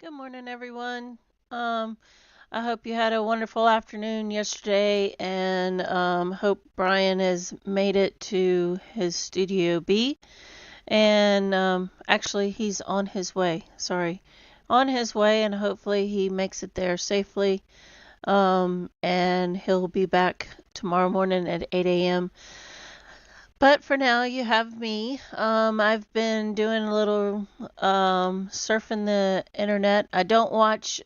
Good morning, everyone. Um, I hope you had a wonderful afternoon yesterday, and hope Brian has made it to his Studio B. And actually, he's on his way. Sorry, on his way, and hopefully he makes it there safely. And he'll be back tomorrow morning at 8 a.m. But for now, you have me. I've been doing a little surfing the internet. I don't watch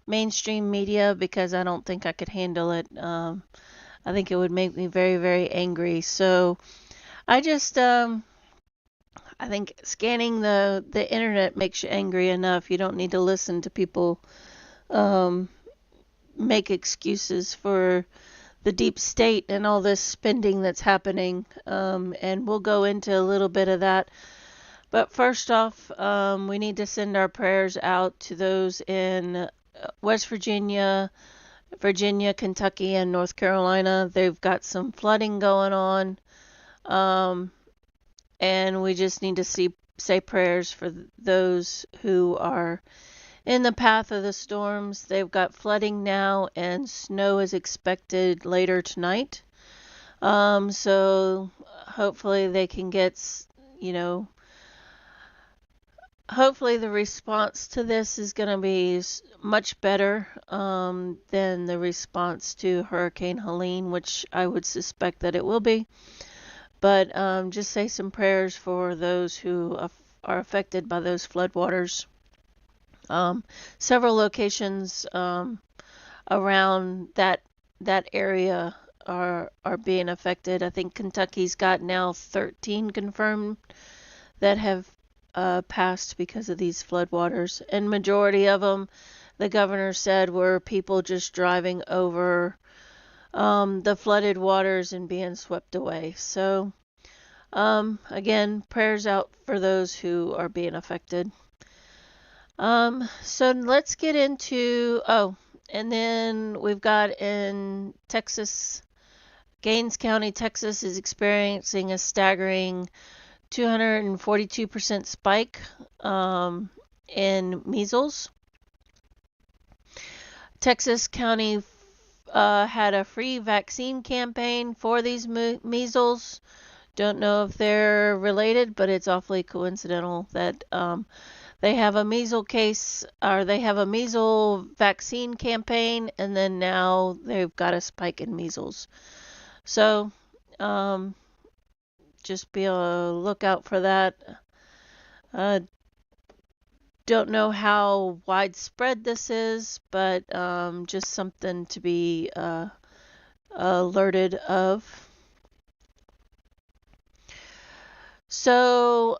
mainstream media because I don't think I could handle it. I think it would make me very, very angry. So I just, I think scanning the internet makes you angry enough. You don't need to listen to people um, make excuses for the deep state and all this spending that's happening. And we'll go into a little bit of that. But first off, we need to send our prayers out to those in West Virginia, Kentucky, and North Carolina. They've got some flooding going on. Um, and we just need to say prayers for those who are in the path of the storms. They've got flooding now, and snow is expected later tonight. So hopefully they can get, you know, hopefully the response to this is going to be much better than the response to Hurricane Helene, which I would suspect that it will be. But just say some prayers for those who are affected by those floodwaters. Several locations around that area are being affected. I think Kentucky's got now 13 confirmed that have passed because of these floodwaters, and majority of them, the governor said, were people just driving over the flooded waters and being swept away. So again, prayers out for those who are being affected. So let's get into, and then we've got in Texas, Gaines County, Texas is experiencing a staggering 242% spike in measles. Texas County had a free vaccine campaign for these measles. Don't know if they're related, but it's awfully coincidental that they have a measles case, or they have a measles vaccine campaign, and then now they've got a spike in measles. So, just be on a lookout for that. Don't know how widespread this is, but just something to be alerted of. So,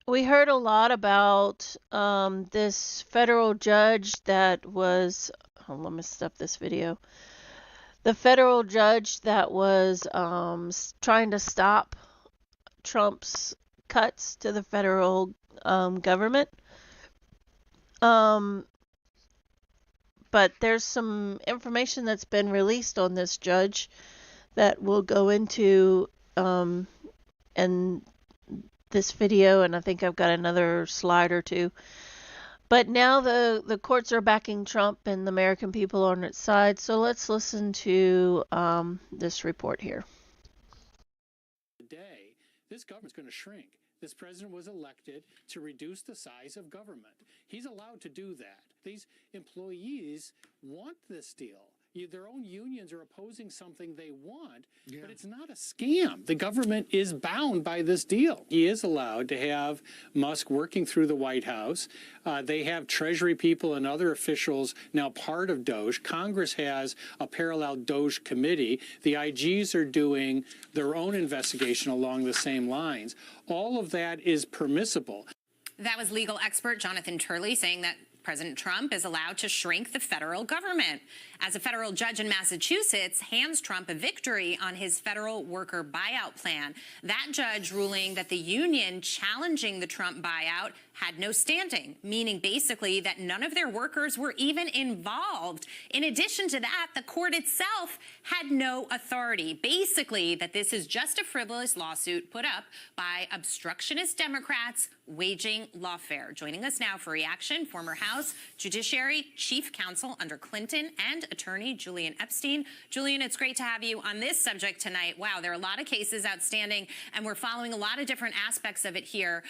we heard a lot about this federal judge that was, oh, let me stop this video. The federal judge that was trying to stop Trump's cuts to the federal government. But there's some information that's been released on this judge that we'll go into in this video, and I think I've got another slide or two. But now the courts are backing Trump and the American people on its side, so let's listen to this report here. Today, this government's going to shrink. This president was elected to reduce the size of government. He's allowed to do that. These employees want this deal. Their own unions are opposing something they want, but it's not a scam. The government is bound by this deal. He is allowed to have Musk working through the White House. They have Treasury people and other officials now part of DOJ. Congress has a parallel DOJ committee. The IGs are doing their own investigation along the same lines. All of that is permissible. That was legal expert Jonathan Turley saying that President Trump is allowed to shrink the federal government as a federal judge in Massachusetts hands Trump a victory on his federal worker buyout plan. That judge ruling that the union challenging the Trump buyout had no standing, meaning basically that none of their workers were even involved. In addition to that, the court itself had no authority. Basically, that this is just a frivolous lawsuit put up by obstructionist Democrats waging lawfare. Joining us now for reaction, former House Judiciary Chief Counsel under Clinton and attorney Julian Epstein. Julian, it's great to have you on this subject tonight. Wow, there are a lot of cases outstanding, and we're following a lot of different aspects of it here.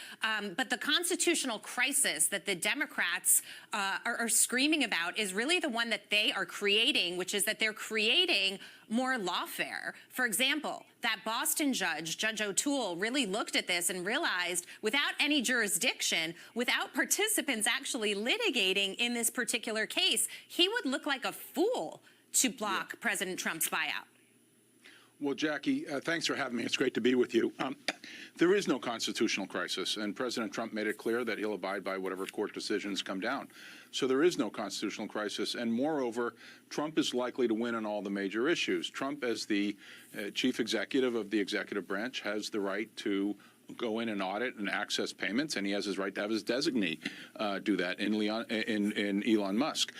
But the constitutional crisis that the Democrats are screaming about is really the one that they are creating, which is that they're creating more lawfare. For example, that Boston judge, Judge O'Toole, really looked at this and realized without any jurisdiction, without participants actually litigating in this particular case, he would look like a fool to block President Trump's buyout. Well, Jackie, thanks for having me. It's great to be with you. There is no constitutional crisis, and President Trump made it clear that he'll abide by whatever court decisions come down. So there is no constitutional crisis, and moreover, Trump is likely to win on all the major issues. Trump, as the chief executive of the executive branch, has the right to go in and audit and access payments, and he has his right to have his designee do that in Elon Musk.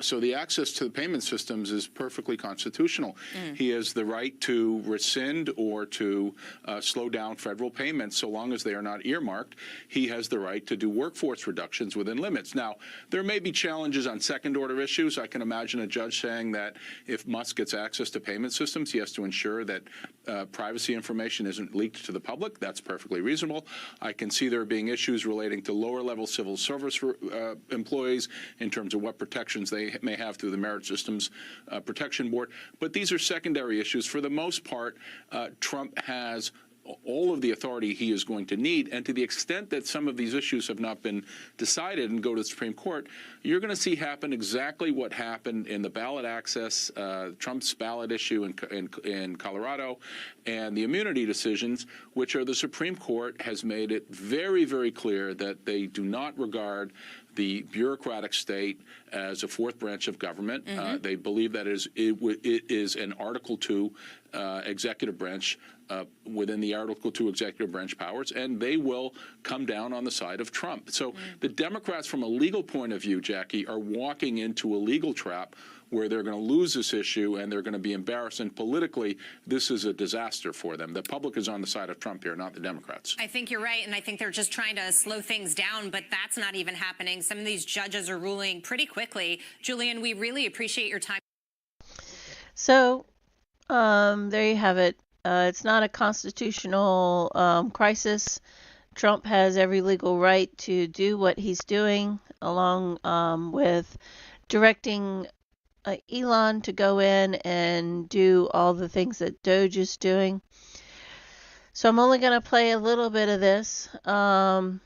So the access to the payment systems is perfectly constitutional. He has the right to rescind or to slow down federal payments so long as they are not earmarked. He has the right to do workforce reductions within limits. Now, there may be challenges on second-order issues. I can imagine a judge saying that if Musk gets access to payment systems, he has to ensure that privacy information isn't leaked to the public. That's perfectly reasonable. I can see there being issues relating to lower-level civil service employees in terms of what protections they may have through the Merit Systems Protection Board. But these are secondary issues. For the most part, Trump has all of the authority he is going to need, and to the extent that some of these issues have not been decided and go to the Supreme Court, you're going to see happen exactly what happened in the ballot access, Trump's ballot issue in Colorado, and the immunity decisions, which are the Supreme Court has made it very, very clear that they do not regard the bureaucratic state as a fourth branch of government. They believe that it is an Article II executive branch within the Article II executive branch powers, and they will come down on the side of Trump. So the Democrats, from a legal point of view, Jackie, are walking into a legal trap where they're going to lose this issue and they're going to be embarrassed. And politically, this is a disaster for them. The public is on the side of Trump here, not the Democrats. I think you're right, and I think they're just trying to slow things down, but that's not even happening. Some of these judges are ruling pretty quickly. Julian, we really appreciate your time. So, there you have it. It's not a constitutional crisis. Trump has every legal right to do what he's doing, along with directing Elon to go in and do all the things that Doge is doing. So I'm only going to play a little bit of this. Actually,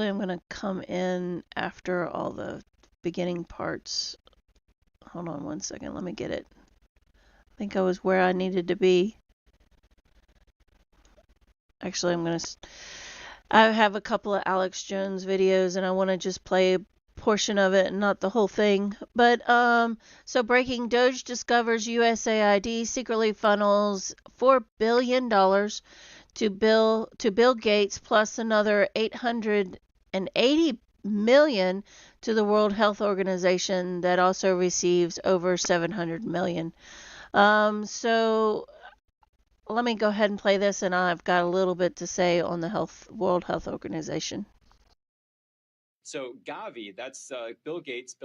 I'm going to come in after all the beginning parts. Hold on one second. Let me get it. I think I was where I needed to be. Actually, I have a couple of Alex Jones videos, and I want to just play a portion of it and not the whole thing. But so breaking: Doge discovers USAID secretly funnels $4 billion to Bill Gates, plus another $880 million to the World Health Organization, that also receives over $700 million. So let me go ahead and play this, and I've got a little bit to say on the World Health Organization. So Gavi, that's Bill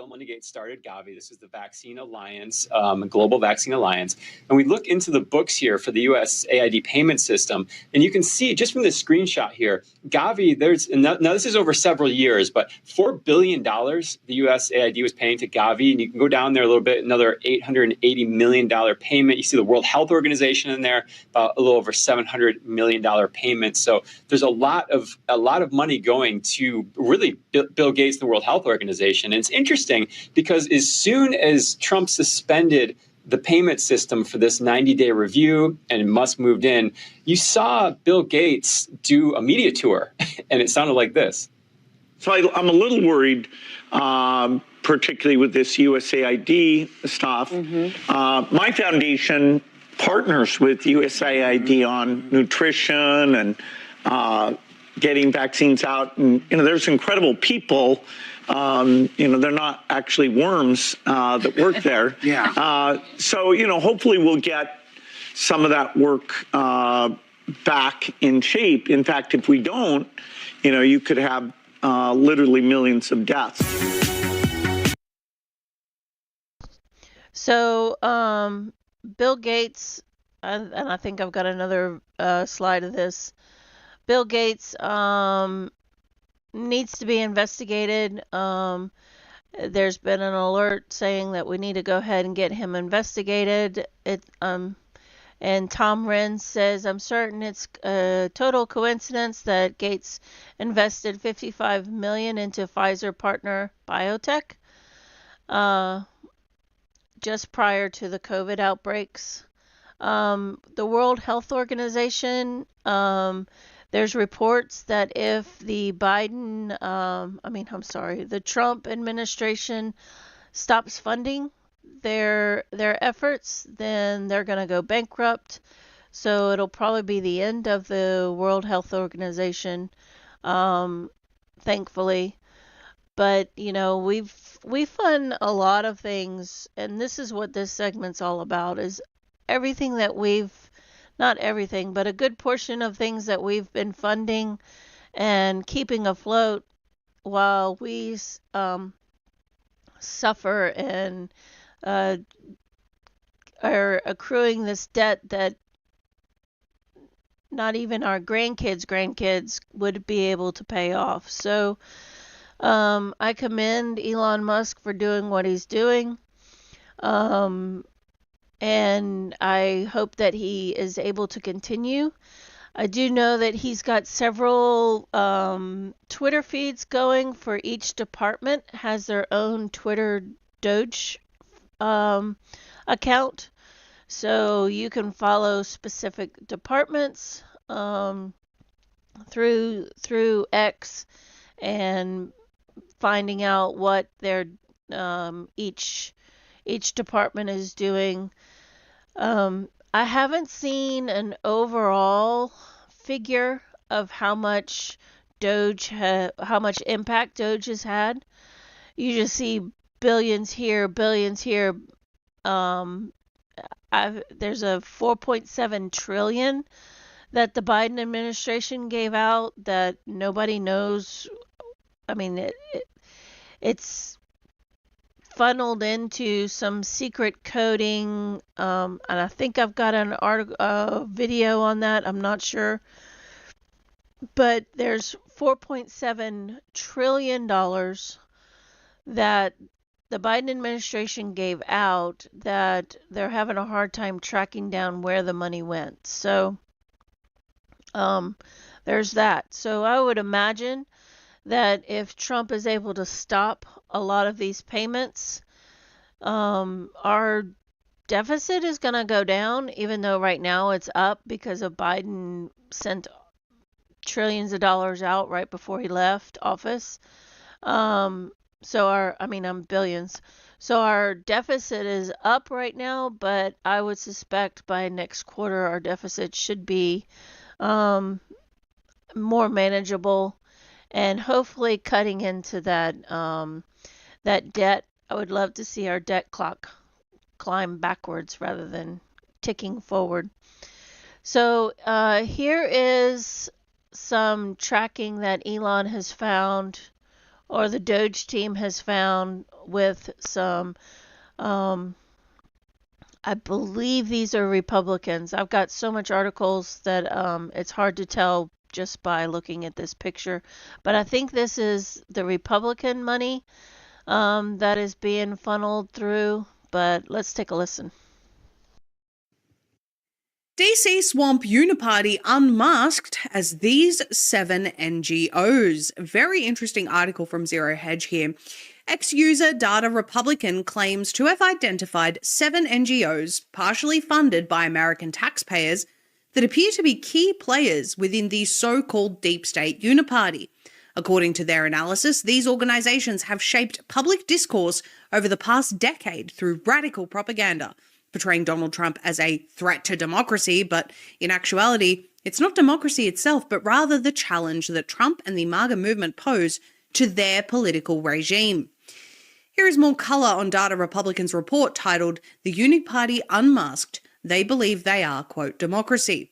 Melinda Gates started Gavi. This is the Vaccine Alliance, Global Vaccine Alliance. And we look into the books here for the USAID payment system. And you can see just from this screenshot here, Gavi, now this is over several years, but $4 billion the USAID was paying to Gavi. And you can go down there a little bit, another $880 million payment. You see the World Health Organization in there, about a little over $700 million payment. So there's a lot of money going to really Bill Gates, the World Health Organization. And it's interesting because as soon as Trump suspended the payment system for this 90-day review and Musk moved in, you saw Bill Gates do a media tour, and it sounded like this. So I'm a little worried, particularly with this USAID stuff. My foundation partners with USAID on nutrition and getting vaccines out. And, there's incredible people. They're not actually worms that work there. Yeah. So, hopefully we'll get some of that work back in shape. In fact, if we don't, you could have literally millions of deaths. So, Bill Gates, and I think I've got another slide of this. Bill Gates needs to be investigated. There's been an alert saying that we need to go ahead and get him investigated. And Tom Renz says, I'm certain it's a total coincidence that Gates invested $55 million into Pfizer partner biotech just prior to the COVID outbreaks. The World Health Organization, there's reports that if the the Trump administration stops funding their efforts, then they're going to go bankrupt. So it'll probably be the end of the World Health Organization, thankfully. But we fund a lot of things, and this is what this segment's all about: is everything that not everything, but a good portion of things that we've been funding and keeping afloat while we suffer and are accruing this debt that not even our grandkids would be able to pay off. So I commend Elon Musk for doing what he's doing. And I hope that he is able to continue. I do know that he's got several Twitter feeds going for each department, has their own Twitter Doge account. So you can follow specific departments through X and finding out what their each department is doing. I haven't seen an overall figure of how much impact Doge has had. You just see billions here, billions here. There's a 4.7 trillion that the Biden administration gave out that nobody knows. I mean, it's funneled into some secret coding, and I think I've got an video on that. I'm not sure, but there's $4.7 trillion that the Biden administration gave out that they're having a hard time tracking down where the money went. So there's that. So I would imagine that if Trump is able to stop a lot of these payments, our deficit is going to go down, even though right now it's up because of Biden sent trillions of dollars out right before he left office. Billions. So our deficit is up right now, but I would suspect by next quarter our deficit should be more manageable, and hopefully cutting into that debt. I would love to see our debt clock climb backwards rather than ticking forward. So here is some tracking that Elon has found, or the Doge team has found, with some, I believe these are Republicans. I've got so much articles that it's hard to tell just by looking at this picture. But I think this is the Republican money that is being funneled through. But let's take a listen. DC Swamp Uniparty unmasked as these 7 NGOs. Very interesting article from Zero Hedge here. Ex-user Data Republican claims to have identified 7 NGOs partially funded by American taxpayers that appear to be key players within the so-called deep state uniparty. According to their analysis, these organizations have shaped public discourse over the past decade through radical propaganda, portraying Donald Trump as a threat to democracy, but in actuality, It's not democracy itself, but rather the challenge that Trump and the MAGA movement pose to their political regime. Here is more colour on Data Republicans' report titled The Uniparty Unmasked. They believe they are, quote, democracy.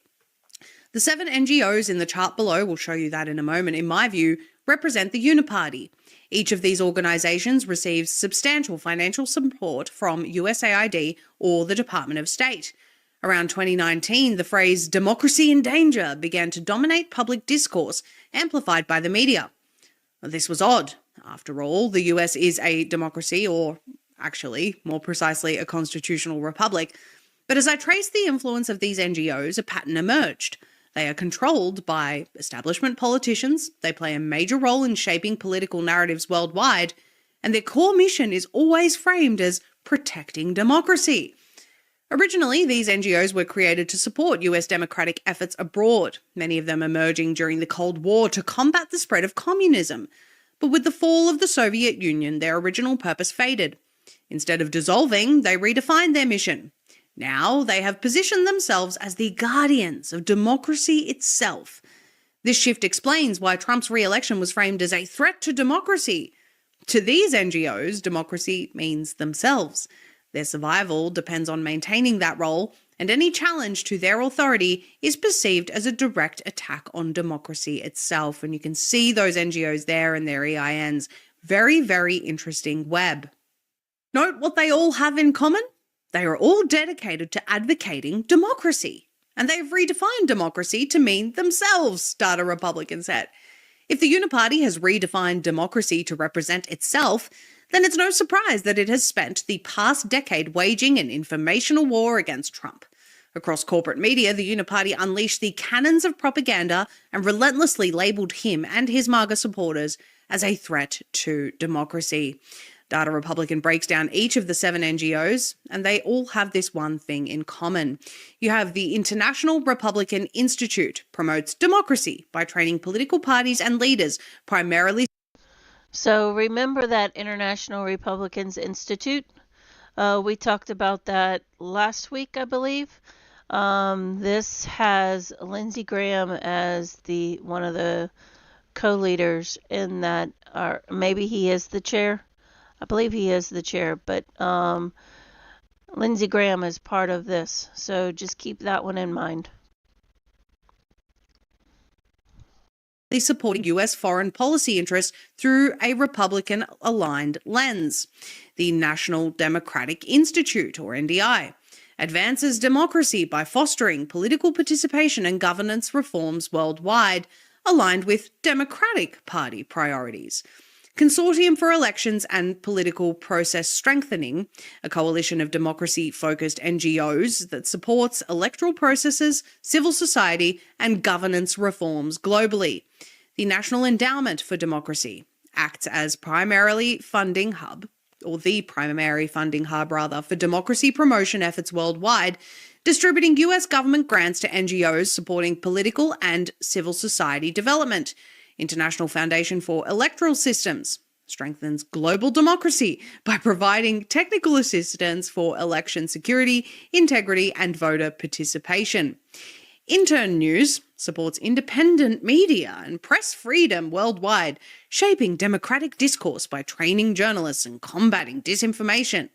The 7 NGOs in the chart below, we'll show you that in a moment, in my view, represent the Uniparty. Each of these organisations receives substantial financial support from USAID or the Department of State. Around 2019, the phrase democracy in danger began to dominate public discourse, amplified by the media. This was odd. After all, the US is a democracy, or actually, more precisely, a constitutional republic. But as I traced the influence of these NGOs, a pattern emerged. They are controlled by establishment politicians, they play a major role in shaping political narratives worldwide, and their core mission is always framed as protecting democracy. Originally, these NGOs were created to support US democratic efforts abroad, many of them emerging during the Cold War to combat the spread of communism. But with the fall of the Soviet Union, their original purpose faded. Instead of dissolving, they redefined their mission. Now they have positioned themselves as the guardians of democracy itself. This shift explains why Trump's re-election was framed as a threat to democracy. To these NGOs, democracy means themselves. Their survival depends on maintaining that role, and any challenge to their authority is perceived as a direct attack on democracy itself. And you can see those NGOs there and their EINs. Very, very interesting web. Note what they all have in common? They are all dedicated to advocating democracy. And they've redefined democracy to mean themselves, Data Republican said. If the Uniparty has redefined democracy to represent itself, then it's no surprise that it has spent the past decade waging an informational war against Trump. Across corporate media, the Uniparty unleashed the cannons of propaganda and relentlessly labelled him and his MAGA supporters as a threat to democracy. Data Republican breaks down each of the 7 NGOs, and they all have this one thing in common. You have the International Republican Institute, promotes democracy by training political parties and leaders, primarily. So remember that International Republicans Institute? We talked about that last week, I believe. This has Lindsey Graham as one of the co-leaders in that, or maybe he is the chair. I believe he is the chair, but Lindsey Graham is part of this, so just keep that one in mind. Supporting US foreign policy interests through a Republican-aligned lens. The National Democratic Institute, or NDI, advances democracy by fostering political participation and governance reforms worldwide, aligned with Democratic Party priorities. Consortium for Elections and Political Process Strengthening, a coalition of democracy-focused NGOs that supports electoral processes, civil society, and governance reforms globally. The National Endowment for Democracy acts as the primary funding hub for democracy promotion efforts worldwide, distributing US government grants to NGOs supporting political and civil society development. International Foundation for Electoral Systems strengthens global democracy by providing technical assistance for election security, integrity, and voter participation. Intern News supports independent media and press freedom worldwide, shaping democratic discourse by training journalists and combating disinformation.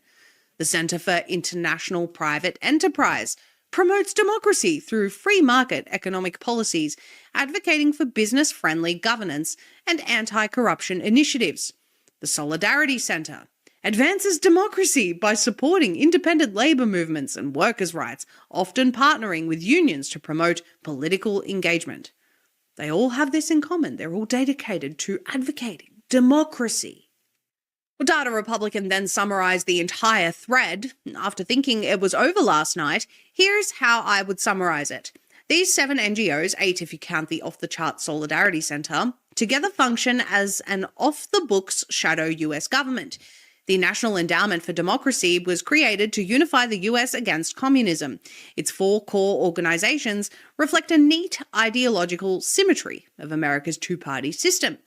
The Center for International Private Enterprise promotes democracy through free market economic policies, advocating for business-friendly governance and anti-corruption initiatives. The Solidarity Center advances democracy by supporting independent labor movements and workers' rights, often partnering with unions to promote political engagement. They all have this in common. They're all dedicated to advocating democracy. Well, Data Republican then summarised the entire thread. After thinking it was over last night, here's how I would summarise it. These 7 NGOs, 8 if you count the off-the-chart Solidarity Center, together function as an off-the-books shadow US government. The National Endowment for Democracy was created to unify the US against communism. Its 4 core organisations reflect a neat ideological symmetry of America's two-party system.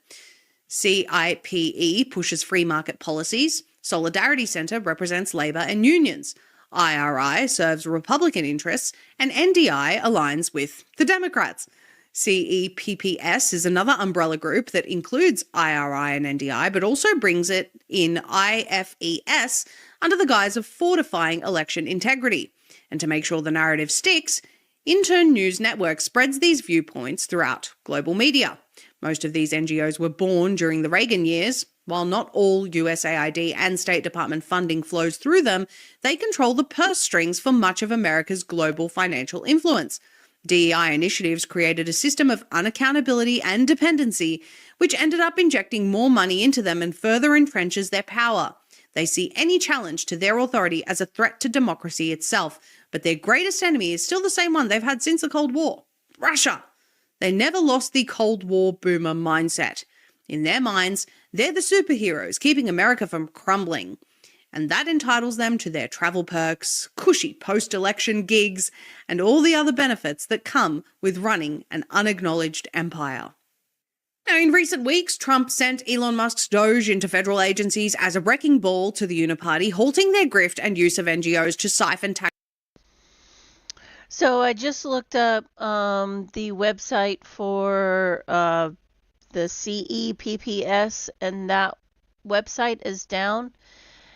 CIPE pushes free market policies. Solidarity Center represents labour and unions. IRI serves Republican interests, and NDI aligns with the Democrats. CEPPS is another umbrella group that includes IRI and NDI, but also brings it in IFES under the guise of fortifying election integrity. And to make sure the narrative sticks, Intern News Network spreads these viewpoints throughout global media. Most of these NGOs were born during the Reagan years. While not all USAID and State Department funding flows through them, they control the purse strings for much of America's global financial influence. DEI initiatives created a system of unaccountability and dependency, which ended up injecting more money into them and further entrenches their power. They see any challenge to their authority as a threat to democracy itself, but their greatest enemy is still the same one they've had since the Cold War: Russia. They never lost the Cold War boomer mindset. In their minds, they're the superheroes keeping America from crumbling. And that entitles them to their travel perks, cushy post-election gigs, and all the other benefits that come with running an unacknowledged empire. Now, in recent weeks, Trump sent Elon Musk's Doge into federal agencies as a wrecking ball to the Uniparty, halting their grift and use of NGOs to siphon tax. So I just looked up the website for the CEPPS, and that website is down.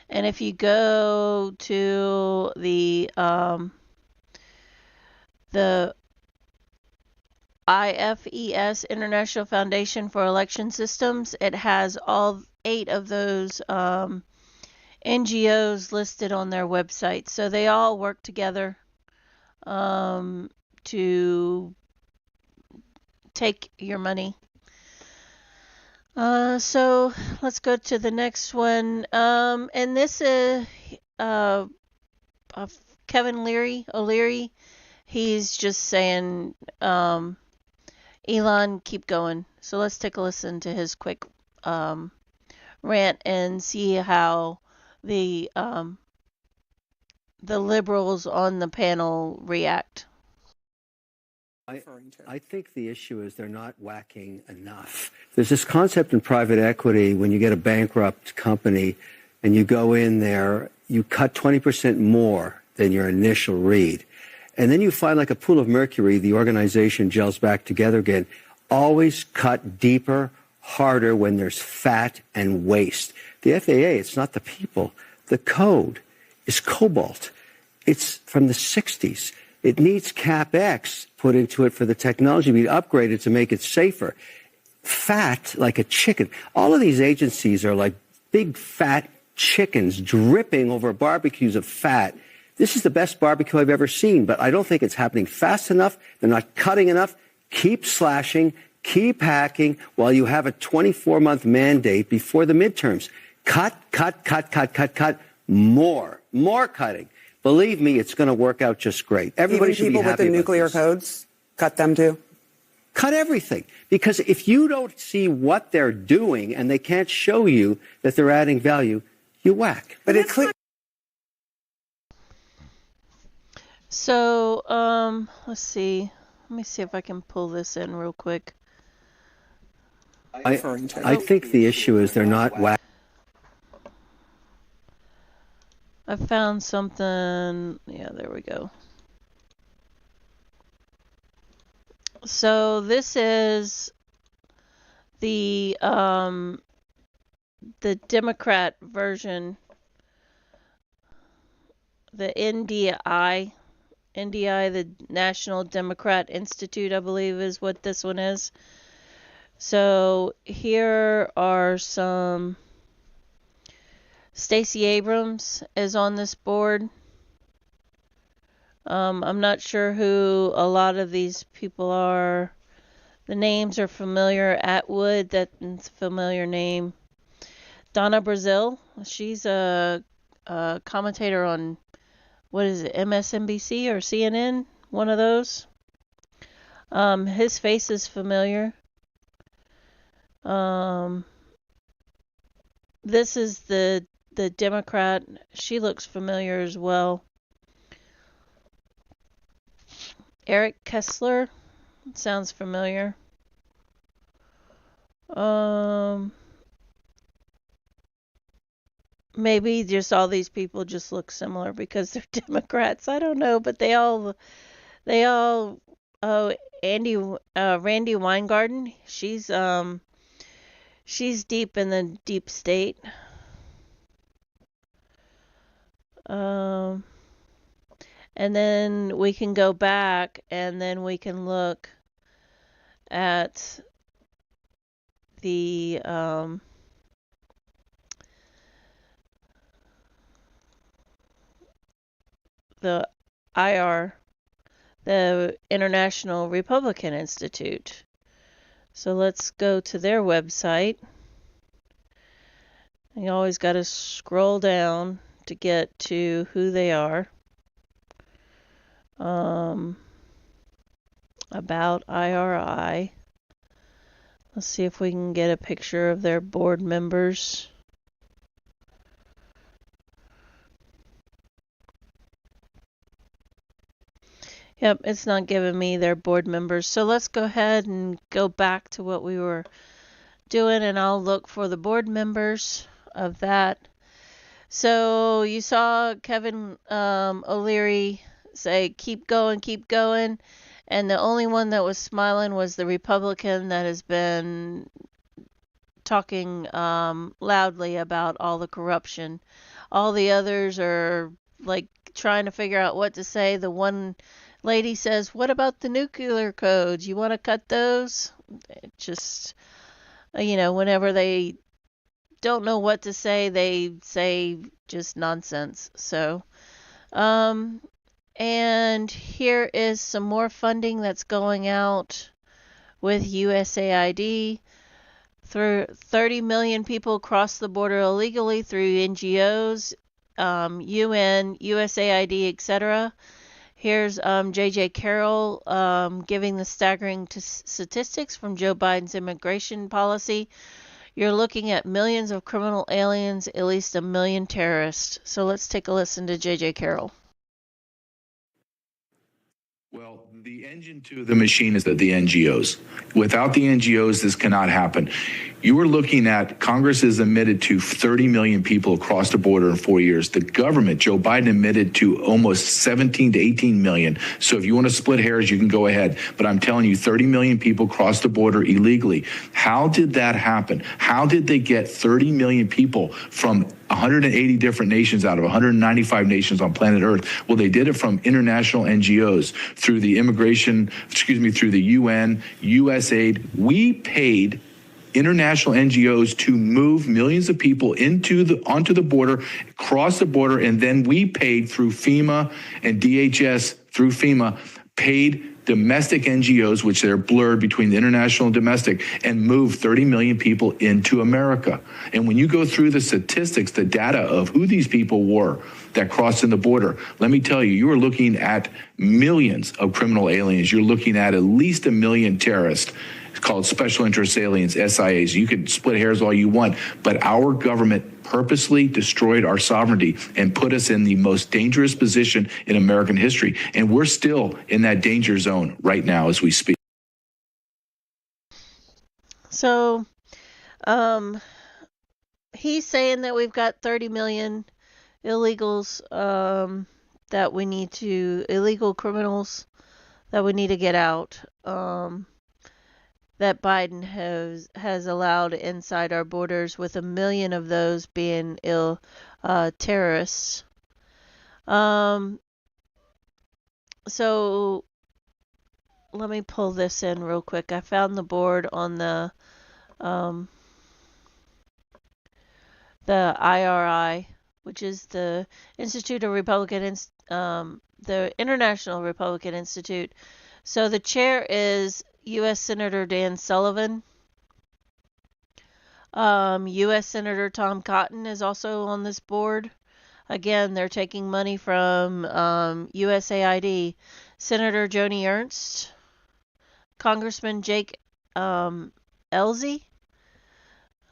And if you go to the IFES, International Foundation for Election Systems, it has all 8 of those NGOs listed on their website. So they all work together to take your money. So let's go to the next one. And this is Kevin O'Leary. He's just saying, Elon, keep going. So let's take a listen to his quick rant and see how the liberals on the panel react. I think the issue is they're not whacking enough. There's this concept in private equity when you get a bankrupt company and you go in there, you cut 20% more than your initial read. And then you find, like a pool of mercury, the organization gels back together again. Always cut deeper, harder when there's fat and waste. The FAA, it's not the people. The code is cobalt. It's from the 60s. It needs CapEx put into it for the technology to be upgraded to make it safer. Fat like a chicken. All of these agencies are like big fat chickens dripping over barbecues of fat. This is the best barbecue I've ever seen, but I don't think it's happening fast enough. They're not cutting enough. Keep slashing, keep hacking while you have a 24-month mandate before the midterms. Cut, more cutting. Believe me, it's going to work out just great. Everybody should be happy about this. Even people with the nuclear codes, cut them too? Cut everything. Because if you don't see what they're doing and they can't show you that they're adding value, you whack. But it's clear. So, let's see. Let me see if I can pull this in real quick. I think the issue is they're not whack. I found something. Yeah, there we go. So this is the Democrat version, the NDI, the National Democrat Institute, I believe is what this one is. So here are some. Stacey Abrams is on this board. I'm not sure who a lot of these people are. The names are familiar. Atwood, that's a familiar name. Donna Brazile, she's a commentator on, what is it, MSNBC or CNN? One of those. His face is familiar. This is the Democrat. She looks familiar as well. Eric Kessler sounds familiar. maybe just all these people just look similar because they're Democrats. I don't know, but they all oh, Randy Weingarten, she's deep in the deep state. Um and then we can go back and then we can look at the the IR, the International Republican Institute. So let's go to their website. You always got to scroll down to get to who they are. About IRI. Let's see if we can get a picture of their board members. Yep, it's not giving me their board members. So let's go ahead and go back to what we were doing, and I'll look for the board members of that. So you saw Kevin O'Leary say, keep going. And the only one that was smiling was the Republican that has been talking loudly about all the corruption. All the others are like trying to figure out what to say. The one lady says, what about the nuclear codes? You want to cut those? It just, whenever they don't know what to say, they say just nonsense. So, and here is some more funding that's going out with USAID. Through 30 million people cross the border illegally through NGOs, UN, USAID, etc. Here's J.J. Carroll giving the staggering statistics from Joe Biden's immigration policy. You're looking at millions of criminal aliens, at least 1 million terrorists. So let's take a listen to J.J. Carroll. Well, the engine to the machine is the NGOs. Without the NGOs, this cannot happen. You are looking at Congress has admitted to 30 million people across the border in 4 years. The government, Joe Biden, admitted to almost 17 to 18 million. So if you want to split hairs, you can go ahead. But I'm telling you, 30 million people crossed the border illegally. How did that happen? How did they get 30 million people from 180 different nations out of 195 nations on planet Earth? Well, they did it from international NGOs through the through the UN, USAID. We paid international NGOs to move millions of people onto the border, cross the border, and then we paid through FEMA and DHS through FEMA, paid domestic NGOs, which they're blurred between the international and domestic, and moved 30 million people into America. And when you go through the statistics, the data of who these people were that crossed in the border, let me tell you, you are looking at millions of criminal aliens. You're looking at least 1 million terrorists. It's called special interest aliens, SIAs. You can split hairs all you want, but our government purposely destroyed our sovereignty and put us in the most dangerous position in American history. And we're still in that danger zone right now as we speak. So, he's saying that we've got 30 million illegals illegal criminals that we need to get out. That Biden has allowed inside our borders, with 1 million of those being terrorists. So let me pull this in real quick. I found the board on the IRI, which is the Institute of Republican, the International Republican Institute. So the chair is U.S. Senator Dan Sullivan. U.S. Senator Tom Cotton is also on this board. Again, they're taking money from USAID. Senator Joni Ernst. Congressman Jake Ellzey.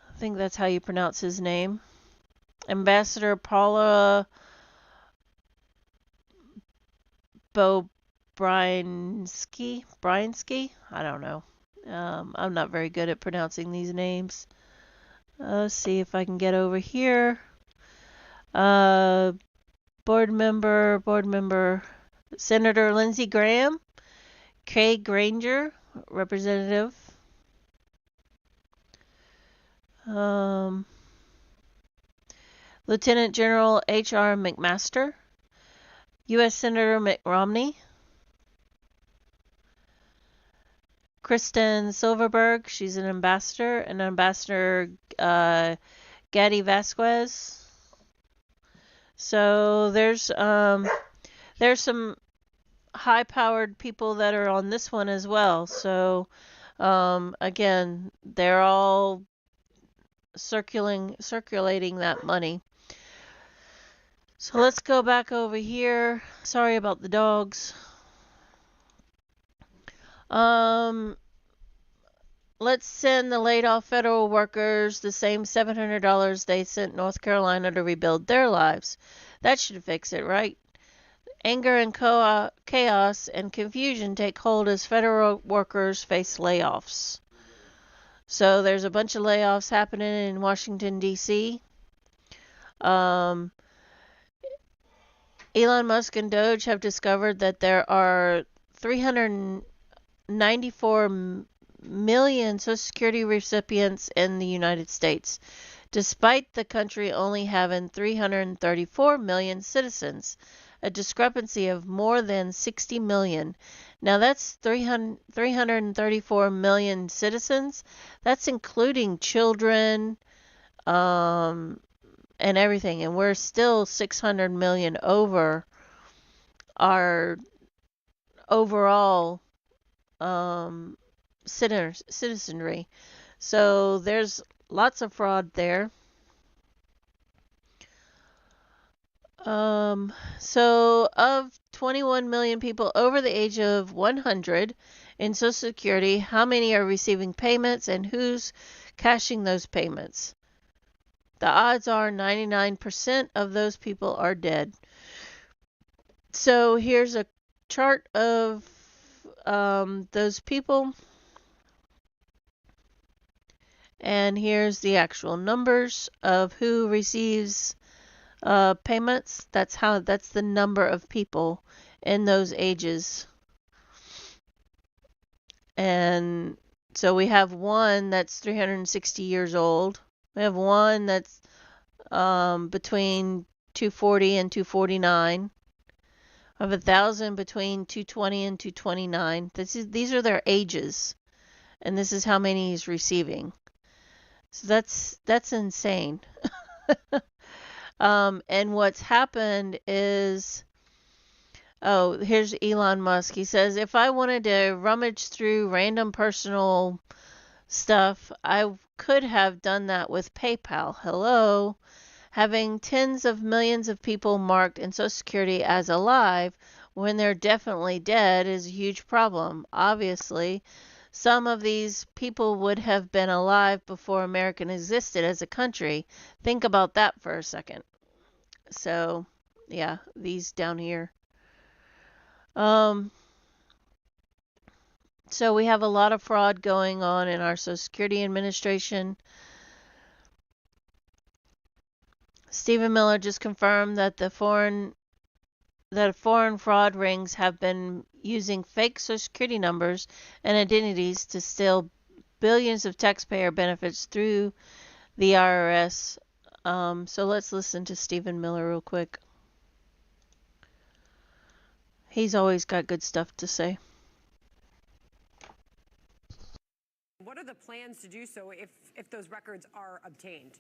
I think that's how you pronounce his name. Ambassador Paula Bryansky? I don't know. I'm not very good at pronouncing these names. Let's see if I can get over here. Board member, Senator Lindsey Graham, Kay Granger, Representative. Lieutenant General H.R. McMaster, U.S. Senator Mitt Romney, Kristen Silverberg, she's an ambassador, and Ambassador Gaddy Vasquez. So there's some high-powered people that are on this one as well. So again, they're all circulating that money. So let's go back over here. Sorry about the dogs. Let's send the laid-off federal workers the same $700 they sent North Carolina to rebuild their lives. That should fix it, right? Anger and chaos and confusion take hold as federal workers face layoffs. So there's a bunch of layoffs happening in Washington, D.C. Elon Musk and Doge have discovered that there are 394 million Social Security recipients in the United States, despite the country only having 334 million citizens, a discrepancy of more than 60 million. Now that's 334 million citizens. That's including children and everything, and we're still 600 million over our overall citizenry. So there's lots of fraud there. So of 21 million people over the age of 100 in Social Security, how many are receiving payments and who's cashing those payments? The odds are 99% of those people are dead. So here's a chart of those people. And here's the actual numbers of who receives payments. That's the number of people in those ages. And so we have one that's 360 years old. We have one that's between 240 and 249. We have 1,000 between 220 and 229. These are their ages, and this is how many he's receiving. So that's insane. And what's happened is, here's Elon Musk. He says, if I wanted to rummage through random personal stuff, I could have done that with PayPal. Hello. Having tens of millions of people marked in Social Security as alive when they're definitely dead is a huge problem. Obviously, some of these people would have been alive before America existed as a country. Think about that for a second. So, yeah, these down here. So we have a lot of fraud going on in our Social Security Administration. Stephen Miller just confirmed that foreign fraud rings have been using fake Social Security numbers and identities to steal billions of taxpayer benefits through the IRS. So let's listen to Stephen Miller real quick. He's always got good stuff to say. What are the plans to do so if those records are obtained?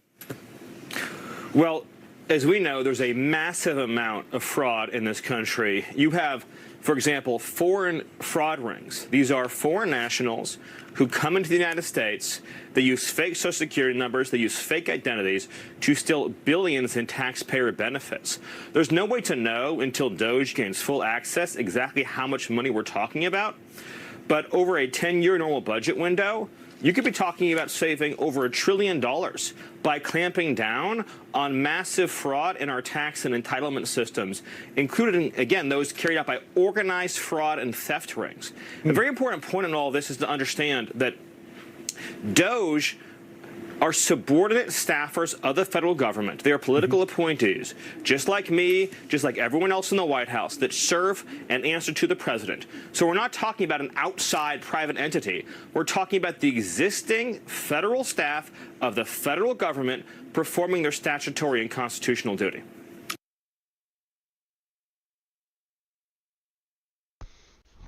Well, as we know, there's a massive amount of fraud in this country. You have, for example, foreign fraud rings. These are foreign nationals who come into the United States. They use fake Social Security numbers. They use fake identities to steal billions in taxpayer benefits. There's no way to know until Doge gains full access exactly how much money we're talking about. But over a 10-year normal budget window, you could be talking about saving over $1 trillion by clamping down on massive fraud in our tax and entitlement systems, including, again, those carried out by organized fraud and theft rings. A very important point in all of this is to understand that Doge are subordinate staffers of the federal government. They are political appointees, just like me, just like everyone else in the White House, that serve and answer to the president. So we're not talking about an outside private entity. We're talking about the existing federal staff of the federal government performing their statutory and constitutional duty.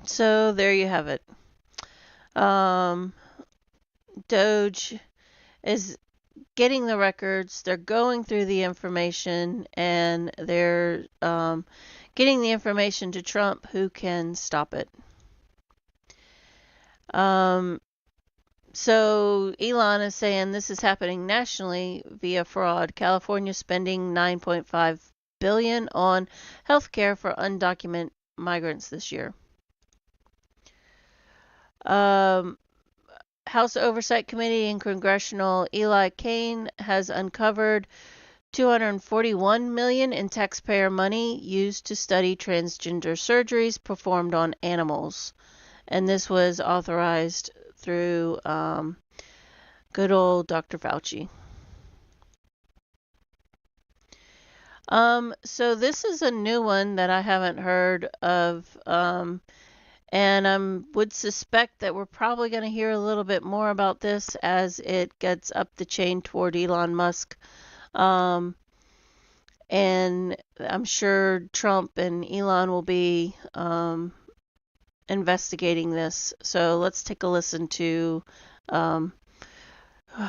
So there you have it. Doge is getting the records, they're going through the information, and they're getting the information to Trump, who can stop it. So Elon is saying this is happening nationally via fraud. California spending $9.5 billion on healthcare for undocumented migrants this year. House Oversight Committee and Congressional Eli Kane has uncovered $241 million in taxpayer money used to study transgender surgeries performed on animals. And this was authorized through good old Dr. Fauci. So this is a new one that I haven't heard of, and I would suspect that we're probably going to hear a little bit more about this as it gets up the chain toward Elon Musk. And I'm sure Trump and Elon will be investigating this. So let's take a listen to, I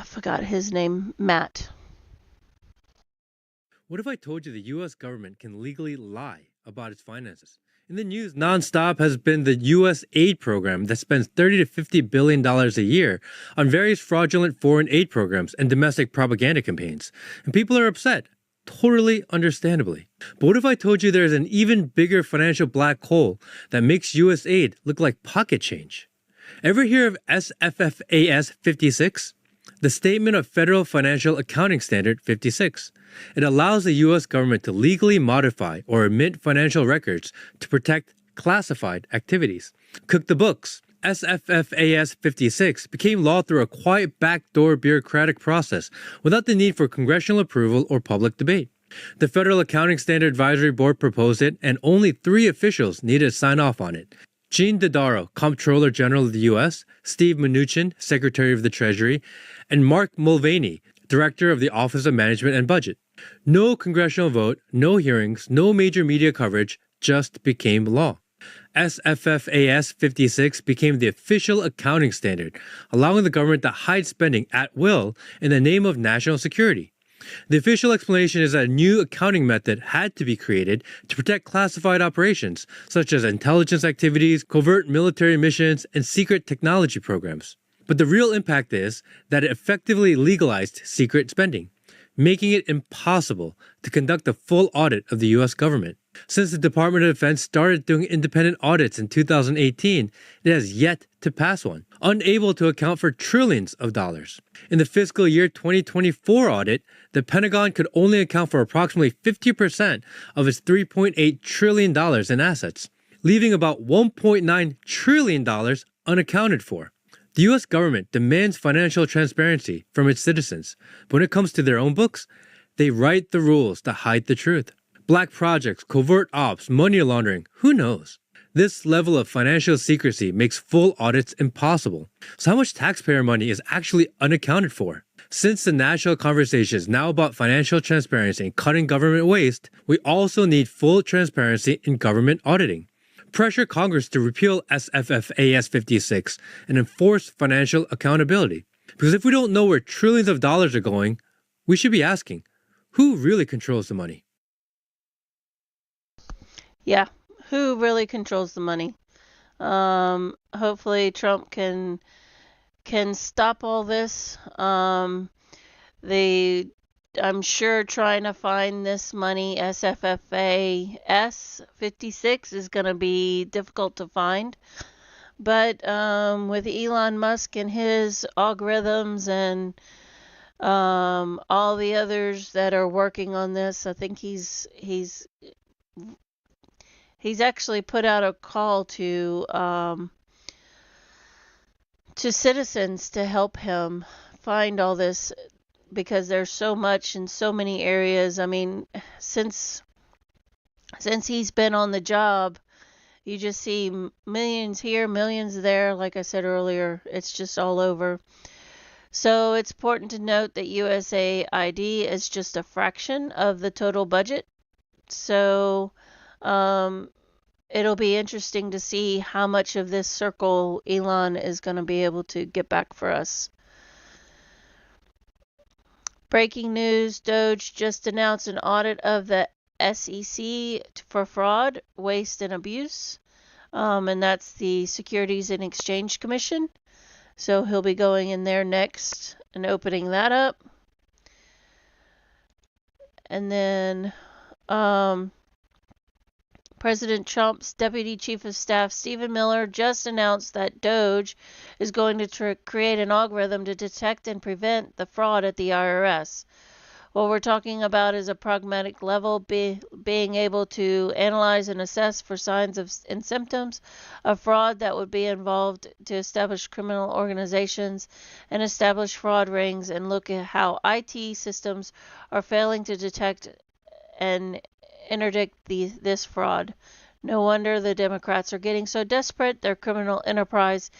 forgot his name, Matt. What if I told you the U.S. government can legally lie about its finances? In the news nonstop has been the U.S. aid program that spends $30 to $50 billion a year on various fraudulent foreign aid programs and domestic propaganda campaigns. And people are upset, totally understandably. But what if I told you there's an even bigger financial black hole that makes U.S. aid look like pocket change? Ever hear of SFFAS 56? The Statement of Federal Financial Accounting Standard 56. It allows the U.S. government to legally modify or omit financial records to protect classified activities. Cook the books. SFFAS 56 became law through a quiet backdoor bureaucratic process without the need for congressional approval or public debate. The Federal Accounting Standard Advisory Board proposed it, and only 3 officials needed to sign off on it. Gene Dodaro, Comptroller General of the U.S., Steve Mnuchin, Secretary of the Treasury, and Mark Mulvaney, Director of the Office of Management and Budget. No congressional vote, no hearings, no major media coverage, just became law. SFFAS 56 became the official accounting standard, allowing the government to hide spending at will in the name of national security. The official explanation is that a new accounting method had to be created to protect classified operations, such as intelligence activities, covert military missions, and secret technology programs. But the real impact is that it effectively legalized secret spending, making it impossible to conduct a full audit of the U.S. government. Since the Department of Defense started doing independent audits in 2018, it has yet to pass one, unable to account for trillions of dollars. In the fiscal year 2024 audit, the Pentagon could only account for approximately 50% of its $3.8 trillion in assets, leaving about $1.9 trillion unaccounted for. The U.S. government demands financial transparency from its citizens, but when it comes to their own books, they write the rules to hide the truth. Black projects, covert ops, money laundering, who knows? This level of financial secrecy makes full audits impossible. So how much taxpayer money is actually unaccounted for? Since the national conversation is now about financial transparency and cutting government waste, we also need full transparency in government auditing. Pressure Congress to repeal SFFAS 56 and enforce financial accountability. Because if we don't know where trillions of dollars are going, we should be asking, who really controls the money? Yeah, who really controls the money? Hopefully Trump can stop all this. I'm sure trying to find this money, SFFAS 56, is going to be difficult to find. But with Elon Musk and his algorithms and all the others that are working on this, I think he's actually put out a call to citizens to help him find all this because there's so much in so many areas. I mean, since he's been on the job, you just see millions here, millions there. Like I said earlier, it's just all over. So it's important to note that USAID is just a fraction of the total budget. So it'll be interesting to see how much of this circle Elon is going to be able to get back for us. Breaking news, Doge just announced an audit of the SEC for fraud, waste, and abuse. And that's the Securities and Exchange Commission. So he'll be going in there next and opening that up. And then President Trump's Deputy Chief of Staff, Stephen Miller, just announced that Doge is going to create an algorithm to detect and prevent the fraud at the IRS. What we're talking about is a pragmatic level, being able to analyze and assess for signs and symptoms of fraud that would be involved to establish criminal organizations and establish fraud rings, and look at how IT systems are failing to detect and interdict this fraud. No wonder the Democrats are getting so desperate. Their criminal enterprise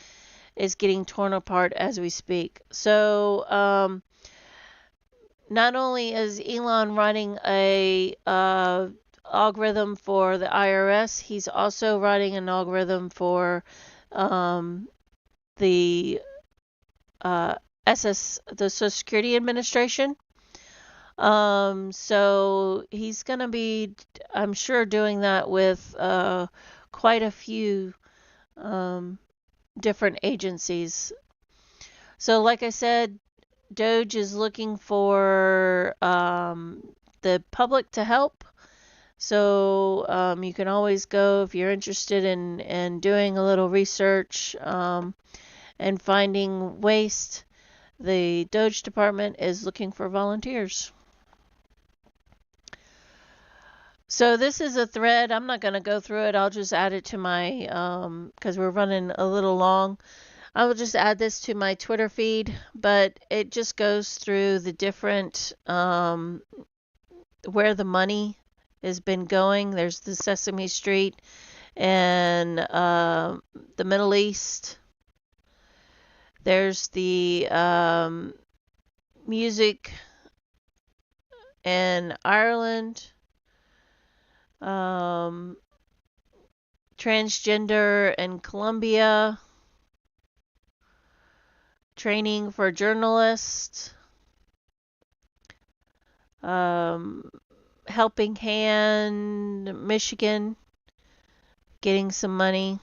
is getting torn apart as we speak. So not only is Elon writing a algorithm for the IRS, he's also writing an algorithm for the Social Security Administration. So he's going to be, I'm sure, doing that with quite a few different agencies. So like I said, Doge is looking for the public to help. So you can always go, if you're interested in doing a little research and finding waste. The Doge department is looking for volunteers. So this is a thread. I'm not going to go through it. I'll just add it to my, because we're running a little long. I will just add this to my Twitter feed, but it just goes through the different, where the money has been going. There's the Sesame Street and the Middle East. There's the music in Ireland. Transgender in Colombia, training for journalists, Helping Hand, Michigan, getting some money,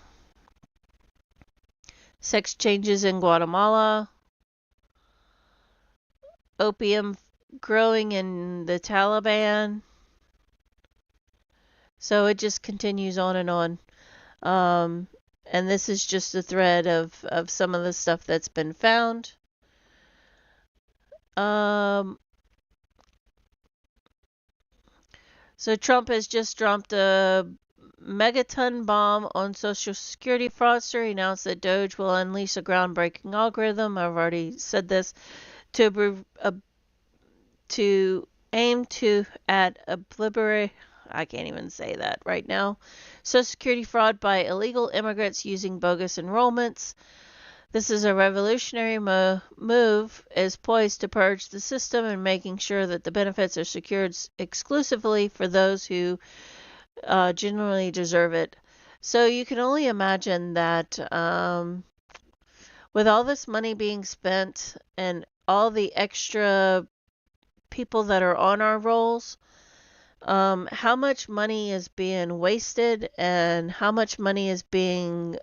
sex changes in Guatemala, opium growing in the Taliban. So it just continues on and on. And this is just a thread of some of the stuff that's been found. So Trump has just dropped a megaton bomb on Social Security fraudster. He announced that Doge will unleash a groundbreaking algorithm. I've already said this to aim at obliterate. I can't even say that right now. Social Security fraud by illegal immigrants using bogus enrollments. This is a revolutionary move, is poised to purge the system and making sure that the benefits are secured exclusively for those who genuinely deserve it. So you can only imagine that with all this money being spent and all the extra people that are on our rolls, how much money is being wasted and how much money is being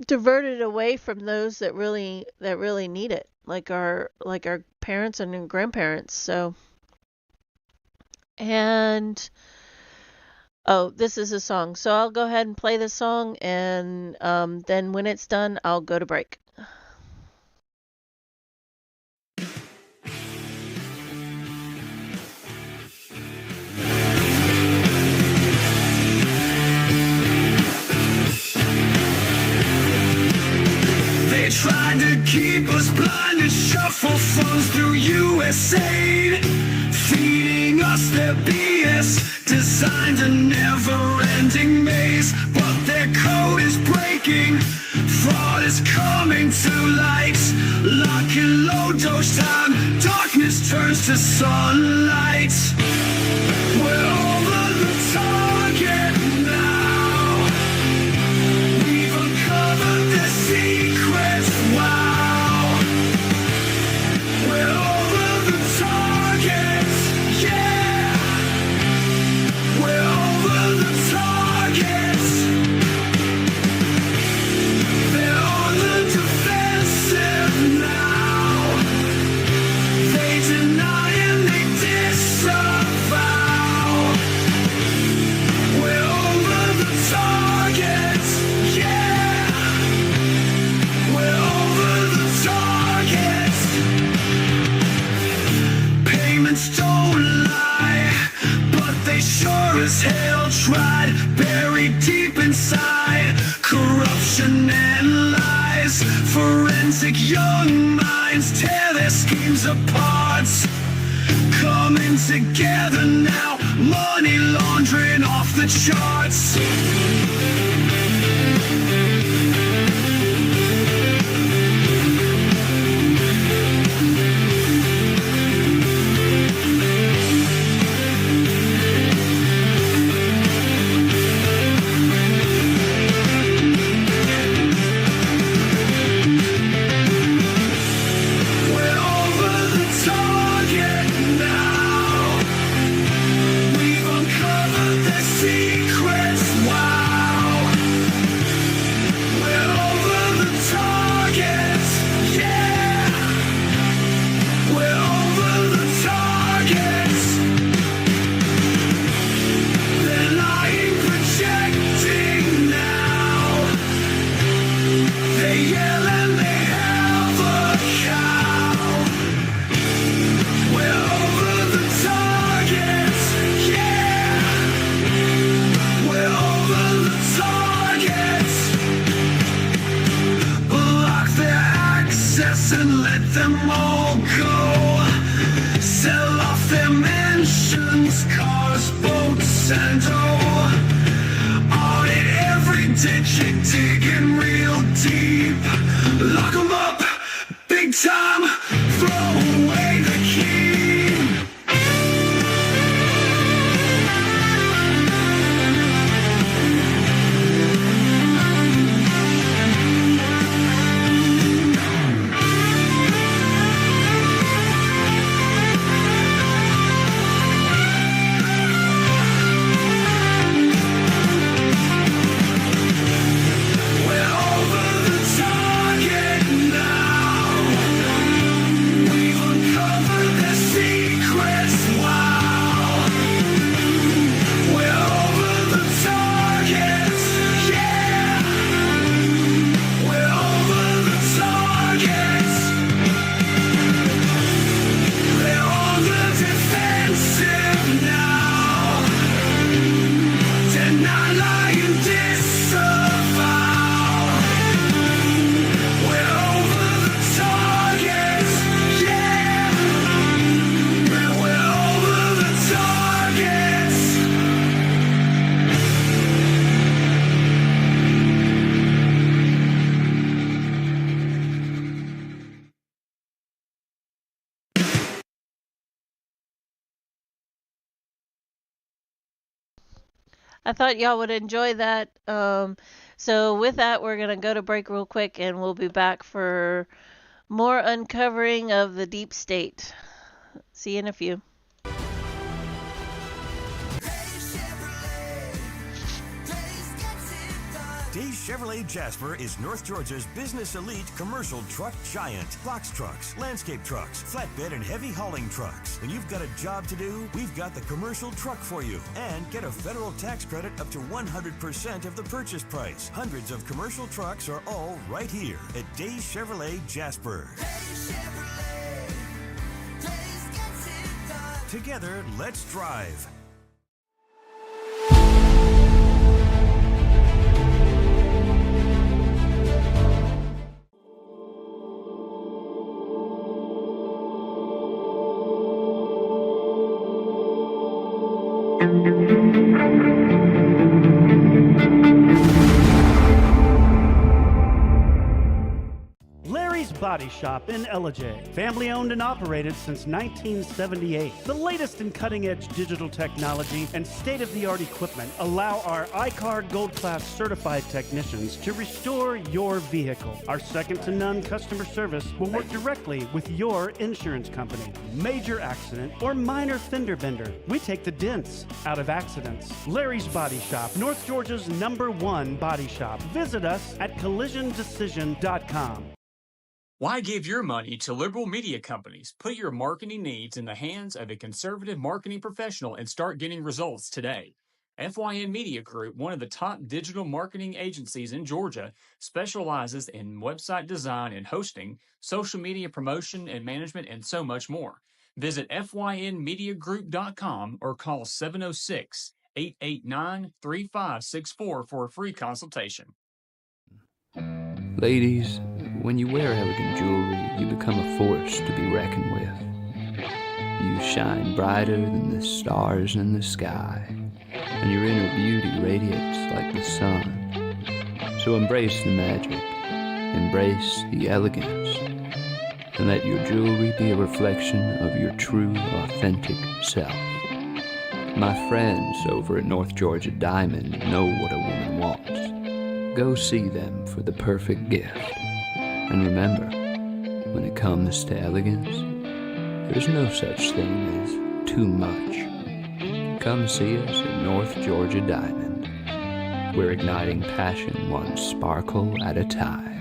diverted away from those that really need it, like our parents and grandparents. So, and this is a song. So I'll go ahead and play the song, and then when it's done, I'll go to break. trying to keep us blind and shuffle funds through USAID, feeding us their BS, designed a never-ending maze. But their code is breaking, fraud is coming to light. Lock and load dose time, darkness turns to sunlight. We're over the target now. We've uncovered the secrets, wow. We're over the target, yeah. We're over the target. They're on the defensive now. They deny and they disavow. We're over the target, yeah. We're over the target. Payments don't lie, but they sure as hell tried. Buried deep inside corruption and lies. Forensic young minds tear their schemes apart. Coming together now, money laundering off the charts. We're over the target now. We've uncovered the secrets, wow. We're over the target, yeah. We're over the target. They're lying, projecting now. They yell and they have a cow. We're over the target, yeah. We're over the target. Block their access and let them all go. Sell off their mansions, cars, boats, and audit every digit, digging real deep. Lock 'em up, big time, throw away the key. We're over the target now. We've uncovered the secrets, wow. We're over the target, yeah. We're over the target. They're on the defensive now. Deny, lie, and disavow. We're over the target, yeah. We're over the target. I thought y'all would enjoy that. So with that, we're gonna go to break real quick, and we'll be back for more uncovering of the deep state. See you in a few. Days Chevrolet Jasper is North Georgia's business elite commercial truck giant. Box trucks, landscape trucks, flatbed and heavy hauling trucks. When you've got a job to do, we've got the commercial truck for you. And get a federal tax credit up to 100% of the purchase price. Hundreds of commercial trucks are all right here at Days Chevrolet Jasper. Together, let's drive. Body Shop in Ellijay. Family owned and operated since 1978. The latest in cutting-edge digital technology and state-of-the-art equipment allow our iCard Gold Class certified technicians to restore your vehicle. Our second-to-none customer service will work directly with your insurance company. Major accident or minor fender bender, we take the dents out of accidents. Larry's Body Shop, North Georgia's #1 body shop. Visit us at collisiondecision.com. Why give your money to liberal media companies? Put your marketing needs in the hands of a conservative marketing professional and start getting results today. FYN Media Group, one of the top digital marketing agencies in Georgia, specializes in website design and hosting, social media promotion and management, and so much more. Visit FYNmediagroup.com or call 706-889-3564 for a free consultation. Ladies, when you wear elegant jewelry, you become a force to be reckoned with. You shine brighter than the stars in the sky, and your inner beauty radiates like the sun. So embrace the magic, embrace the elegance, and let your jewelry be a reflection of your true, authentic self. My friends over at North Georgia Diamond know what a woman wants. Go see them for the perfect gift. And remember, when it comes to elegance, there's no such thing as too much. Come see us at North Georgia Diamond. We're igniting passion one sparkle at a time.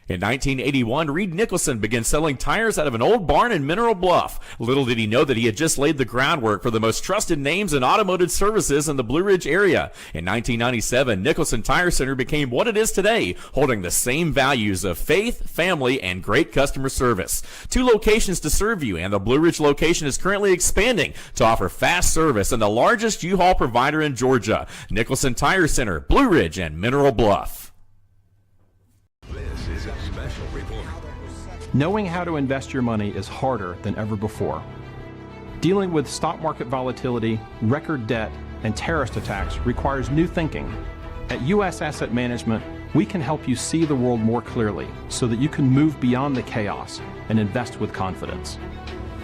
In 1981, Reed Nicholson began selling tires out of an old barn in Mineral Bluff. Little did he know that he had just laid the groundwork for the most trusted names in automotive services in the Blue Ridge area. In 1997, Nicholson Tire Center became what it is today, holding the same values of faith, family, and great customer service. 2 locations to serve you, and the Blue Ridge location is currently expanding to offer fast service and the largest U-Haul provider in Georgia. Nicholson Tire Center, Blue Ridge, and Mineral Bluff. This is a special report. Knowing how to invest your money is harder than ever before. Dealing with stock market volatility, record debt, and terrorist attacks requires new thinking. At U.S. Asset Management, we can help you see the world more clearly so that you can move beyond the chaos and invest with confidence.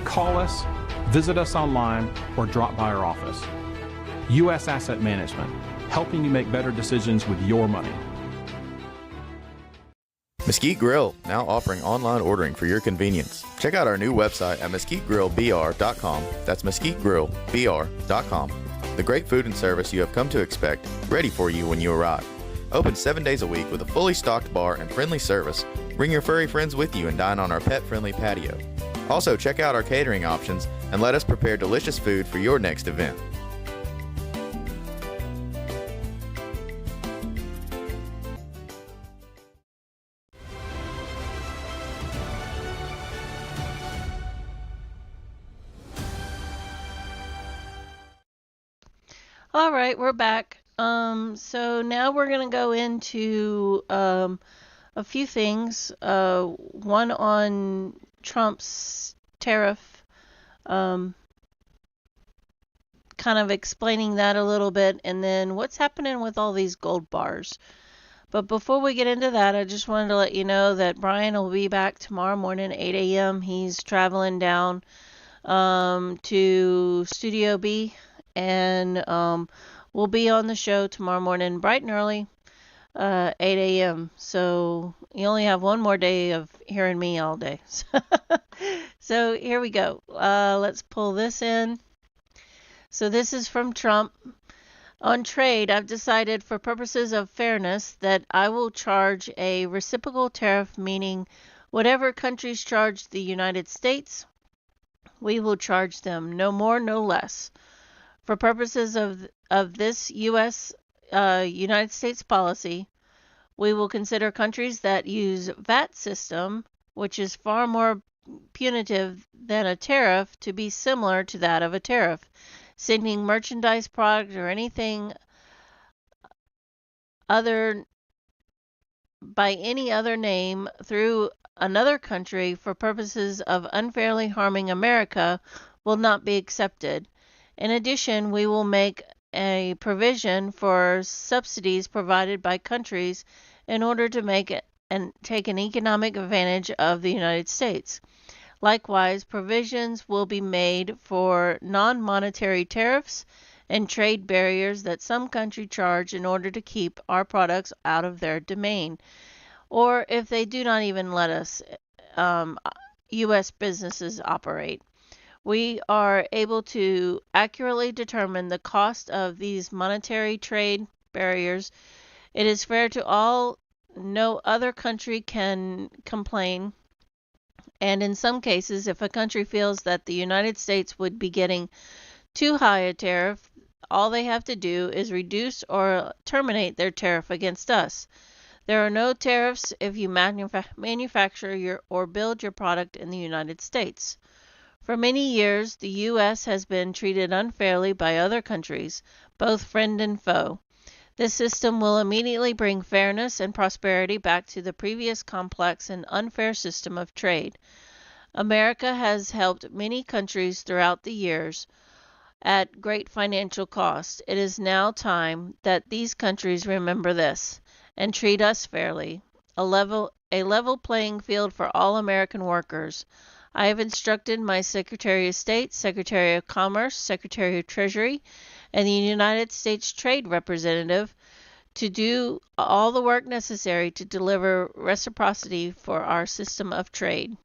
Call us, visit us online, or drop by our office. U.S. Asset Management, helping you make better decisions with your money. Mesquite Grill, now offering online ordering for your convenience. Check out our new website at mesquitegrillbr.com. That's mesquitegrillbr.com. The great food and service you have come to expect, ready for you when you arrive. Open 7 days a week with a fully stocked bar and friendly service. Bring your furry friends with you and dine on our pet-friendly patio. Also, check out our catering options and let us prepare delicious food for your next event. All right, we're back. So now we're going to go into a few things. One on Trump's tariff kind of explaining that a little bit, and then what's happening with all these gold bars. But before we get into that, I just wanted to let you know that Brian will be back tomorrow morning, 8 a.m. He's traveling down to Studio B, and we'll be on the show tomorrow morning bright and early, 8 a.m. So you only have one more day of hearing me all day. So here we go. Let's pull this in. So this is from Trump. On trade, I've decided for purposes of fairness that I will charge a reciprocal tariff, meaning whatever countries charge the United States, we will charge them, no more, no less. For purposes of this United States policy, we will consider countries that use VAT system, which is far more punitive than a tariff, to be similar to that of a tariff. Sending merchandise, product, or anything other by any other name through another country for purposes of unfairly harming America will not be accepted. In addition, we will make a provision for subsidies provided by countries in order to make it and take an economic advantage of the United States. Likewise, provisions will be made for non-monetary tariffs and trade barriers that some countries charge in order to keep our products out of their domain, or if they do not even let us U.S. businesses operate. We are able to accurately determine the cost of these monetary trade barriers. It is fair to all. No other country can complain. And in some cases, if a country feels that the United States would be getting too high a tariff, all they have to do is reduce or terminate their tariff against us. There are no tariffs if you manufacture or build your product in the United States. For many years, the U.S. has been treated unfairly by other countries, both friend and foe. This system will immediately bring fairness and prosperity back to the previous complex and unfair system of trade. America has helped many countries throughout the years at great financial cost. It is now time that these countries remember this and treat us fairly, a level playing field for all American workers. I have instructed my Secretary of State, Secretary of Commerce, Secretary of Treasury, and the United States Trade Representative to do all the work necessary to deliver reciprocity for our system of trade.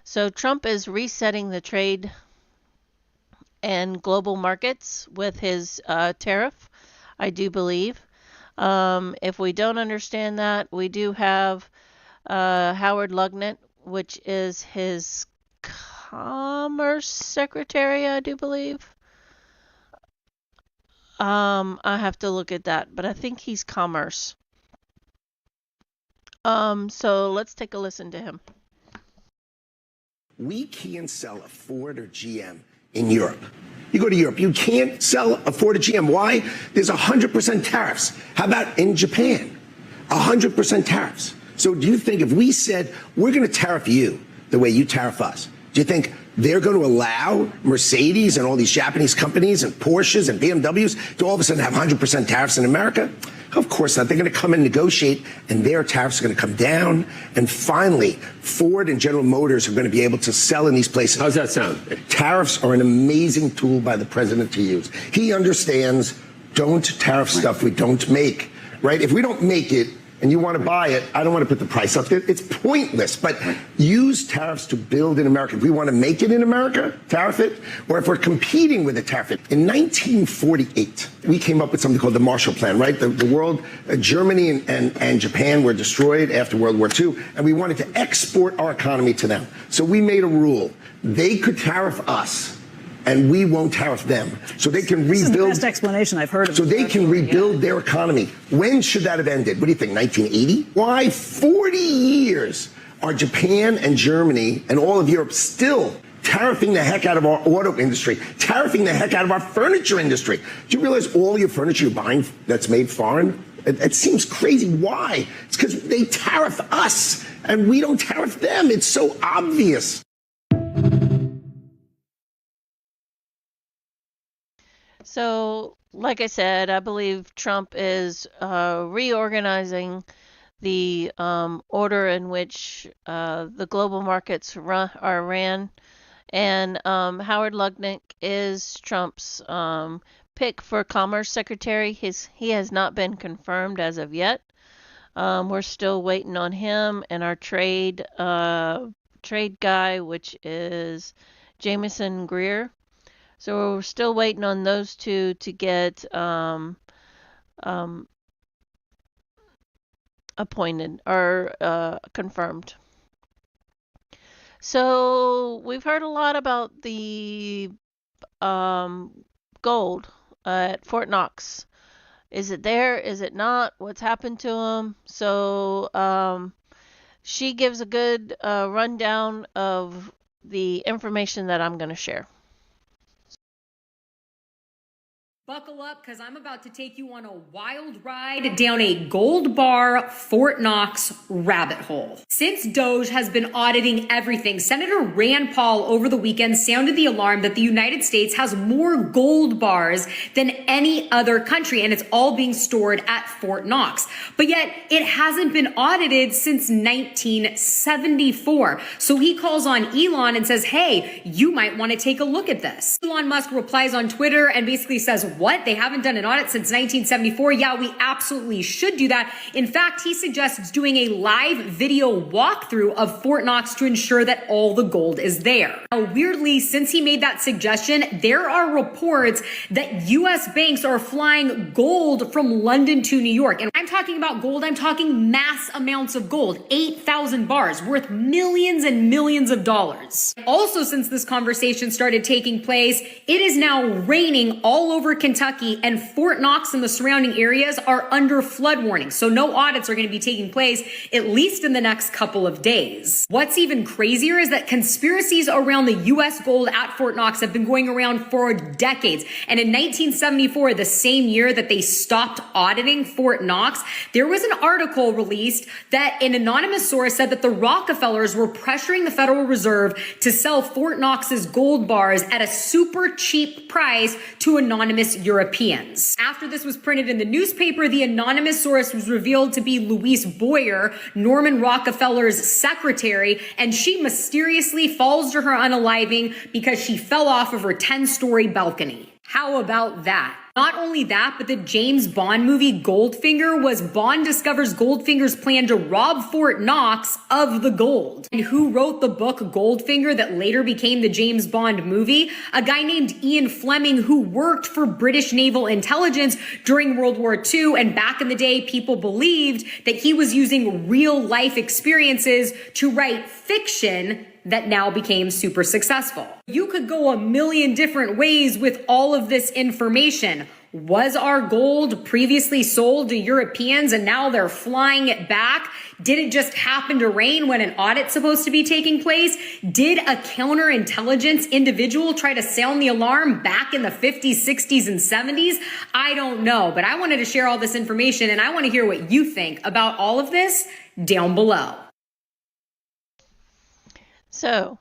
So Trump is resetting the trade and global markets with his tariff, I do believe. If we don't understand that, we do have Howard Lugnet, which is his Commerce Secretary, I do believe. I have to look at that, but I think he's Commerce. So let's take a listen to him. We can't sell a Ford or GM in Europe. You go to Europe, you can't sell a Ford or GM. Why? There's 100% tariffs. How about in Japan? 100% tariffs. So do you think if we said, we're going to tariff you the way you tariff us, do you think they're going to allow Mercedes and all these Japanese companies and Porsches and BMWs to all of a sudden have 100% tariffs in America? Of course not. They're going to come and negotiate, and their tariffs are going to come down. And finally, Ford and General Motors are going to be able to sell in these places. How's that sound? Tariffs are an amazing tool by the president to use. He understands, don't tariff stuff we don't make, right? If we don't make it, and you want to buy it, I don't want to put the price up. It's pointless, but use tariffs to build in America. If we want to make it in America, tariff it, or if we're competing with it, tariff it. In 1948, we came up with something called the Marshall Plan, right? The world, Germany and Japan were destroyed after World War II, and we wanted to export our economy to them. So we made a rule. They could tariff us, and we won't tariff them. So they can rebuild. This is the best explanation I've heard of. So they can rebuild their economy. When should that have ended? What do you think, 1980? Why 40 years are Japan and Germany and all of Europe still tariffing the heck out of our auto industry, tariffing the heck out of our furniture industry? Do you realize all your furniture you're buying that's made foreign? It seems crazy. Why? It's because they tariff us and we don't tariff them. It's so obvious. So, like I said, I believe Trump is reorganizing the order in which the global markets are ran. And Howard Lutnick is Trump's pick for Commerce Secretary. He has not been confirmed as of yet. We're still waiting on him and our trade guy, which is Jameson Greer. So we're still waiting on those two to get appointed or confirmed. So we've heard a lot about the gold at Fort Knox. Is it there? Is it not? What's happened to them? So she gives a good rundown of the information that I'm going to share. Buckle up, because I'm about to take you on a wild ride down a gold bar Fort Knox rabbit hole. Since Doge has been auditing everything, Senator Rand Paul over the weekend sounded the alarm that the United States has more gold bars than any other country, and it's all being stored at Fort Knox. But yet, it hasn't been audited since 1974. So he calls on Elon and says, hey, you might want to take a look at this. Elon Musk replies on Twitter and basically says, what? They haven't done an audit since 1974? Yeah, we absolutely should do that. In fact, he suggests doing a live video walkthrough of Fort Knox to ensure that all the gold is there. Now, weirdly, since he made that suggestion, there are reports that U.S. banks are flying gold from London to New York. And when I'm talking about gold, I'm talking mass amounts of gold, 8,000 bars worth millions and millions of dollars. Also, since this conversation started taking place, it is now raining all over Kentucky, and Fort Knox and the surrounding areas are under flood warning. So no audits are going to be taking place, at least in the next couple of days. What's even crazier is that conspiracies around the U.S. gold at Fort Knox have been going around for decades. And in 1974, the same year that they stopped auditing Fort Knox, there was an article released that an anonymous source said that the Rockefellers were pressuring the Federal Reserve to sell Fort Knox's gold bars at a super cheap price to anonymous Europeans. After this was printed in the newspaper, the anonymous source was revealed to be Louise Boyer, Norman Rockefeller's secretary, and she mysteriously falls to her unaliving because she fell off of her 10-story balcony. How about that? Not only that, but the James Bond movie Goldfinger was Bond discovers Goldfinger's plan to rob Fort Knox of the gold. And who wrote the book Goldfinger that later became the James Bond movie? A guy named Ian Fleming, who worked for British naval intelligence during World War II. And back in the day, people believed that he was using real life experiences to write fiction that now became super successful. You could go a million different ways with all of this information. Was our gold previously sold to Europeans and now they're flying it back? Did it just happen to rain when an audit's supposed to be taking place? Did a counterintelligence individual try to sound the alarm back in the 50s, 60s, and 70s? I don't know, but I wanted to share all this information and I want to hear what you think about all of this down below. So,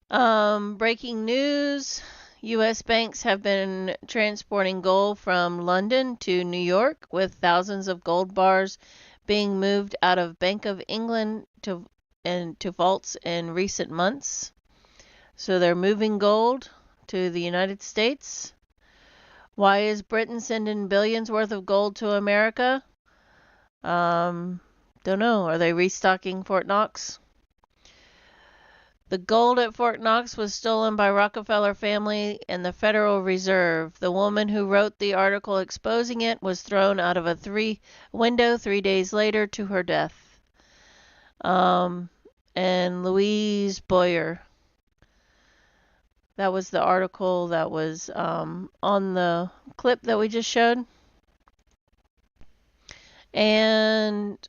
breaking news, U.S. banks have been transporting gold from London to New York, with thousands of gold bars being moved out of Bank of England to vaults in recent months. So they're moving gold to the United States. Why is Britain sending billions worth of gold to America? Don't know. Are they restocking Fort Knox? The gold at Fort Knox was stolen by Rockefeller family and the Federal Reserve. The woman who wrote the article exposing it was thrown out of a window 3 days later to her death. And Louise Boyer. That was the article that was on the clip that we just showed. And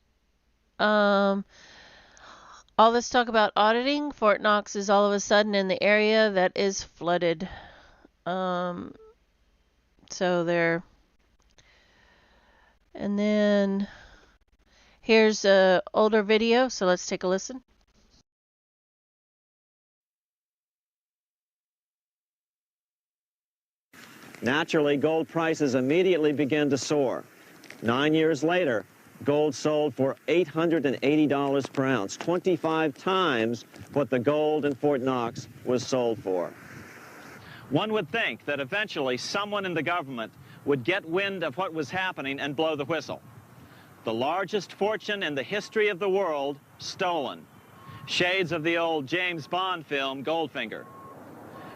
all this talk about auditing, Fort Knox is all of a sudden in the area that is flooded. So there. And then here's an older video, so let's take a listen. Naturally, gold prices immediately began to soar. 9 years later, gold sold for $880 per ounce, 25 times what the gold in Fort Knox was sold for. One would think that eventually someone in the government would get wind of what was happening and blow the whistle. The largest fortune in the history of the world stolen. Shades of the old James Bond film, Goldfinger.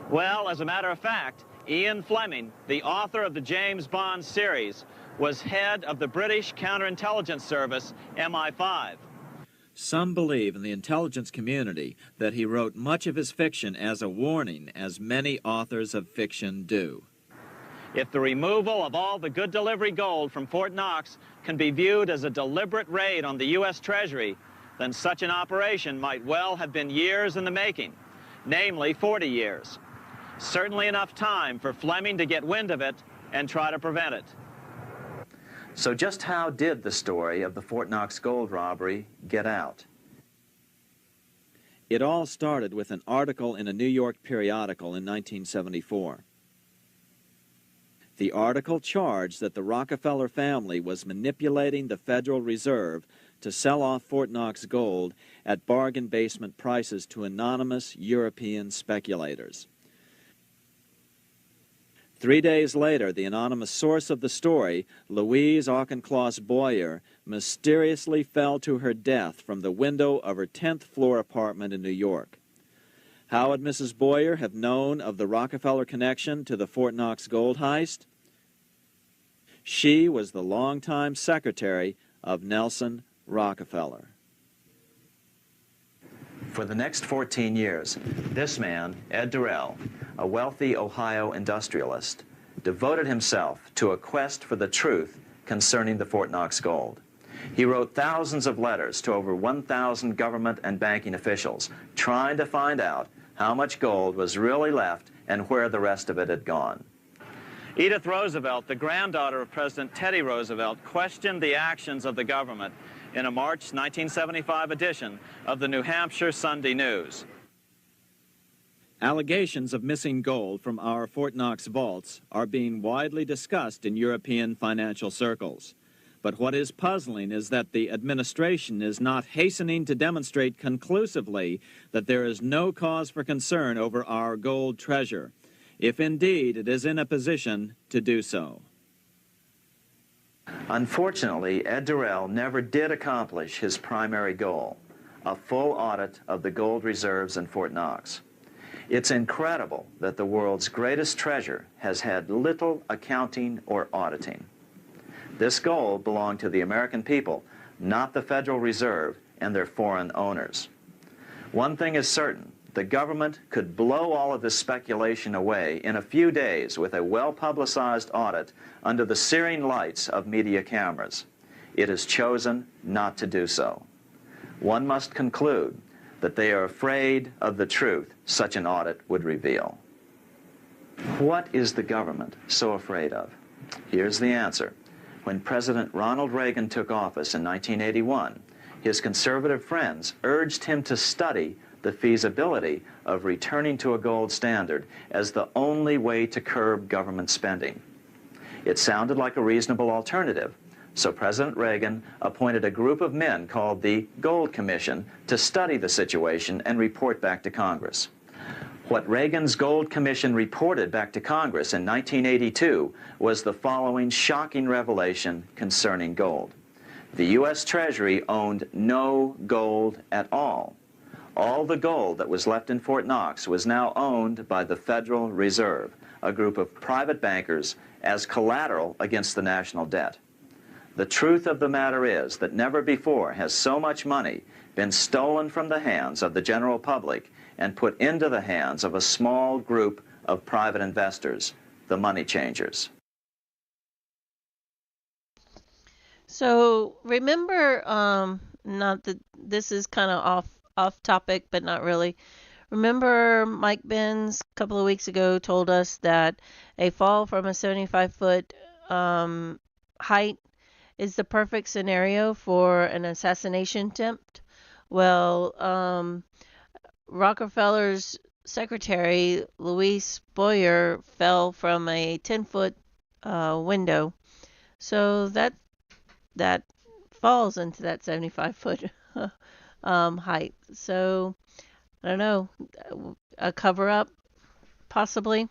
Well, as a matter of fact, Ian Fleming, the author of the James Bond series, was head of the British counterintelligence service, MI5. Some believe in the intelligence community that he wrote much of his fiction as a warning, as many authors of fiction do. If the removal of all the good delivery gold from Fort Knox can be viewed as a deliberate raid on the U.S. Treasury, then such an operation might well have been years in the making, namely 40 years. Certainly enough time for Fleming to get wind of it and try to prevent it. So just how did the story of the Fort Knox gold robbery get out? It all started with an article in a New York periodical in 1974. The article charged that the Rockefeller family was manipulating the Federal Reserve to sell off Fort Knox gold at bargain basement prices to anonymous European speculators. 3 days later, the anonymous source of the story, Louise Auchincloss Boyer, mysteriously fell to her death from the window of her 10th floor apartment in New York. How would Mrs. Boyer have known of the Rockefeller connection to the Fort Knox gold heist? She was the longtime secretary of Nelson Rockefeller. For the next 14 years, this man, Ed Durrell, a wealthy Ohio industrialist, devoted himself to a quest for the truth concerning the Fort Knox gold. He wrote thousands of letters to over 1,000 government and banking officials, trying to find out how much gold was really left and where the rest of it had gone. Edith Roosevelt, the granddaughter of President Teddy Roosevelt, questioned the actions of the government in a March 1975 edition of the New Hampshire Sunday News. Allegations of missing gold from our Fort Knox vaults are being widely discussed in European financial circles. But what is puzzling is that the administration is not hastening to demonstrate conclusively that there is no cause for concern over our gold treasure, if indeed it is in a position to do so. Unfortunately, Ed Durrell never did accomplish his primary goal, a full audit of the gold reserves in Fort Knox. It's incredible that the world's greatest treasure has had little accounting or auditing. This gold belonged to the American people, not the Federal Reserve and their foreign owners. One thing is certain, the government could blow all of this speculation away in a few days with a well-publicized audit under the searing lights of media cameras. It has chosen not to do so. One must conclude that they are afraid of the truth such an audit would reveal. What is the government so afraid of? Here's the answer. When President Ronald Reagan took office in 1981, his conservative friends urged him to study the feasibility of returning to a gold standard as the only way to curb government spending. It sounded like a reasonable alternative, so President Reagan appointed a group of men called the Gold Commission to study the situation and report back to Congress. What Reagan's Gold Commission reported back to Congress in 1982 was the following shocking revelation concerning gold. The U.S. Treasury owned no gold at all. All the gold that was left in Fort Knox was now owned by the Federal Reserve, a group of private bankers, as collateral against the national debt. The truth of the matter is that never before has so much money been stolen from the hands of the general public and put into the hands of a small group of private investors, the money changers. So remember, not that this is kind of off topic, but not really. Remember Mike Benz a couple of weeks ago told us that a fall from a 75-foot height is the perfect scenario for an assassination attempt. Well, Rockefeller's secretary, Luis Boyer, fell from a 10-foot window. So that falls into that 75-foot height. So I don't know, a cover-up possibly.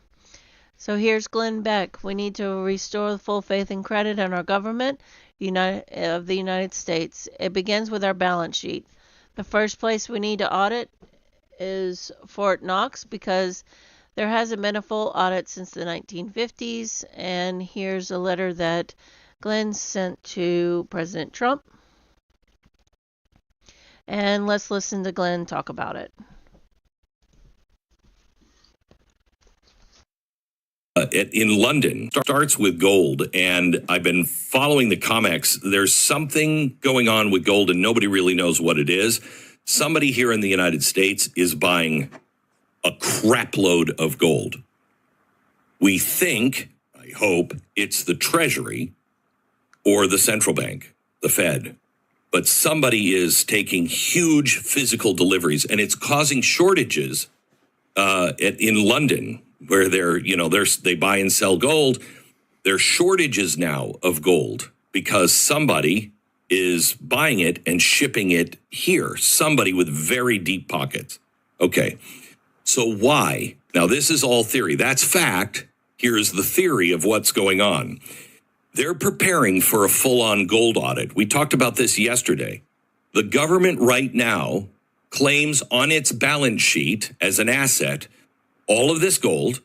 So here's Glenn Beck. We need to restore full faith and credit in our government of the United States. It begins with our balance sheet. The first place we need to audit is Fort Knox because there hasn't been a full audit since the 1950s. And here's a letter that Glenn sent to President Trump. And let's listen to Glenn talk about it. In London starts with gold, and I've been following the COMEX. There's something going on with gold, and nobody really knows what it is. Somebody here in the United States is buying a crap load of gold. We think, I hope, it's the Treasury or the central bank, the Fed. But somebody is taking huge physical deliveries, and it's causing shortages in London, where they buy and sell gold. There's shortages now of gold because somebody is buying it and shipping it here. Somebody with very deep pockets. Okay, so why? Now, this is all theory. That's fact. Here's the theory of what's going on. They're preparing for a full-on gold audit. We talked about this yesterday. The government right now claims on its balance sheet as an asset all of this gold,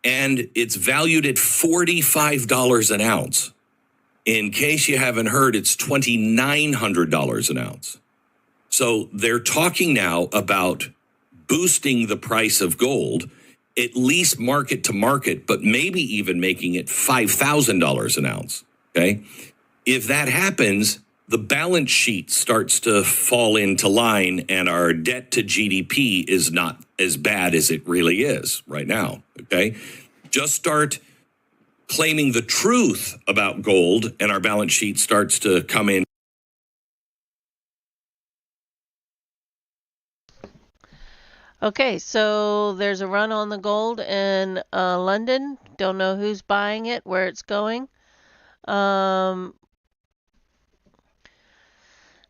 and it's valued at $45 an ounce. In case you haven't heard, it's $2,900 an ounce. So they're talking now about boosting the price of gold, at least market to market, but maybe even making it $5,000 an ounce, okay? If that happens, the balance sheet starts to fall into line, and our debt to GDP is not as bad as it really is right now, okay? Just start claiming the truth about gold, and our balance sheet starts to come in. Okay, so there's a run on the gold in London. Don't know who's buying it, where it's going.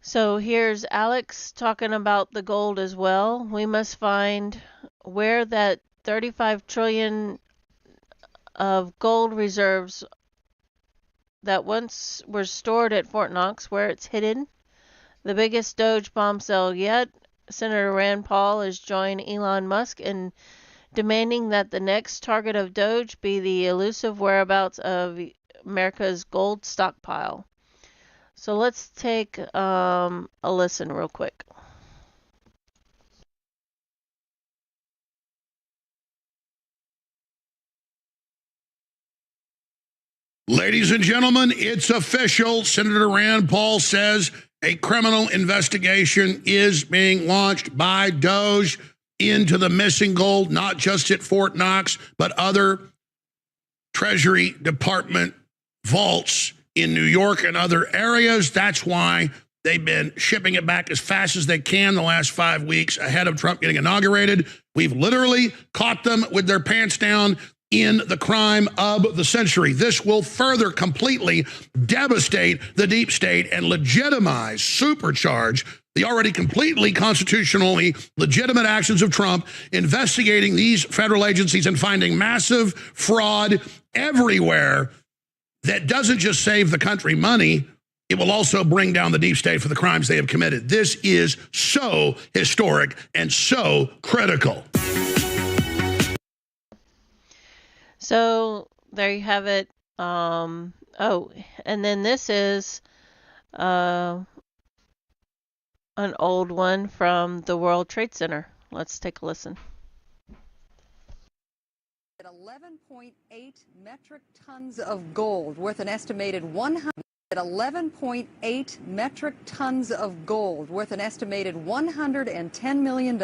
So here's Alex talking about the gold as well. We must find where that 35 trillion of gold reserves that once were stored at Fort Knox, where it's hidden. The biggest Doge bombshell yet. Senator Rand Paul has joined Elon Musk in demanding that the next target of Doge be the elusive whereabouts of America's gold stockpile. So let's take a listen real quick. Ladies and gentlemen, it's official. Senator Rand Paul says a criminal investigation is being launched by Doge into the missing gold, not just at Fort Knox, but other Treasury Department vaults in New York and other areas. That's why they've been shipping it back as fast as they can the last 5 weeks ahead of Trump getting inaugurated. We've literally caught them with their pants down in the crime of the century. This will further completely devastate the deep state and legitimize, supercharge the already completely constitutionally legitimate actions of Trump, investigating these federal agencies and finding massive fraud everywhere that doesn't just save the country money, it will also bring down the deep state for the crimes they have committed. This is so historic and so critical. So there you have it. Oh, and then this is an old one from the World Trade Center. Let's take a listen. 11.8 metric tons of gold worth an estimated 11.8 metric tons of gold worth an estimated $110 million.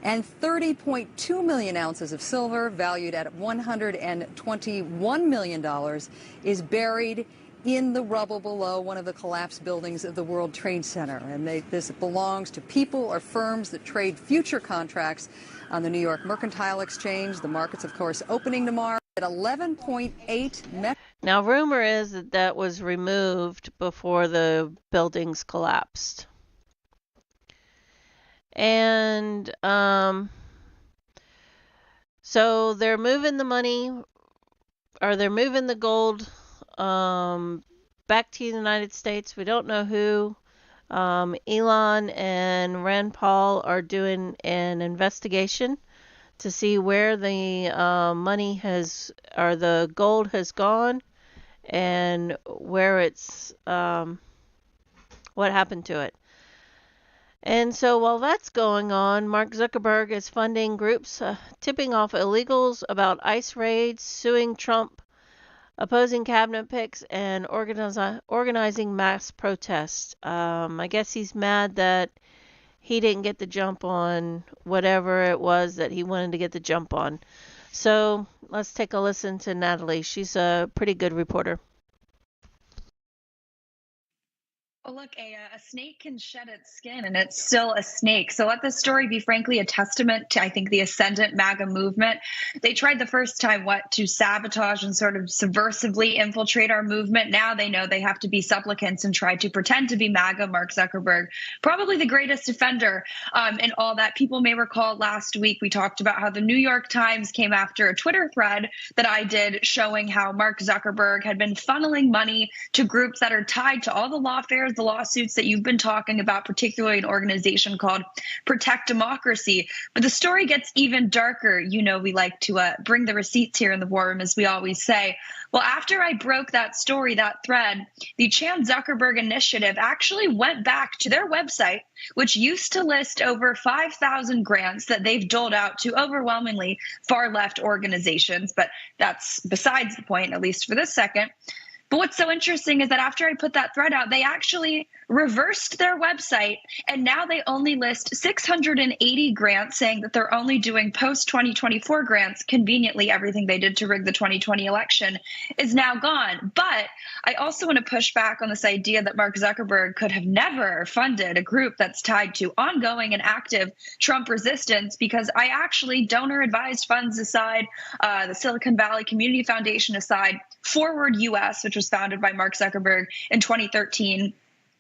And 30.2 million ounces of silver valued at $121 million is buried in the rubble below one of the collapsed buildings of the World Trade Center. And this belongs to people or firms that trade future contracts on the New York Mercantile Exchange. The markets, of course, opening tomorrow at 11.8. Now, rumor is that that was removed before the buildings collapsed. And so they're moving the money, or they're moving the gold back to the United States. We don't know who. Elon and Rand Paul are doing an investigation to see where the money has, or the gold has gone, and where it's, what happened to it. And so while that's going on, Mark Zuckerberg is funding groups tipping off illegals about ICE raids, suing Trump, opposing cabinet picks, and organizing mass protests. I guess he's mad that he didn't get the jump on whatever it was that he wanted to get the jump on. So let's take a listen to Natalie. She's a pretty good reporter. Well, look, a snake can shed its skin and it's still a snake. So let this story be, frankly, a testament to, I think, the ascendant MAGA movement. They tried the first time, to sabotage and sort of subversively infiltrate our movement. Now they know they have to be supplicants and try to pretend to be MAGA. Mark Zuckerberg, probably the greatest offender in all that. People may recall last week we talked about how the New York Times came after a Twitter thread that I did showing how Mark Zuckerberg had been funneling money to groups that are tied to all the lawfare, the lawsuits that you've been talking about, particularly an organization called Protect Democracy. But the story gets even darker. You know, we like to bring the receipts here in the war room, as we always say. Well, after I broke that story, that thread, the Chan Zuckerberg Initiative actually went back to their website, which used to list over 5,000 grants that they've doled out to overwhelmingly far-left organizations. But that's besides the point, at least for this second. But what's so interesting is that after I put that thread out, they actually reversed their website, and now they only list 680 grants, saying that they're only doing post-2024 grants. Conveniently, everything they did to rig the 2020 election is now gone. But I also want to push back on this idea that Mark Zuckerberg could have never funded a group that's tied to ongoing and active Trump resistance, because I actually, donor-advised funds aside, the Silicon Valley Community Foundation aside, Forward US, which was founded by Mark Zuckerberg in 2013,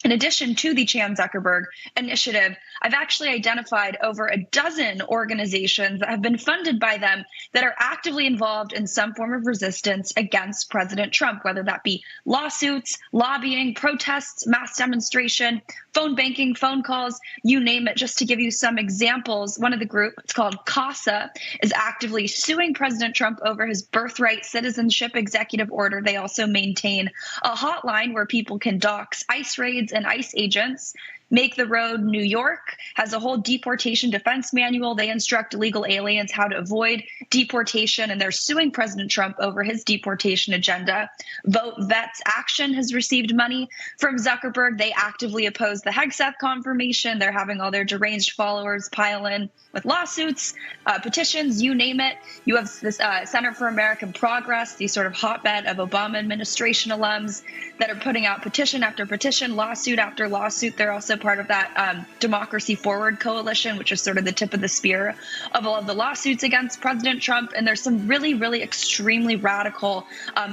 in addition to the Chan Zuckerberg Initiative, I've actually identified over a dozen organizations that have been funded by them that are actively involved in some form of resistance against President Trump, whether that be lawsuits, lobbying, protests, mass demonstration, phone banking, phone calls, you name it. Just to give you some examples, one of the group, it's called CASA, is actively suing President Trump over his birthright citizenship executive order. They also maintain a hotline where people can dox ICE raids and ICE agents. Make the Road New York has a whole deportation defense manual. They instruct illegal aliens how to avoid deportation, and they're suing President Trump over his deportation agenda. Vote Vets Action has received money from Zuckerberg. They actively oppose the Hegseth confirmation. They're having all their deranged followers pile in with lawsuits, petitions, you name it. You have this Center for American Progress, the sort of hotbed of Obama administration alums that are putting out petition after petition, lawsuit after lawsuit. They're also part of that Democracy Forward coalition, which is sort of the tip of the spear of all of the lawsuits against President Trump. And there's some really, really extremely radical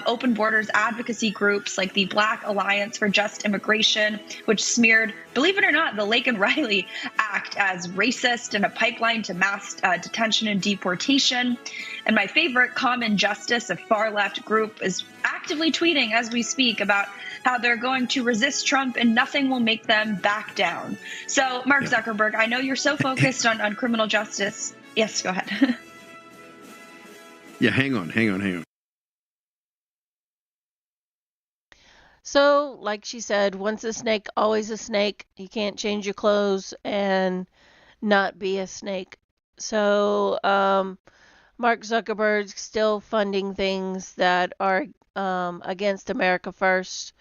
open borders advocacy groups like the Black Alliance for Just Immigration, which smeared, believe it or not, the Laken Riley Act as racist and a pipeline to mass detention and deportation. And my favorite, Common Justice, a far-left group, is actively tweeting as we speak about how they're going to resist Trump and nothing will make them back down. So, Mark Zuckerberg, I know you're so focused on criminal justice. Yes, go ahead. Yeah, hang on. So, like she said, once a snake, always a snake. You can't change your clothes and not be a snake. So, Mark Zuckerberg's still funding things that are against America First.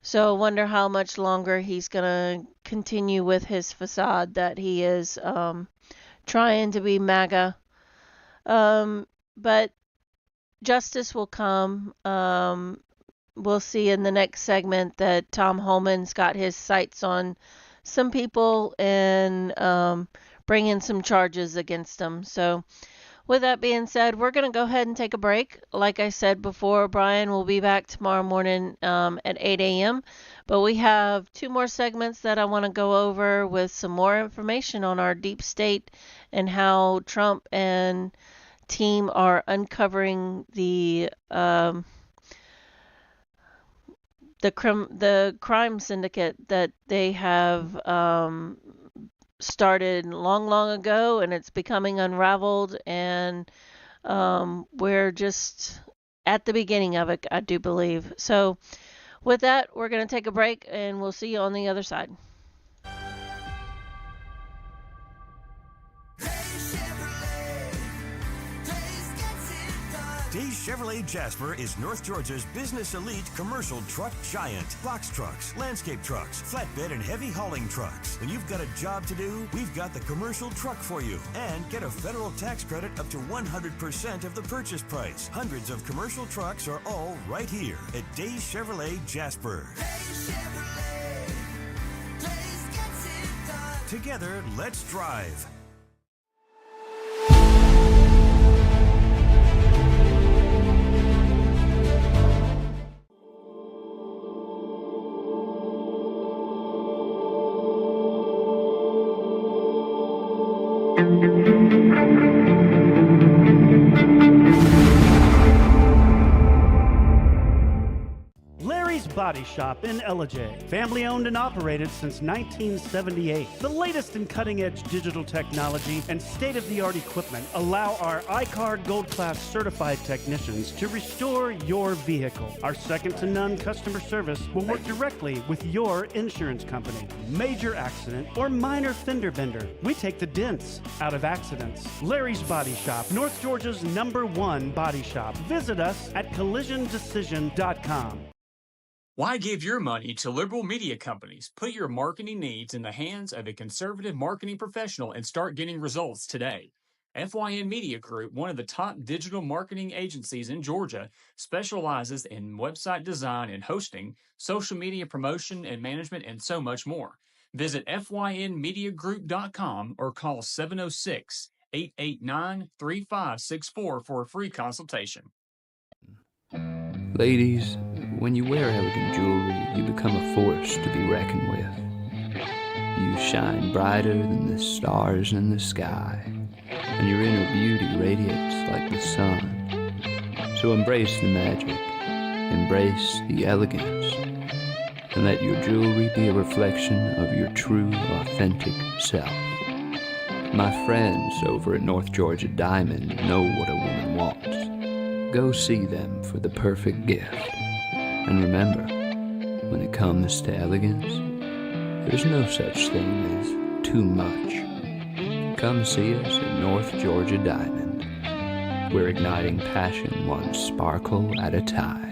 So I wonder how much longer he's going to continue with his facade that he is trying to be MAGA. But justice will come. we'll see in the next segment that Tom Holman's got his sights on some people and bringing some charges against them. So with that being said, we're going to go ahead and take a break. Like I said before, Brian will be back tomorrow morning at 8 a.m. But we have 2 more segments that I want to go over with some more information on our deep state and how Trump and team are uncovering the crime syndicate that they have started long ago, and it's becoming unraveled, and we're just at the beginning of it, I do believe. So with that, we're going to take a break, and we'll see you on the other side. Days Chevrolet Jasper is North Georgia's business elite commercial truck giant. Box trucks, landscape trucks, flatbed and heavy hauling trucks. When you've got a job to do, we've got the commercial truck for you. And get a federal tax credit up to 100% of the purchase price. Hundreds of commercial trucks are all right here at Days Chevrolet Jasper. Days Chevrolet. Days gets it done. Together, let's drive. Larry's Body Shop in Ellijay. Family owned and operated since 1978. The latest in cutting-edge digital technology and state-of-the-art equipment allow our iCard Gold Class certified technicians to restore your vehicle. Our second-to-none customer service will work directly with your insurance company. Major accident or minor fender bender. We take the dents out of accidents. Larry's Body Shop, North Georgia's #1 body shop. Visit us at collisiondecision.com. Why give your money to liberal media companies? Put your marketing needs in the hands of a conservative marketing professional and start getting results today. FYN Media Group, one of the top digital marketing agencies in Georgia, specializes in website design and hosting, social media promotion and management, and so much more. Visit FYNmediagroup.com or call 706-889-3564 for a free consultation. Ladies, when you wear elegant jewelry, you become a force to be reckoned with. You shine brighter than the stars in the sky, and your inner beauty radiates like the sun. So embrace the magic, embrace the elegance, and let your jewelry be a reflection of your true, authentic self. My friends over at North Georgia Diamond know what a woman wants. Go see them for the perfect gift. And remember, when it comes to elegance, there's no such thing as too much. Come see us at North Georgia Diamond. We're igniting passion one sparkle at a time.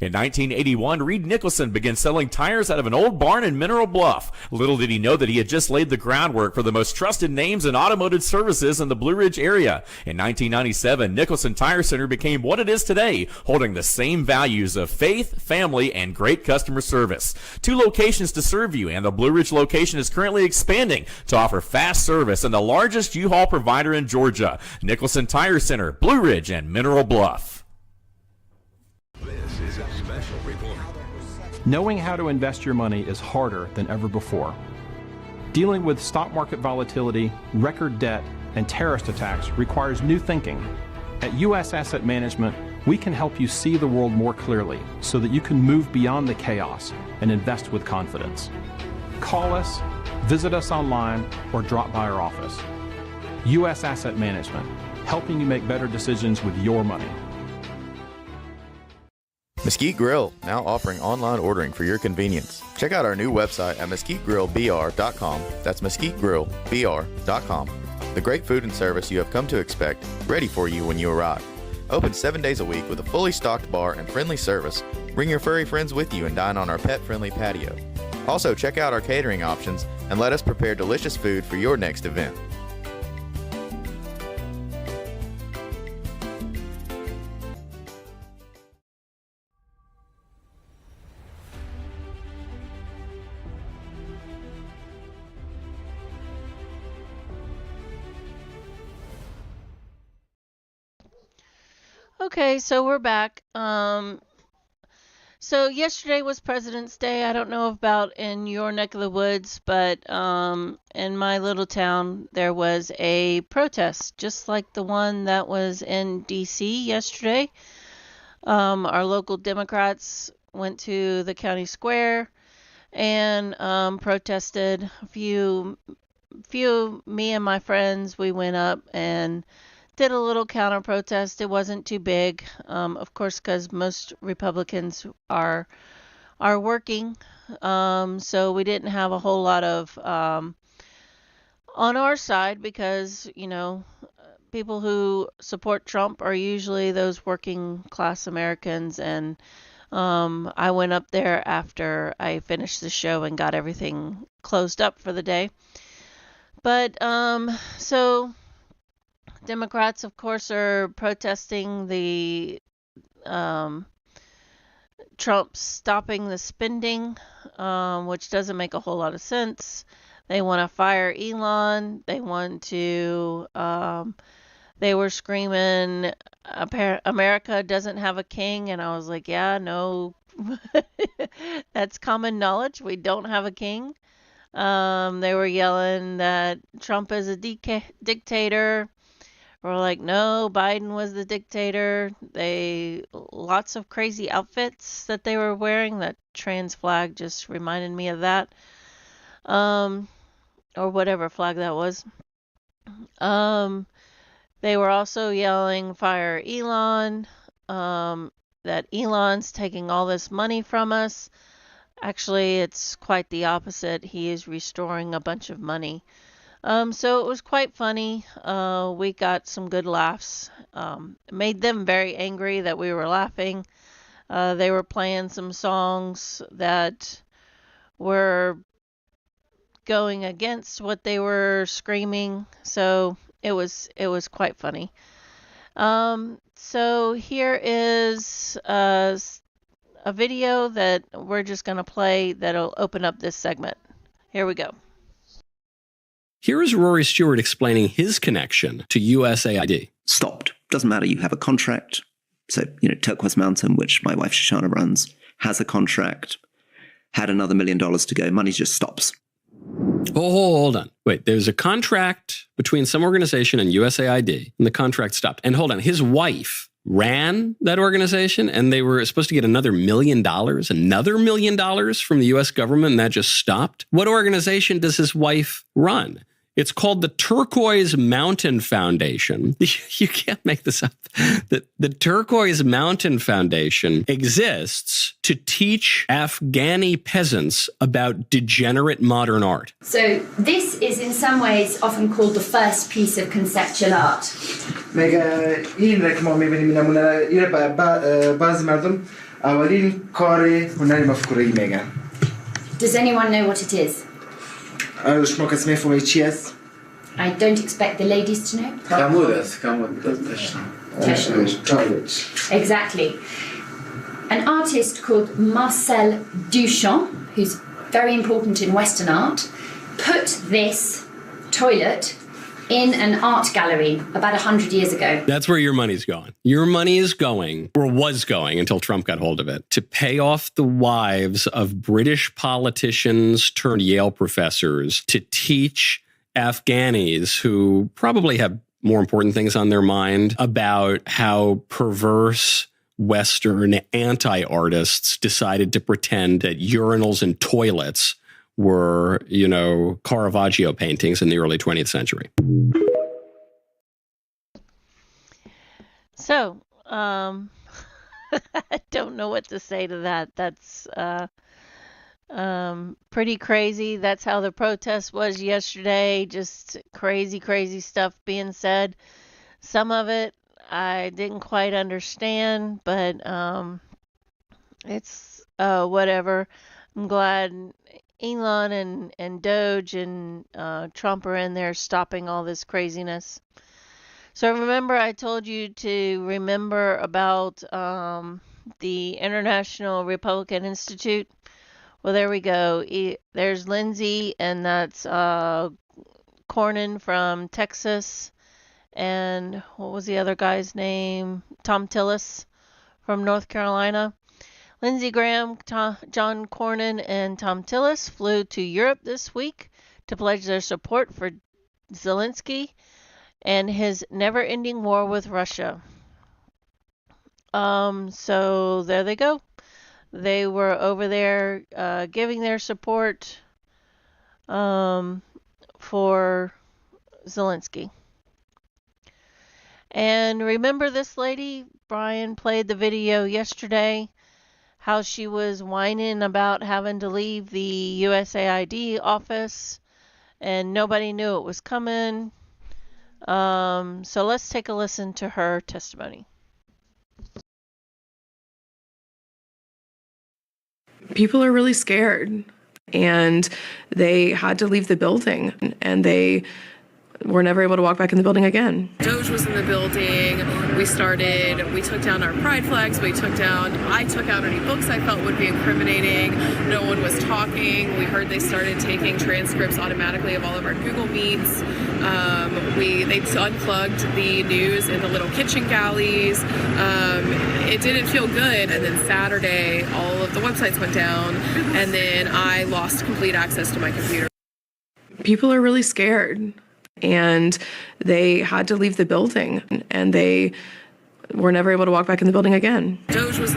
In 1981, Reed Nicholson began selling tires out of an old barn in Mineral Bluff. Little did he know that he had just laid the groundwork for the most trusted names in automotive services in the Blue Ridge area. In 1997, Nicholson Tire Center became what it is today, holding the same values of faith, family, and great customer service. 2 locations to serve you, and the Blue Ridge location is currently expanding to offer fast service and the largest U-Haul provider in Georgia. Nicholson Tire Center, Blue Ridge, and Mineral Bluff. This is a special report. Knowing how to invest your money is harder than ever before. Dealing with stock market volatility, record debt, and terrorist attacks requires new thinking. At U.S. Asset Management, we can help you see the world more clearly so that you can move beyond the chaos and invest with confidence. Call us, visit us online, or drop by our office. U.S. Asset Management, helping you make better decisions with your money. Mesquite Grill, now offering online ordering for your convenience. Check out our new website at mesquitegrillbr.com. That's mesquitegrillbr.com. The great food and service you have come to expect, ready for you when you arrive. Open 7 days a week with a fully stocked bar and friendly service. Bring your furry friends with you and dine on our pet-friendly patio. Also, check out our catering options and let us prepare delicious food for your next event. Okay, so we're back. So yesterday was President's Day. I don't know about in your neck of the woods, but in my little town there was a protest, just like the one that was in D.C. yesterday. Our local Democrats went to the county square and protested. Me and my friends, we went up and did a little counter protest. It wasn't too big, of course, because most Republicans are working, so we didn't have a whole lot of on our side, because people who support Trump are usually those working class Americans, and I went up there after I finished the show and got everything closed up for the day. But so Democrats, of course, are protesting the Trump stopping the spending, which doesn't make a whole lot of sense. They want to fire Elon. They want to, they were screaming, America doesn't have a king. And I was like, yeah, no, that's common knowledge. We don't have a king. They were yelling that Trump is a dictator. We're like, no, Biden was the dictator. Lots of crazy outfits that they were wearing. That trans flag just reminded me of that. Or whatever flag that was. They were also yelling, fire Elon. That Elon's taking all this money from us. Actually, it's quite the opposite. He is restoring a bunch of money. So it was quite funny. We got some good laughs. It made them very angry that we were laughing. They were playing some songs that were going against what they were screaming. So it was quite funny. So here is a video that we're just going to play that'll open up this segment. Here we go. Here is Rory Stewart explaining his connection to USAID. Stopped. Doesn't matter. You have a contract. So, Turquoise Mountain, which my wife Shoshana runs, has a contract, had another $1 million to go. Money just stops. Oh, hold on. Wait, there's a contract between some organization and USAID, and the contract stopped. And hold on, his wife ran that organization, and they were supposed to get another $1 million from the U.S. government, and that just stopped? What organization does his wife run? It's called the Turquoise Mountain Foundation. You can't make this up. The Turquoise Mountain Foundation exists to teach Afghani peasants about degenerate modern art. So this is in some ways often called the first piece of conceptual art. این را که ما می‌بینیم نمونه این بعضی مردم اولین کار هنری مفکوره‌ای میگن. Does anyone know what it is? شما کسی می‌فهمید چی است؟ I don't expect the ladies to know. کمود است Exactly. An artist called Marcel Duchamp, who's very important in Western art, put this toilet in an art gallery about 100 years ago. That's where your money's going. Your money is going, or was going until Trump got hold of it, to pay off the wives of British politicians turned Yale professors to teach Afghanis who probably have more important things on their mind about how perverse Western anti-artists decided to pretend that urinals and toilets were, Caravaggio paintings in the early 20th century. So, I don't know what to say to that. That's pretty crazy. That's how the protest was yesterday. Just crazy, crazy stuff being said. Some of it I didn't quite understand, but it's whatever. I'm glad Elon and Doge and Trump are in there stopping all this craziness. So remember I told you to remember about the International Republican Institute? Well, there we go. There's Lindsay, and that's Cornyn from Texas. And what was the other guy's name? Tom Tillis from North Carolina. Lindsey Graham, John Cornyn, and Tom Tillis flew to Europe this week to pledge their support for Zelensky and his never-ending war with Russia. So there they go. They were over there giving their support for Zelensky. And remember this lady? Brian played the video yesterday, how she was whining about having to leave the USAID office and nobody knew it was coming. So let's take a listen to her testimony. People are really scared, and they had to leave the building, and they were never able to walk back in the building again. Doge was in the building. We took down our pride flags. I took out any books I felt would be incriminating. No one was talking. We heard they started taking transcripts automatically of all of our Google Meets. They unplugged the news in the little kitchen galleys. It didn't feel good. And then Saturday, all of the websites went down, and then I lost complete access to my computer. People are really scared, and they had to leave the building, and they were never able to walk back in the building again. Doge was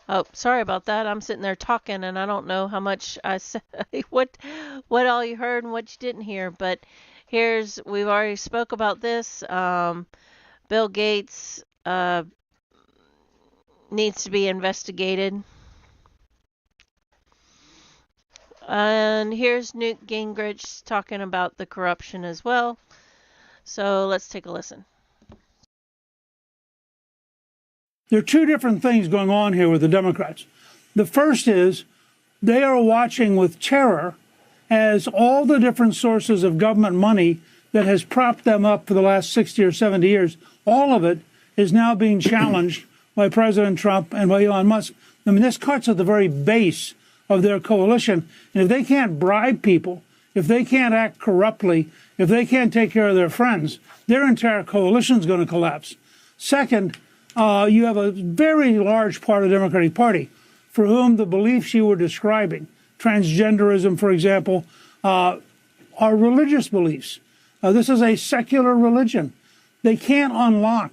Oh, sorry about that. I'm sitting there talking and I don't know how much I said, what all you heard and what you didn't hear. But we've already spoke about this. Bill Gates needs to be investigated. And here's Newt Gingrich talking about the corruption as well. So let's take a listen. There are two different things going on here with the Democrats. The first is they are watching with terror as all the different sources of government money that has propped them up for the last 60 or 70 years, all of it is now being challenged by President Trump and by Elon Musk. I mean, this cuts at the very base of their coalition. And if they can't bribe people, if they can't act corruptly, if they can't take care of their friends, their entire coalition is going to collapse. Second, you have a very large part of the Democratic Party for whom the beliefs you were describing, transgenderism, for example, are religious beliefs. This is a secular religion. They can't unlock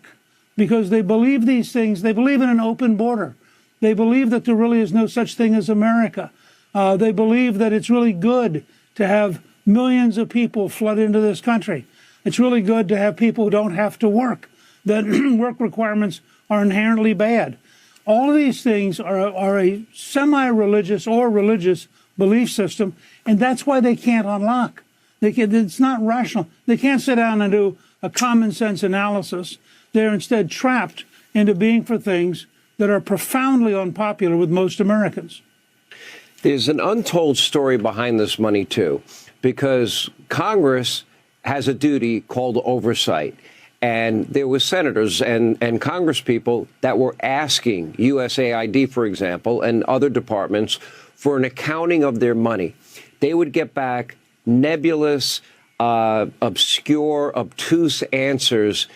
because they believe these things. They believe in an open border. They believe that there really is no such thing as America. They believe that it's really good to have millions of people flood into this country. It's really good to have people who don't have to work, that work requirements are inherently bad. All of these things are a semi-religious or religious belief system, and that's why they can't unlock. It's not rational. They can't sit down and do a common sense analysis. They're instead trapped into being for things that are profoundly unpopular with most Americans. There's an untold story behind this money, too, because Congress has a duty called oversight. And there were senators and congresspeople that were asking USAID, for example, and other departments for an accounting of their money. They would get back nebulous, obscure, obtuse answers,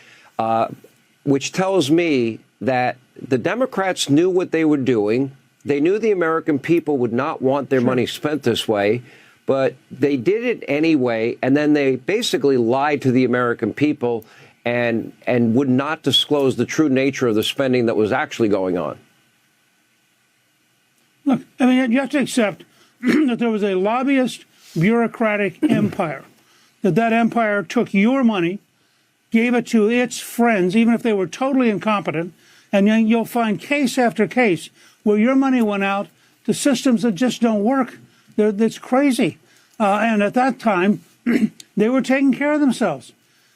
which tells me that the Democrats knew what they were doing. They knew the American people would not want their money spent this way, but they did it anyway. And then they basically lied to the American people and would not disclose the true nature of the spending that was actually going on. Look, I mean, you have to accept that there was a lobbyist bureaucratic empire, that empire took your money, gave it to its friends, even if they were totally incompetent, and then you'll find case after case where your money went out to systems that just don't work. That's crazy. And at that time, they were taking care of themselves.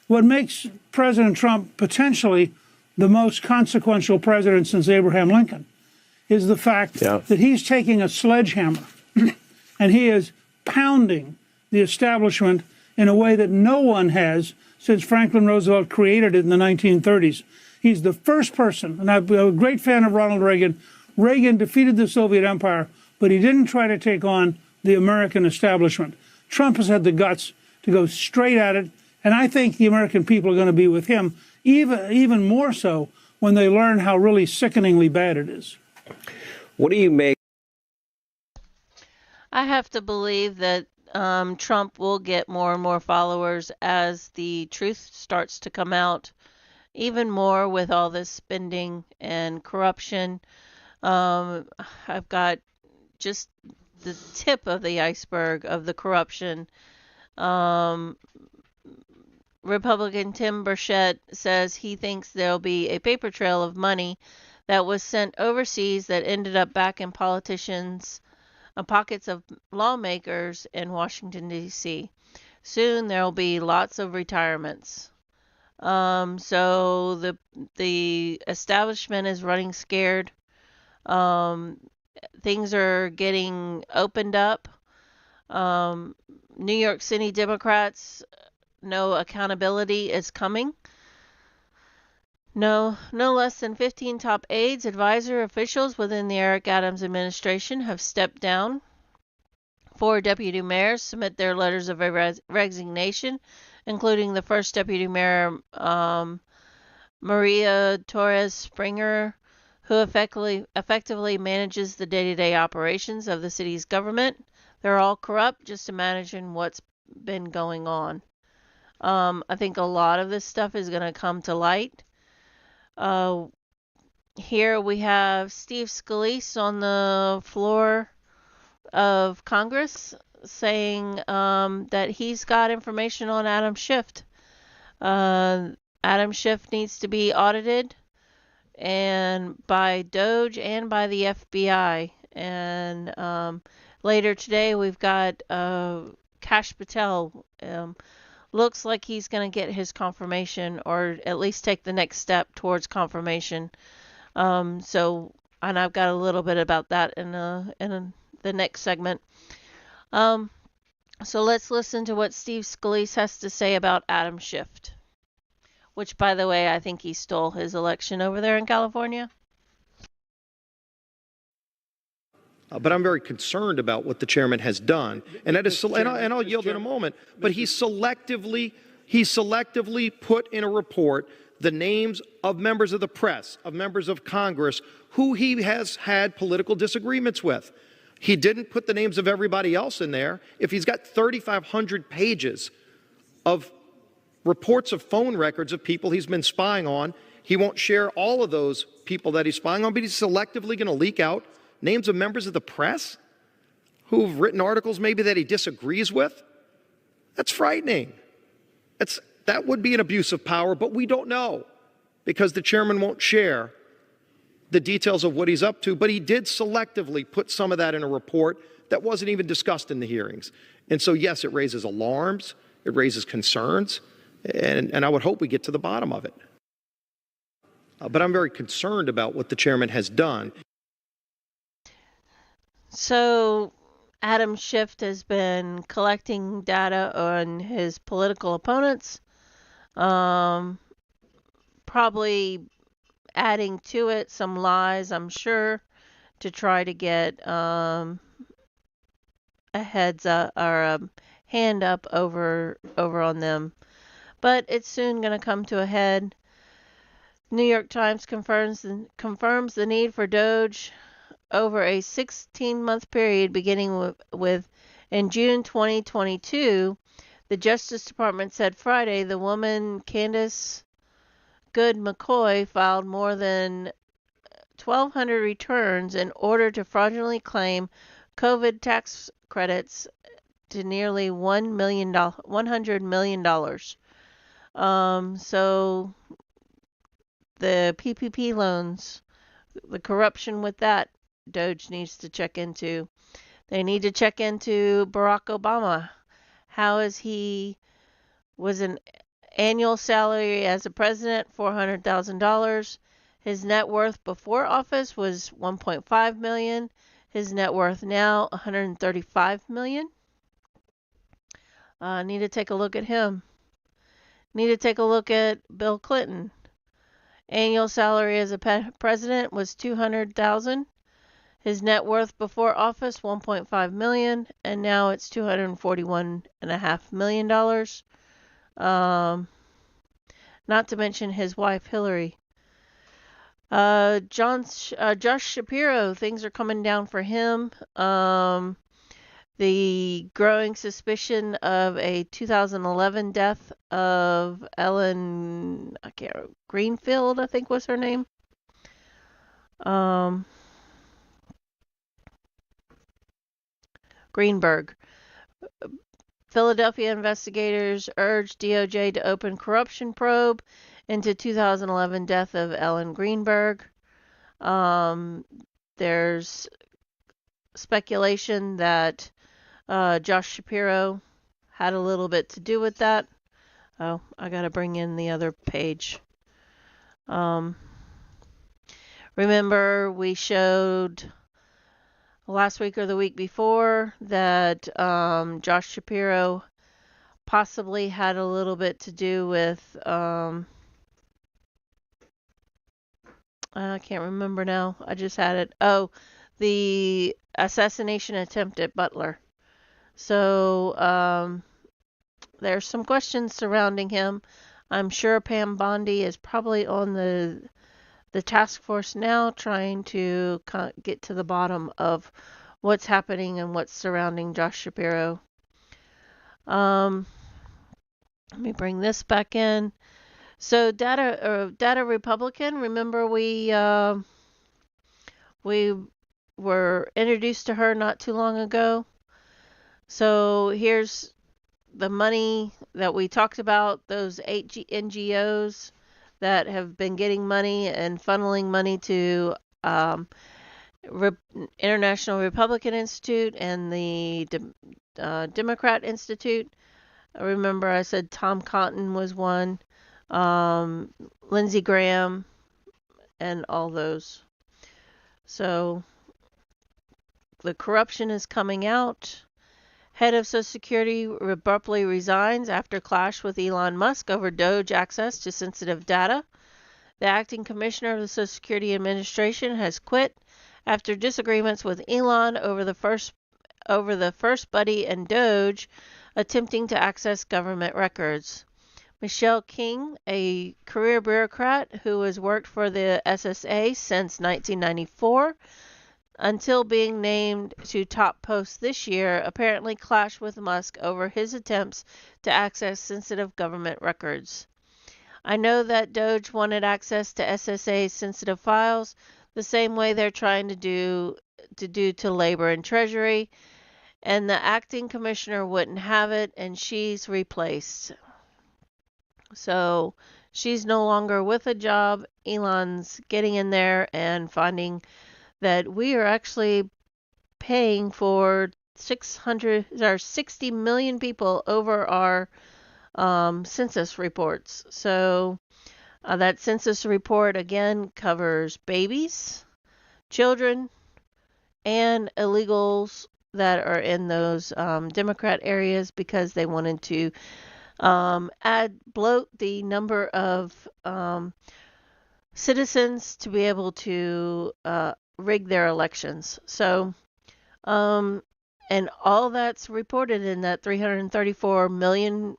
What makes President Trump potentially the most consequential president since Abraham Lincoln is the fact that he's taking a sledgehammer and he is pounding the establishment in a way that no one has since Franklin Roosevelt created it in the 1930s. He's the first person, and I'm a great fan of Ronald Reagan. Reagan defeated the Soviet Empire, but he didn't try to take on the American establishment. Trump has had the guts to go straight at it, and I think the American people are going to be with him, even more so when they learn how really sickeningly bad it is. What do you make? I have to believe that Trump will get more and more followers as the truth starts to come out, even more with all this spending and corruption. I've got just the tip of the iceberg of the corruption. Republican Tim Burchett says he thinks there'll be a paper trail of money that was sent overseas that ended up back in politicians' pockets of lawmakers in Washington, D.C. Soon there'll be lots of retirements. So the establishment is running scared. Things are getting opened up. New York City Democrats know accountability is coming. No less than 15 top aides, advisor officials within the Eric Adams administration have stepped down. 4 deputy mayors submit their letters of resignation, including the first deputy mayor, Maria Torres Springer, who effectively manages the day-to-day operations of the city's government. They're all corrupt. Just imagine what's been going on. I think a lot of this stuff is going to come to light. Here we have Steve Scalise on the floor of Congress saying that he's got information on Adam Schiff. Adam Schiff needs to be audited and by DOJ and by the FBI. And later today, we've got Kash Patel. Looks like he's going to get his confirmation, or at least take the next step towards confirmation. And I've got a little bit about that in the next segment. So let's listen to what Steve Scalise has to say about Adam Schiff, which, by the way, I think he stole his election over there in California. But I'm very concerned about what the chairman has done, and that is, and I'll yield in a moment. But he selectively put in a report the names of members of the press, of members of Congress, who he has had political disagreements with. He didn't put the names of everybody else in there. If he's got 3,500 pages of reports of phone records of people he's been spying on, he won't share all of those people that he's spying on, but he's selectively going to leak out names of members of the press who've written articles maybe that he disagrees with. That's frightening. That would be an abuse of power, but we don't know because the chairman won't share the details of what he's up to, but he did selectively put some of that in a report that wasn't even discussed in the hearings. And so, yes, it raises alarms, it raises concerns, and I would hope we get to the bottom of it. But I'm very concerned about what the chairman has done. So Adam Schiff has been collecting data on his political opponents, probably adding to it some lies, I'm sure, to try to get a heads up or a hand up over on them. But it's soon going to come to a head. New York Times confirms the need for Doge over a 16-month period beginning with in June 2022. The Justice Department said Friday the woman Candace Good McCoy filed more than 1,200 returns in order to fraudulently claim COVID tax credits to nearly $100 million. So the PPP loans, the corruption with that, Doge needs to check into. They need to check into Barack Obama. How is he was an annual salary as a president $400,000. His net worth before office was $1.5 million. His net worth now $135 million. Need to take a look at him. Need to take a look at Bill Clinton. Annual salary as a president was $200,000. His net worth before office $1.5 million, and now it's $241.5 million. Not to mention his wife Hillary. Josh Shapiro, things are coming down for him. The growing suspicion of a 2011 death of Ellen Greenfield, I think was her name. Greenberg. Philadelphia investigators urged DOJ to open corruption probe into 2011 death of Ellen Greenberg. There's speculation that Josh Shapiro had a little bit to do with that. Oh, I gotta bring in the other page. Remember, we showed last week or the week before that Josh Shapiro possibly had a little bit to do with I can't remember now. I just had it. Oh, the assassination attempt at Butler. So there's some questions surrounding him. I'm sure Pam Bondi is probably on the task force now, trying to get to the bottom of what's happening and what's surrounding Josh Shapiro. Let me bring this back in. So Data Republican, remember we were introduced to her not too long ago. So here's the money that we talked about, those 8 NGOs that have been getting money and funneling money to International Republican Institute and the Democrat Institute. I remember I said Tom Cotton was one, Lindsey Graham, and all those. So the corruption is coming out. Head of Social Security abruptly resigns after clash with Elon Musk over Doge access to sensitive data. The acting commissioner of the Social Security Administration has quit after disagreements with Elon over the first buddy and Doge attempting to access government records. Michelle King, a career bureaucrat who has worked for the SSA since 1994, until being named to top posts this year, apparently clashed with Musk over his attempts to access sensitive government records. I know that Doge wanted access to SSA's sensitive files the same way they're trying to do to Labor and Treasury, and the acting commissioner wouldn't have it, and she's replaced. So she's no longer with a job. Elon's getting in there and finding that we are actually paying for 60 million people over our census reports. So that census report again covers babies, children, and illegals that are in those Democrat areas because they wanted to bloat the number of citizens to be able to rig their elections. So, and all that's reported in that 334 million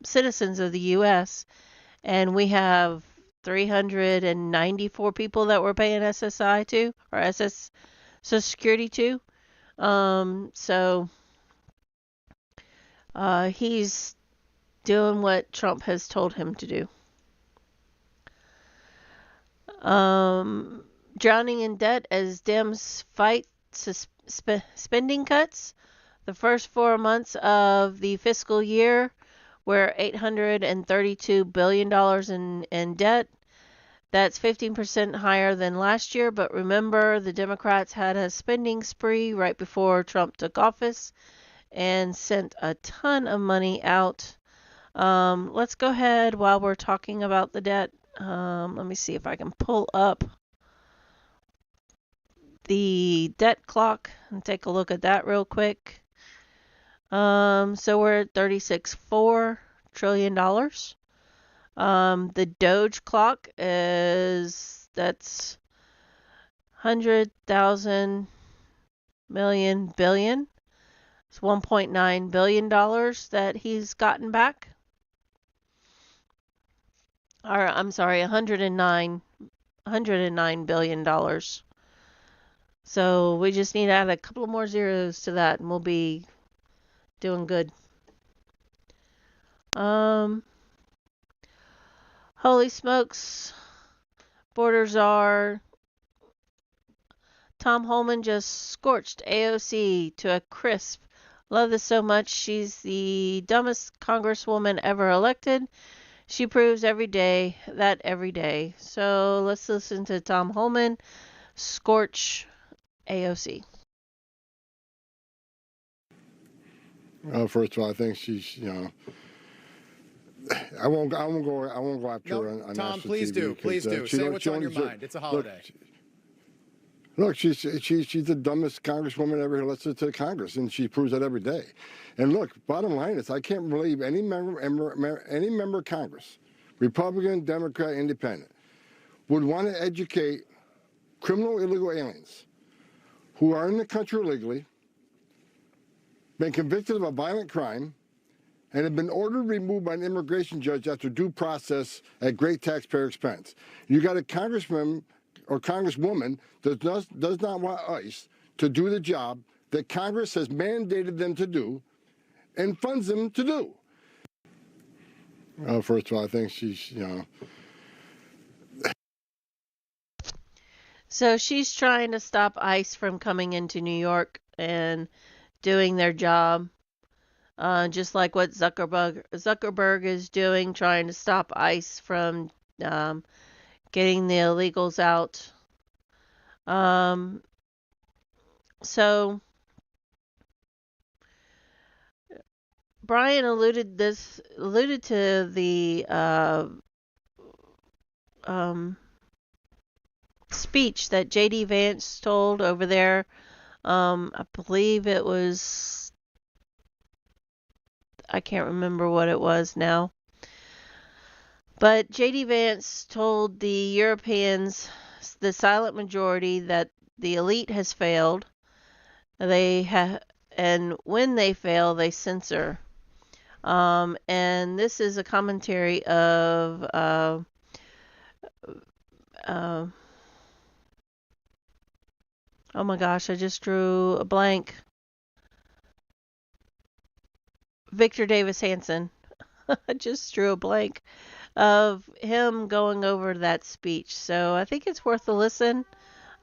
citizens of the U.S., and we have 394 people that we're paying SSI to, or Social Security to. So he's doing what Trump has told him to do. Drowning in debt as Dems fight spending cuts. The first 4 months of the fiscal year were $832 billion in debt. That's 15% higher than last year, but remember, the Democrats had a spending spree right before Trump took office and sent a ton of money out. Let's go ahead while we're talking about the debt. Let me see if I can pull up the debt clock and take a look at that real quick. So we're at $36.4 trillion. The Doge clock that's 100,000 million billion. It's $1.9 billion that he's gotten back. Or I'm sorry, $109 billion. So we just need to add a couple more zeros to that, and we'll be doing good. Holy smokes, borders are. Tom Holman just scorched AOC to a crisp. Love this so much. She's the dumbest congresswoman ever elected. She proves every day. So let's listen to Tom Holman scorch AOC. First of all, I think she's, I won't go after her on Tom, national please TV do. Please do. Say what's on your mind. It's a holiday. Look, she's the dumbest congresswoman ever elected to Congress, and she proves that every day. And look, bottom line is, I can't believe any member of Congress, Republican, Democrat, Independent, would want to educate criminal illegal aliens who are in the country illegally, been convicted of a violent crime, and have been ordered removed by an immigration judge after due process at great taxpayer expense. You got a congressman or congresswoman that does not want ICE to do the job that Congress has mandated them to do and funds them to do. First of all, I think she's, So she's trying to stop ICE from coming into New York and doing their job. Just like what Zuckerberg is doing, trying to stop ICE from getting the illegals out. So Brian alluded to the speech that J.D. Vance told over there. I believe it was, I can't remember what it was now. But J.D. Vance told the Europeans, the silent majority, that the elite has failed. And when they fail, they censor. And this is a commentary of oh my gosh, I just drew a blank. Victor Davis Hanson. I just drew a blank of him going over that speech. So I think it's worth a listen.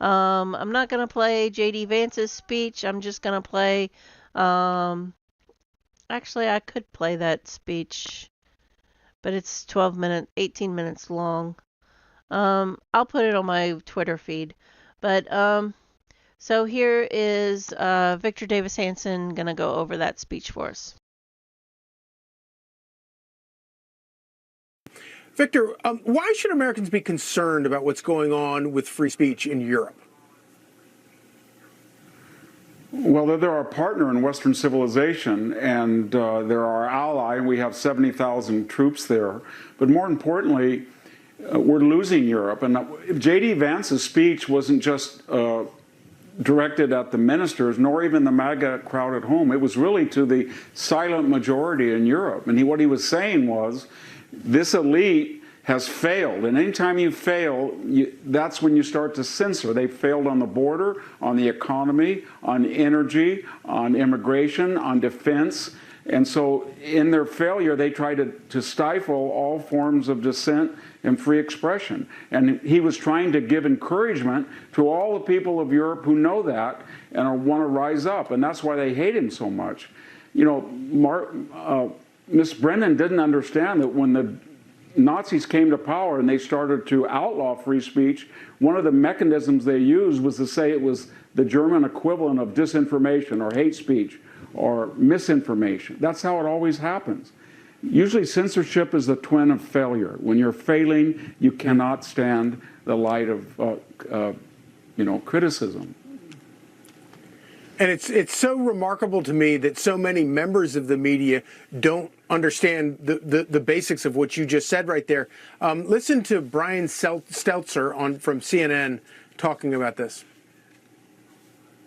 I'm not going to play J.D. Vance's speech. I'm just going to play, actually I could play that speech, but it's 18 minutes long. I'll put it on my Twitter feed. But, so here is Victor Davis Hanson going to go over that speech for us. Victor, why should Americans be concerned about what's going on with free speech in Europe? Well, they're our partner in Western civilization, and they're our ally, and we have 70,000 troops there. But more importantly, we're losing Europe. And J.D. Vance's speech wasn't just directed at the ministers, nor even the MAGA crowd at home. It was really to the silent majority in Europe. And what he was saying was, this elite has failed, and anytime you fail, that's when you start to censor. They failed on the border, on the economy, on energy, on immigration, on defense. And so in their failure, they try to stifle all forms of dissent and free expression. And he was trying to give encouragement to all the people of Europe who know that and want to rise up. And that's why they hate him so much. You know, Miss Brennan didn't understand that when the Nazis came to power and they started to outlaw free speech, one of the mechanisms they used was to say it was the German equivalent of disinformation or hate speech or misinformation. That's how it always happens. Usually censorship is the twin of failure. When you're failing, you cannot stand the light of criticism. And it's so remarkable to me that so many members of the media don't understand the basics of what you just said right there. Listen to Brian Stelter from CNN talking about this.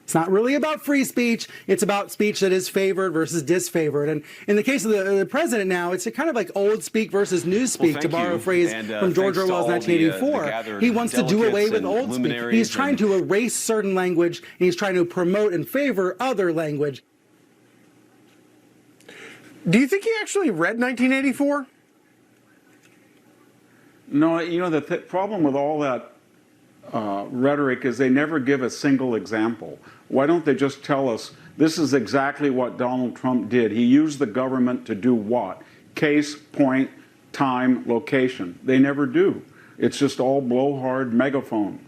It's not really about free speech. It's about speech that is favored versus disfavored. And in the case of the president now, it's a kind of like old speak versus new speak, to borrow a phrase from George Orwell's 1984. He wants to do away with old speak. He's trying to erase certain language, and he's trying to promote and favor other language. Do you think he actually read 1984? No, you know, the problem with all that rhetoric is they never give a single example. Why don't they just tell us this is exactly what Donald Trump did? He used the government to do what? Case, point, time, location. They never do. It's just all blowhard megaphone.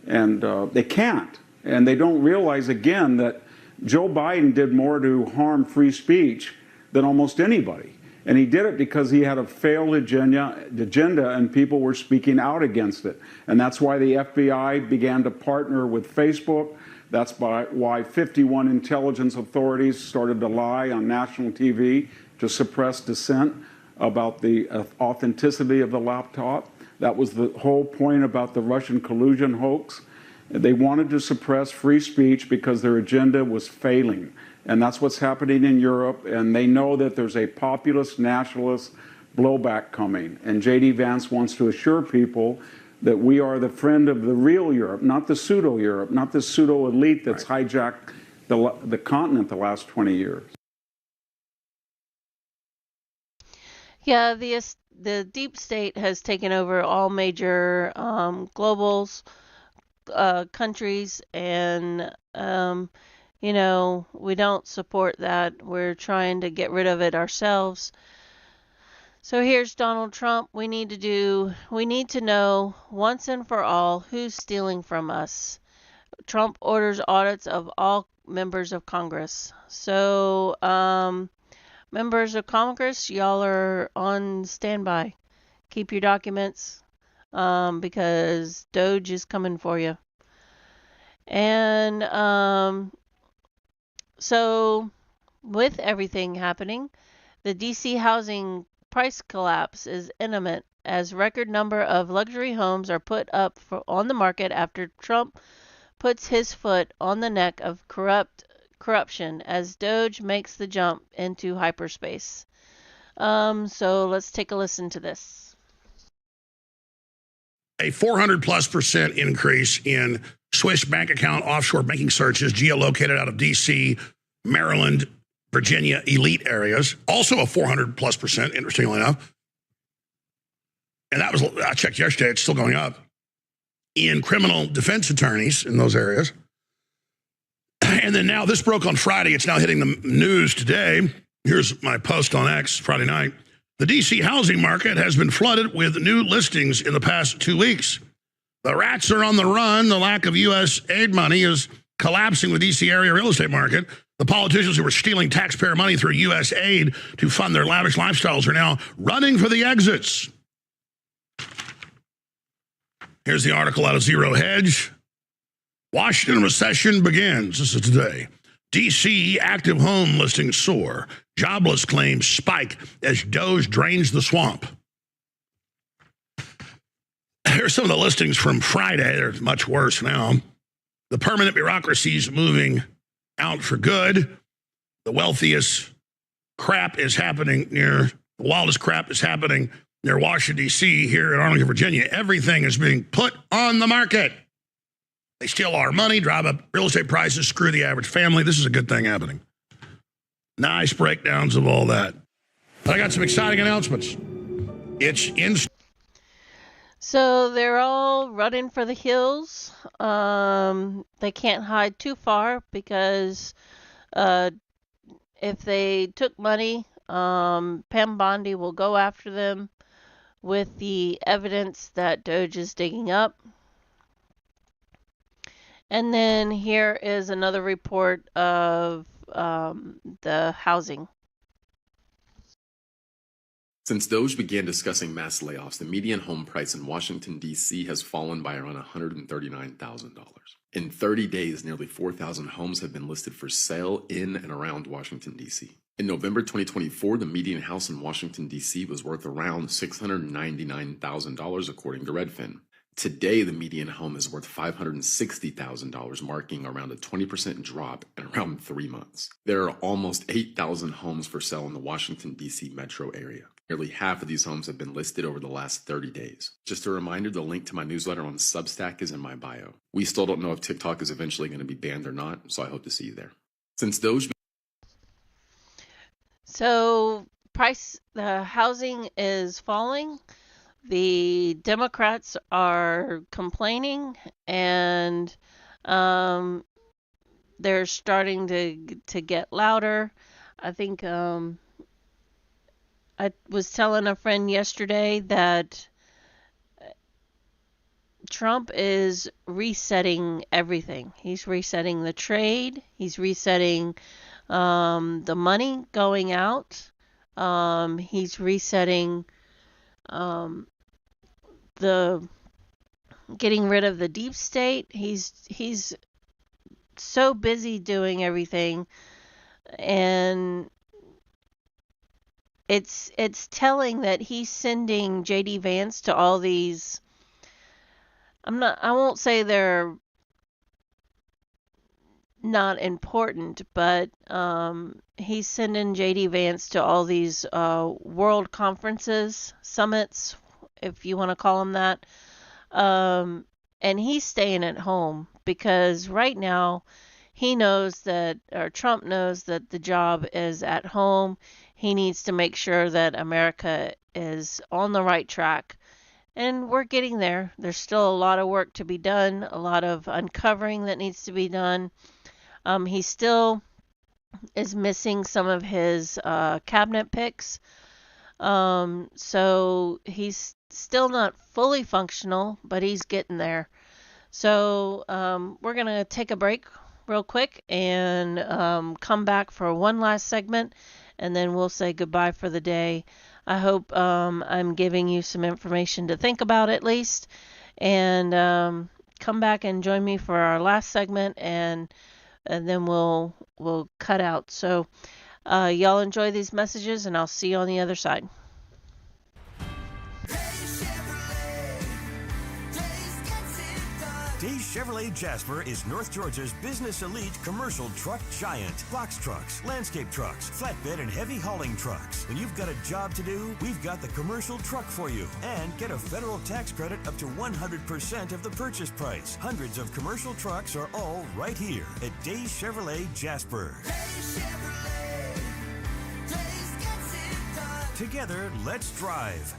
And they can't. And they don't realize, again, that Joe Biden did more to harm free speech than almost anybody. And he did it because he had a failed agenda and people were speaking out against it. And that's why the FBI began to partner with Facebook. That's why 51 intelligence authorities started to lie on national TV to suppress dissent about the authenticity of the laptop. That was the whole point about the Russian collusion hoax. They wanted to suppress free speech because their agenda was failing. And that's what's happening in Europe, and they know that there's a populist, nationalist blowback coming. And J.D. Vance wants to assure people that we are the friend of the real Europe, not the pseudo-Europe, not the pseudo-elite that's hijacked the continent the last 20 years. Yeah, the deep state has taken over all major globals, countries, and you know, we don't support that. We're trying to get rid of it ourselves. So here's Donald Trump. We need to know once and for all who's stealing from us. Trump orders audits of all members of Congress. So, members of Congress, y'all are on standby. Keep your documents, because Doge is coming for you. And so, with everything happening, the DC housing price collapse is imminent as record number of luxury homes are put up on the market after Trump puts his foot on the neck of corruption as Doge makes the jump into hyperspace. So let's take a listen to this. A 400+% increase in Swiss bank account offshore banking searches geolocated out of D.C., Maryland, Virginia elite areas. Also a 400+%, interestingly enough. And that was, I checked yesterday, it's still going up. In criminal defense attorneys in those areas. And then now this broke on Friday. It's now hitting the news today. Here's my post on X Friday night. The D.C. housing market has been flooded with new listings in the past 2 weeks. The rats are on the run. The lack of U.S. aid money is collapsing the D.C. area real estate market. The politicians who were stealing taxpayer money through U.S. aid to fund their lavish lifestyles are now running for the exits. Here's the article out of Zero Hedge. Washington recession begins. This is today. D.C. active home listings soar. Jobless claims spike as Doge drains the swamp. Here's some of the listings from Friday. They're much worse now. The permanent bureaucracy is moving out for good. The wealthiest crap is happening the wildest crap is happening near Washington, D.C., here in Arlington, Virginia. Everything is being put on the market. They steal our money, drive up real estate prices, screw the average family. This is a good thing happening. Nice breakdowns of all that. But I got some exciting announcements. It's in. So they're all running for the hills. They can't hide too far because if they took money, Pam Bondi will go after them with the evidence that Doge is digging up. And then here is another report of the housing. Since Doge began discussing mass layoffs, the median home price in Washington, D.C. has fallen by around $139,000. In 30 days, nearly 4,000 homes have been listed for sale in and around Washington, D.C. In November 2024, the median house in Washington, D.C. was worth around $699,000, according to Redfin. Today, the median home is worth $560,000, marking around a 20% drop in around 3 months. There are almost 8,000 homes for sale in the Washington, D.C. metro area. Nearly half of these homes have been listed over the last 30 days. Just a reminder, the link to my newsletter on Substack is in my bio. We still don't know if TikTok is eventually going to be banned or not, so I hope to see you there. Since Doge... So, the housing is falling. The Democrats are complaining, and they're starting to get louder. I think I was telling a friend yesterday that Trump is resetting everything. He's resetting the trade. He's resetting the money going out. He's resetting the getting rid of the deep state. He's so busy doing everything, and it's telling that he's sending JD Vance to all these. I won't say they're not important, but he's sending JD Vance to all these world conferences, summits, if you want to call them that. And he's staying at home because right now he knows that, or Trump knows that the job is at home. He needs to make sure that America is on the right track. And we're getting there. There's still a lot of work to be done, a lot of uncovering that needs to be done. He still is missing some of his cabinet picks. So he's still not fully functional, but he's getting there. So we're going to take a break. real quick and come back for one last segment, and then we'll say goodbye for the day. I hope I'm giving you some information to think about at least, and come back and join me for our last segment, and then we'll cut out. So y'all enjoy these messages, and I'll see you on the other side. Days Chevrolet Jasper is North Georgia's business elite commercial truck giant. Box trucks, landscape trucks, flatbed and heavy hauling trucks. When you've got a job to do, we've got the commercial truck for you. And get a federal tax credit up to 100% of the purchase price. Hundreds of commercial trucks are all right here at Days Chevrolet Jasper. Days Chevrolet. Days gets it done. Together, let's drive.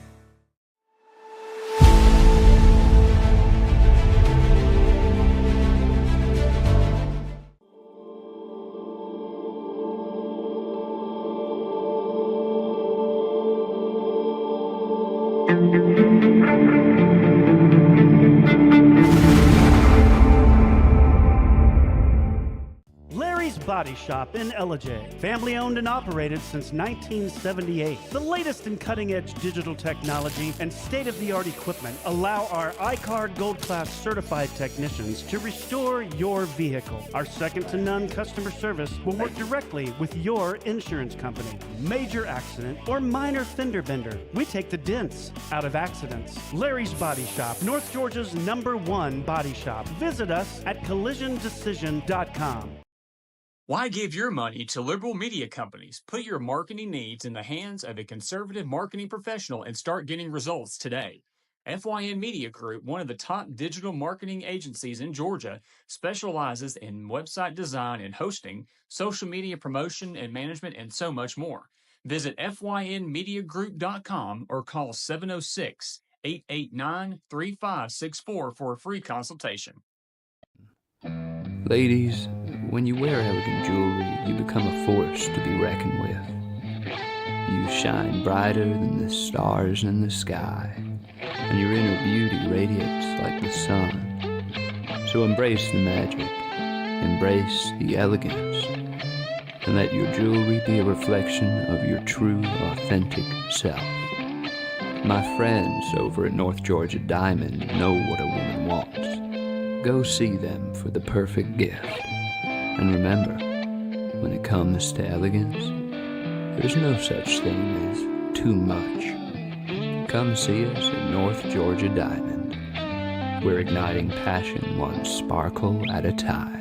Body Shop in Ellijay. Family owned and operated since 1978. The latest in cutting-edge digital technology and state-of-the-art equipment allow our iCard Gold Class certified technicians to restore your vehicle. Our second-to-none customer service will work directly with your insurance company. Major accident or minor fender bender, we take the dents out of accidents. Larry's Body Shop, North Georgia's #1 body shop. Visit us at collisiondecision.com. Why give your money to liberal media companies? Put your marketing needs in the hands of a conservative marketing professional and start getting results today. FYN Media Group, one of the top digital marketing agencies in Georgia, specializes in website design and hosting, social media promotion and management, and so much more. Visit FYNmediagroup.com or call 706-889-3564 for a free consultation. Ladies, when you wear elegant jewelry, you become a force to be reckoned with. You shine brighter than the stars in the sky, and your inner beauty radiates like the sun. So embrace the magic, embrace the elegance, and let your jewelry be a reflection of your true, authentic self. My friends over at North Georgia Diamond know what a woman wants. Go see them for the perfect gift. And remember, when it comes to elegance, there's no such thing as too much. Come see us at North Georgia Diamond. We're igniting passion one sparkle at a time.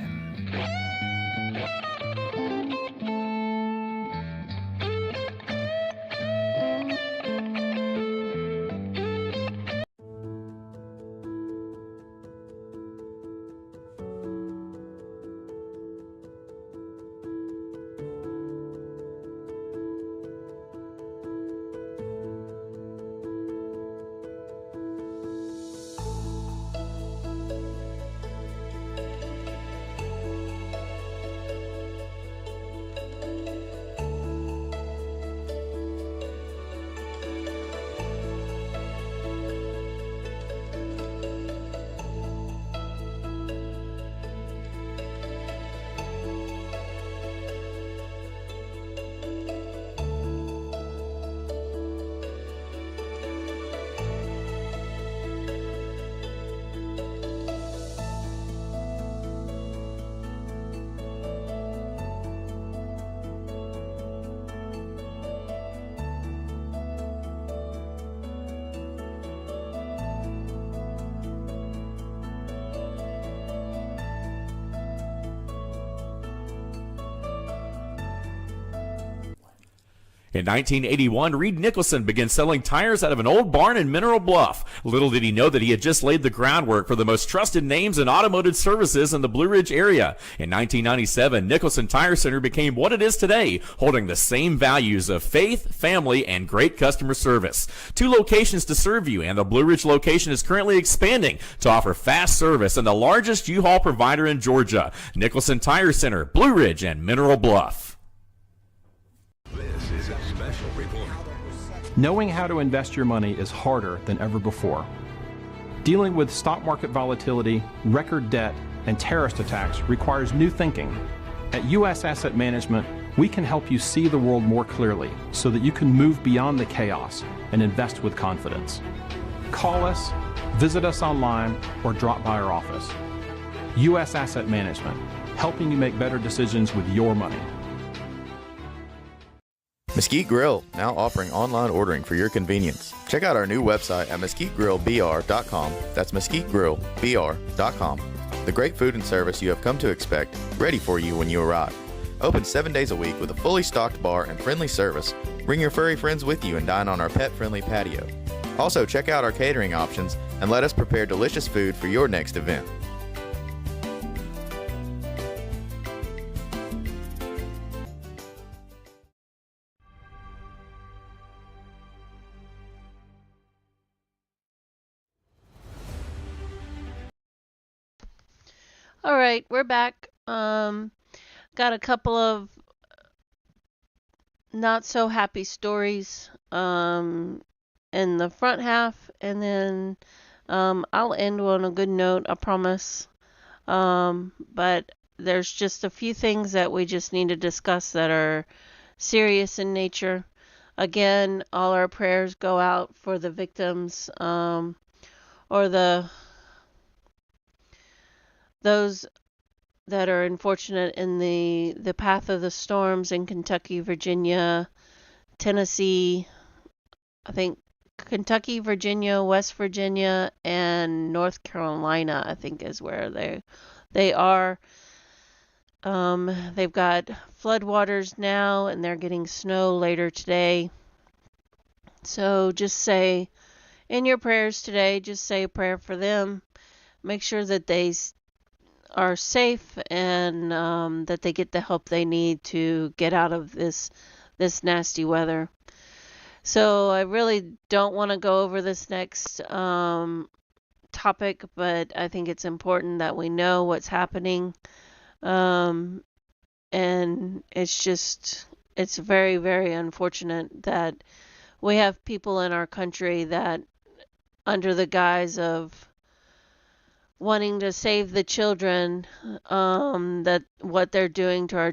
In 1981, Reed Nicholson began selling tires out of an old barn in Mineral Bluff. Little did he know that he had just laid the groundwork for the most trusted names in automotive services in the Blue Ridge area. In 1997, Nicholson Tire Center became what it is today, holding the same values of faith, family, and great customer service. 2 locations to serve you, and the Blue Ridge location is currently expanding to offer fast service and the largest U-Haul provider in Georgia. Nicholson Tire Center, Blue Ridge, and Mineral Bluff. This is a special report. Knowing how to invest your money is harder than ever before. Dealing with stock market volatility, record debt, and terrorist attacks requires new thinking. At U.S. Asset Management, we can help you see the world more clearly so that you can move beyond the chaos and invest with confidence. Call us, visit us online, or drop by our office. U.S. Asset Management, helping you make better decisions with your money. Mesquite Grill, now offering online ordering for your convenience. Check out our new website at mesquitegrillbr.com. That's mesquitegrillbr.com. The great food and service you have come to expect, ready for you when you arrive. Open 7 days a week with a fully stocked bar and friendly service. Bring your furry friends with you and dine on our pet-friendly patio. Also, check out our catering options and let us prepare delicious food for your next event. All right, we're back. Got a couple of not so happy stories in the front half, and then I'll end on a good note, I promise. But there's just a few things that we just need to discuss that are serious in nature. Again, all our prayers go out for the victims, or those that are unfortunate in the path of the storms in Kentucky, Virginia, Tennessee, I think Kentucky, Virginia, West Virginia, and North Carolina, I think is where they are. They've got floodwaters now, and they're getting snow later today. So just say in your prayers today, just say a prayer for them. Make sure that they are safe and that they get the help they need to get out of this nasty weather. So I really don't want to go over this next topic, but I think it's important that we know what's happening. And it's very, very unfortunate that we have people in our country that, under the guise of wanting to save the children, that what they're doing to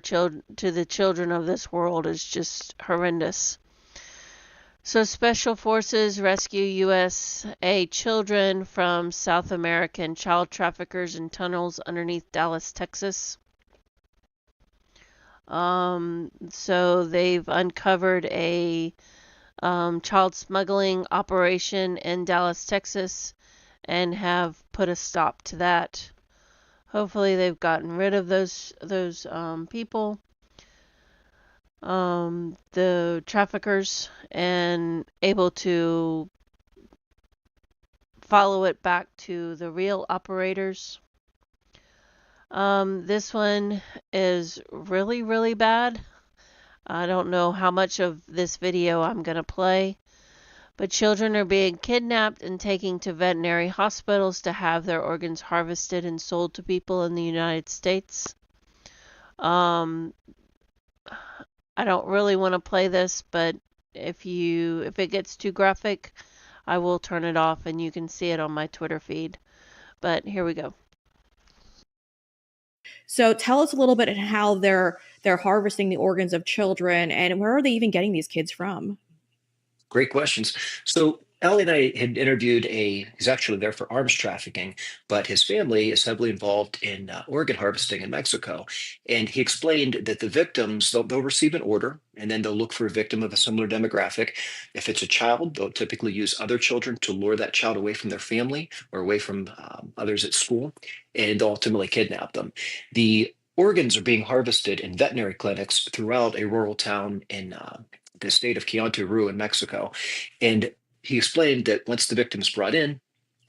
to the children of this world is just horrendous. So Special Forces rescue USA children from South American child traffickers in tunnels underneath Dallas, Texas. So they've uncovered a child smuggling operation in Dallas, Texas, and have put a stop to that. Hopefully they've gotten rid of those people, the traffickers, and able to follow it back to the real operators. This one is really, really bad. I don't know how much of this video I'm going to play, but children are being kidnapped and taken to veterinary hospitals to have their organs harvested and sold to people in the United States. I don't really want to play this, but if it gets too graphic, I will turn it off and you can see it on my Twitter feed. But here we go. So tell us a little bit on how they're harvesting the organs of children, and where are they even getting these kids from? Great questions. So Ellie and I had interviewed he's actually there for arms trafficking, but his family is heavily involved in organ harvesting in Mexico. And he explained that the victims, they'll receive an order, and then they'll look for a victim of a similar demographic. If it's a child, they'll typically use other children to lure that child away from their family or away from others at school, and they'll ultimately kidnap them. The organs are being harvested in veterinary clinics throughout a rural town in the state of Quintana Roo in Mexico. And he explained that once the victim is brought in,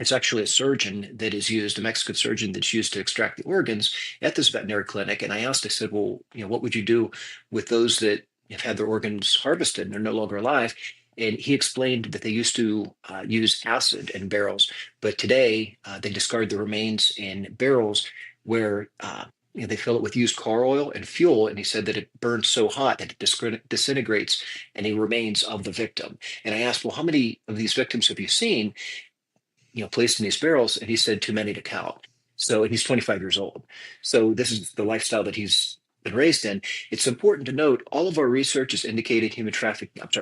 it's actually a surgeon that is used, a Mexican surgeon that's used to extract the organs at this veterinary clinic. And I said, well, what would you do with those that have had their organs harvested and they're no longer alive? And he explained that they used to use acid in barrels, but today they discard the remains in barrels where they fill it with used car oil and fuel, and he said that it burns so hot that it disintegrates any remains of the victim. And I asked, well, how many of these victims have you seen, placed in these barrels? And he said, too many to count. So, and he's 25 years old. So this is the lifestyle that he's been raised in. It's important to note all of our research has indicated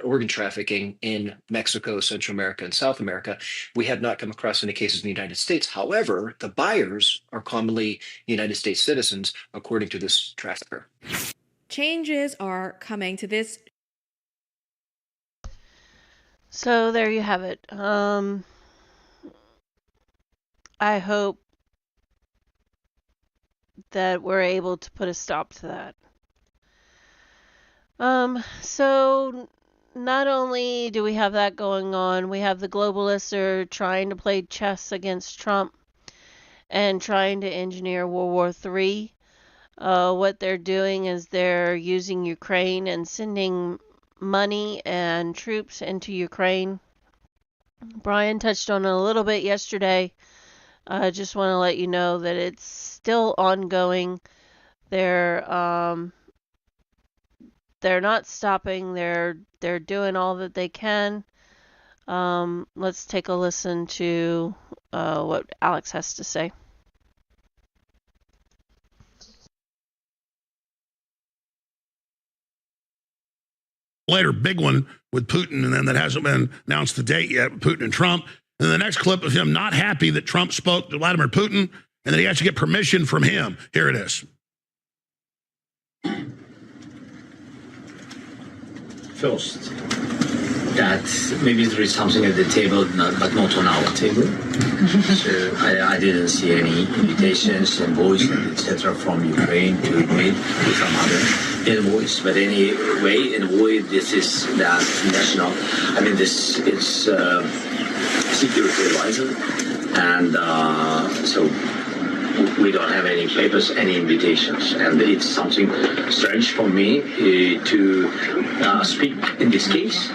organ trafficking in Mexico, Central America, and South America. We have not come across any cases in the United States. However, the buyers are commonly United States citizens, according to this trafficker. Changes are coming to this. So there you have it. I hope that we're able to put a stop to that. So not only do we have that going on, we have the globalists are trying to play chess against Trump and trying to engineer World War III. What they're doing is they're using Ukraine and sending money and troops into Ukraine. Brian touched on it a little bit yesterday. I just want to let you know that it's still ongoing. They're not stopping. They're doing all that they can. Let's take a listen to what Alex has to say. Later, big one with Putin, and then that hasn't been announced the date yet, Putin and Trump. And the next clip of him not happy that Trump spoke to Vladimir Putin and that he has to get permission from him. Here it is. First, that maybe there is something at the table, but not on our table. So I didn't see any invitations, invoice, etc. from Ukraine to meet with some other invoice. But anyway, this is that national. I mean, this is security advisor, and so we don't have any papers, any invitations, and it's something strange for me to speak in this case,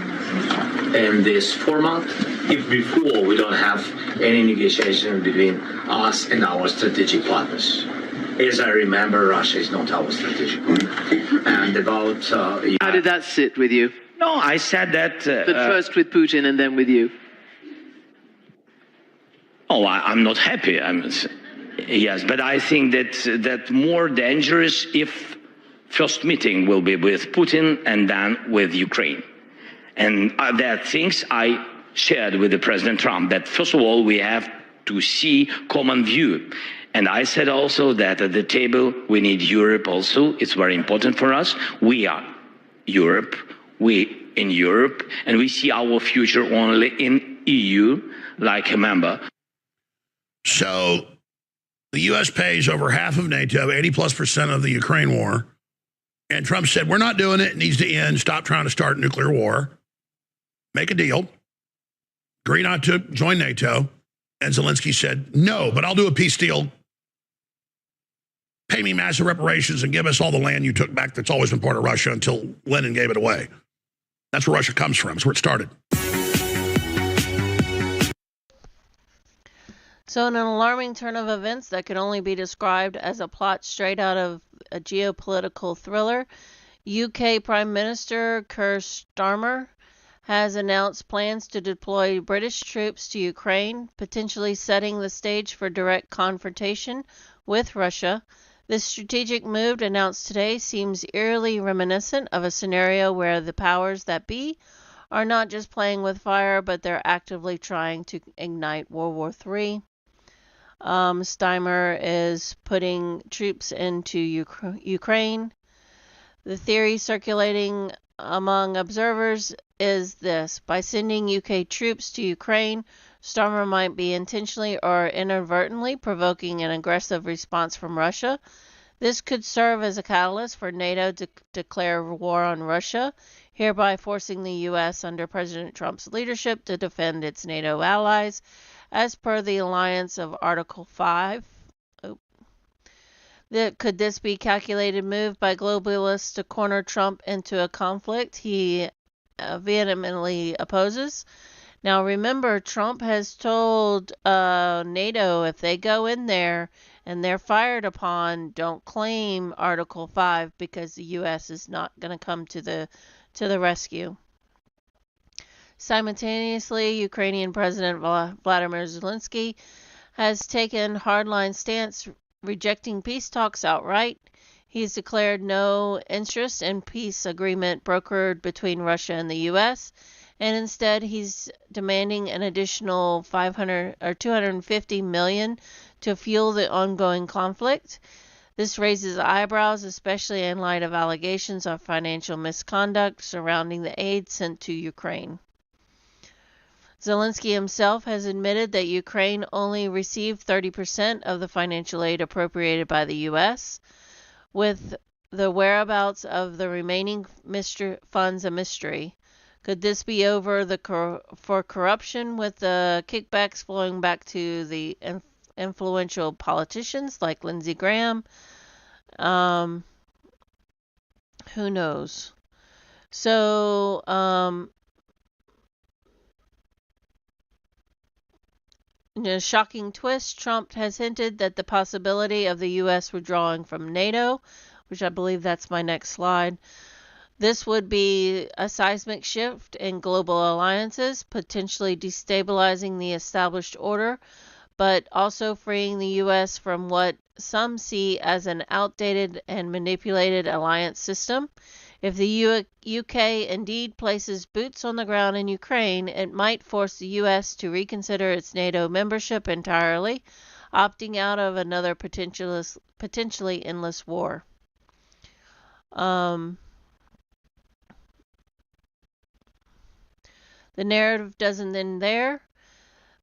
in this format, if before we don't have any negotiation between us and our strategic partners. As I remember, Russia is not our strategic partner. And about... How did that sit with you? No, I said that... but first with Putin and then with you? Oh, I'm not happy. Yes, but I think that more dangerous if first meeting will be with Putin and then with Ukraine. And there are things I shared with the President Trump, that first of all, we have to see common view. And I said also that at the table, we need Europe also. It's very important for us. We are Europe, we in Europe, and we see our future only in EU, like a member. So the U.S. pays over half of NATO, 80+% of the Ukraine war. And Trump said, we're not doing it. It needs to end. Stop trying to start nuclear war. Make a deal. Agree not to join NATO. And Zelensky said, no, but I'll do a peace deal. Pay me massive reparations and give us all the land you took back that's always been part of Russia until Lenin gave it away. That's where Russia comes from. That's where it started. So in an alarming turn of events that could only be described as a plot straight out of a geopolitical thriller, UK Prime Minister Keir Starmer has announced plans to deploy British troops to Ukraine, potentially setting the stage for direct confrontation with Russia. This strategic move announced today seems eerily reminiscent of a scenario where the powers that be are not just playing with fire, but they're actively trying to ignite World War III. Steimer is putting troops into Ukraine. The theory circulating among observers is this: by sending UK troops to Ukraine, Starmer might be intentionally or inadvertently provoking an aggressive response from Russia. This could serve as a catalyst for NATO to declare war on Russia, hereby forcing the U.S. under President Trump's leadership to defend its NATO allies, as per the alliance of Article 5. Could this be a calculated move by globalists to corner Trump into a conflict he vehemently opposes? Now remember, Trump has told NATO if they go in there and they're fired upon, don't claim Article 5 because the U.S. is not going to come to the rescue. Simultaneously, Ukrainian President Vladimir Zelensky has taken hardline stance, rejecting peace talks outright. He's declared no interest in peace agreement brokered between Russia and the U.S., and instead he's demanding an additional 500 or 250 million to fuel the ongoing conflict. This raises eyebrows, especially in light of allegations of financial misconduct surrounding the aid sent to Ukraine. Zelensky himself has admitted that Ukraine only received 30% of the financial aid appropriated by the U.S., with the whereabouts of the remaining funds a mystery. Could this be over for corruption, with the kickbacks flowing back to the influential politicians like Lindsey Graham? Who knows? So, in a shocking twist, Trump has hinted that the possibility of the U.S. withdrawing from NATO, which I believe that's my next slide. This would be a seismic shift in global alliances, potentially destabilizing the established order, but also freeing the U.S. from what some see as an outdated and manipulated alliance system. If the UK indeed places boots on the ground in Ukraine, it might force the U.S. to reconsider its NATO membership entirely, opting out of another potentially endless war. The narrative doesn't end there.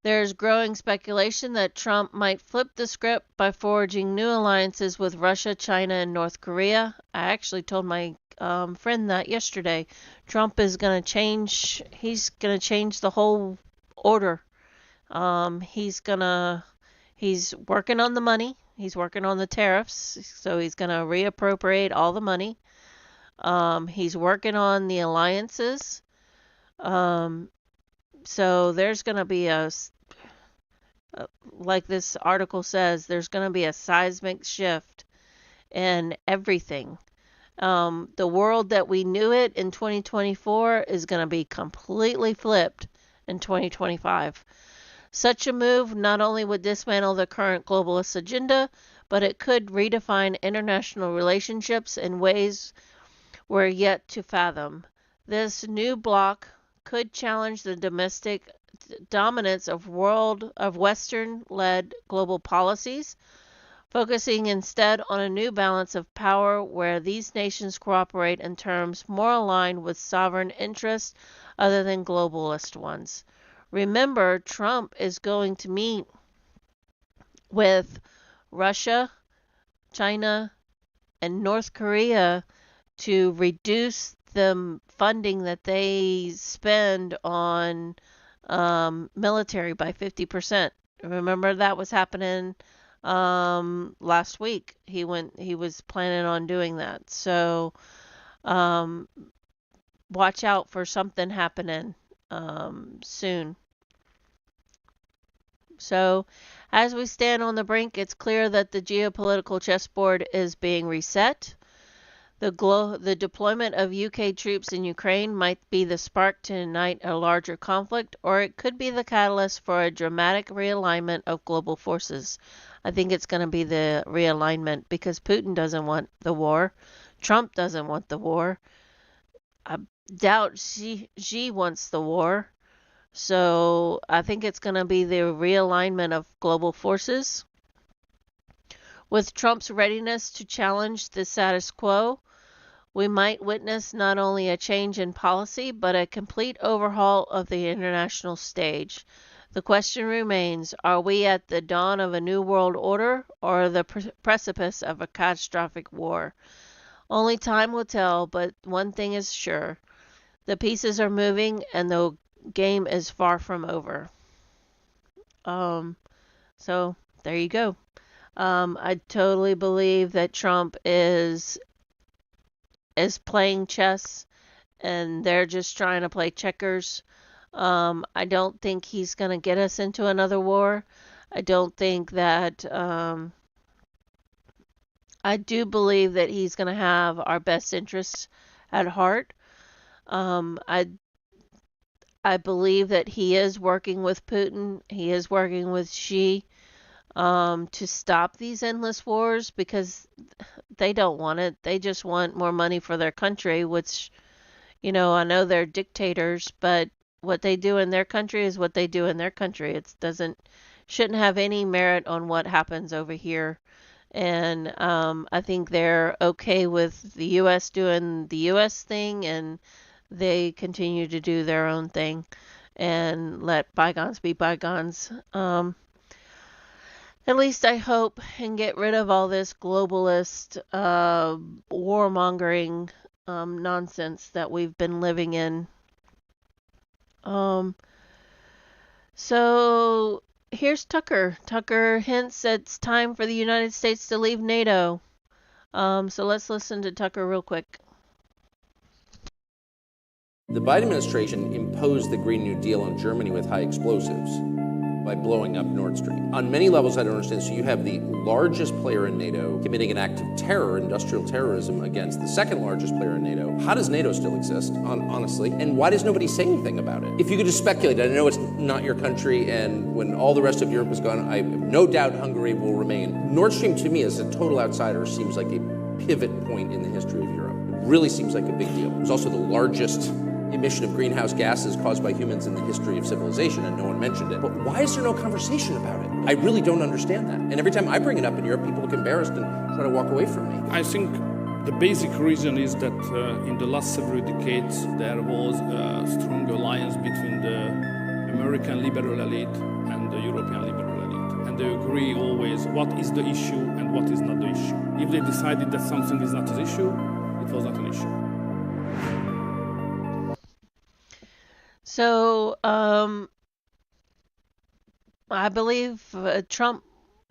There's growing speculation that Trump might flip the script by forging new alliances with Russia, China, and North Korea. I actually told my friend that yesterday. Trump is going to change. He's going to change the whole order. He's working on the money. He's working on the tariffs. So he's going to reappropriate all the money. He's working on the alliances. So there's going to be like this article says, there's going to be a seismic shift in everything. The world that we knew it in 2024 is going to be completely flipped in 2025. Such a move not only would dismantle the current globalist agenda, but it could redefine international relationships in ways we're yet to fathom. This new bloc could challenge the domestic dominance of Western-led global policies, focusing instead on a new balance of power where these nations cooperate in terms more aligned with sovereign interests other than globalist ones. Remember, Trump is going to meet with Russia, China, and North Korea to reduce the funding that they spend on military by 50%. Remember that was happening last week. He was planning on doing that. So watch out for something happening soon. So as we stand on the brink, it's clear that the geopolitical chessboard is being reset. The deployment of UK troops in Ukraine might be the spark to ignite a larger conflict, or it could be the catalyst for a dramatic realignment of global forces. I think it's going to be the realignment because Putin doesn't want the war. Trump doesn't want the war. I doubt Xi wants the war. So I think it's going to be the realignment of global forces. With Trump's readiness to challenge the status quo, we might witness not only a change in policy, but a complete overhaul of the international stage. The question remains, are we at the dawn of a new world order or the precipice of a catastrophic war? Only time will tell, but one thing is sure. The pieces are moving and the game is far from over. So there you go. I totally believe that Trump is playing chess and they're just trying to play checkers. I don't think he's going to get us into another war. I don't think that I do believe that he's going to have our best interests at heart. I believe that he is working with Putin. He is working with Xi. to stop these endless wars, because they don't want it. They just want more money for their country, which, I know they're dictators, but what they do in their country is what they do in their country. It shouldn't have any merit on what happens over here. And I think they're okay with the U.S. doing the U.S. thing, and they continue to do their own thing and let bygones be bygones. At least I hope, and get rid of all this globalist warmongering nonsense that we've been living in. So here's Tucker. Tucker hints it's time for the United States to leave NATO. So let's listen to Tucker real quick. The Biden administration imposed the Green New Deal on Germany with high explosives by blowing up Nord Stream. On many levels, I don't understand. So you have the largest player in NATO committing an act of terror, industrial terrorism, against the second largest player in NATO. How does NATO still exist, honestly? And why does nobody say anything about it? If you could just speculate, I know it's not your country, and when all the rest of Europe is gone, I have no doubt Hungary will remain. Nord Stream, to me, as a total outsider, seems like a pivot point in the history of Europe. It really seems like a big deal. It was also the largest emission of greenhouse gases caused by humans in the history of civilization, and no one mentioned it. But why is there no conversation about it? I really don't understand that. And every time I bring it up in Europe, people look embarrassed and try to walk away from me. I think the basic reason is that in the last several decades, there was a strong alliance between the American liberal elite and the European liberal elite. And they agree always what is the issue and what is not the issue. If they decided that something is not an issue, it was not an issue. So, I believe Trump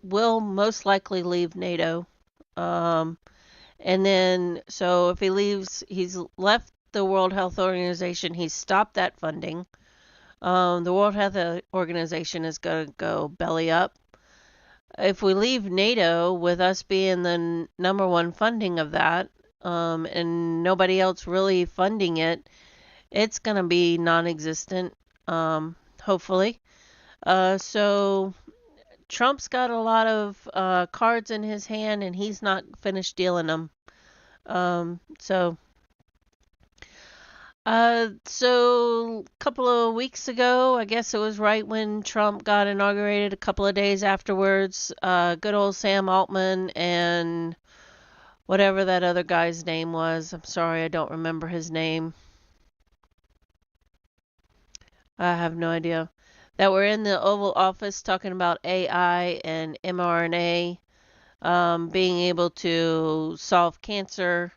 will most likely leave NATO. And then, so if he leaves, he's left the World Health Organization, he's stopped that funding. The World Health Organization is going to go belly up. If we leave NATO, with us being the number one funding of that, and nobody else really funding it, it's going to be non-existent, hopefully. So Trump's got a lot of cards in his hand, and he's not finished dealing them. So a couple of weeks ago, I guess it was right when Trump got inaugurated, a couple of days afterwards, good old Sam Altman and whatever that other guy's name was. I'm sorry, I don't remember his name. I have no idea. That were in the Oval Office talking about AI and mRNA, being able to solve cancer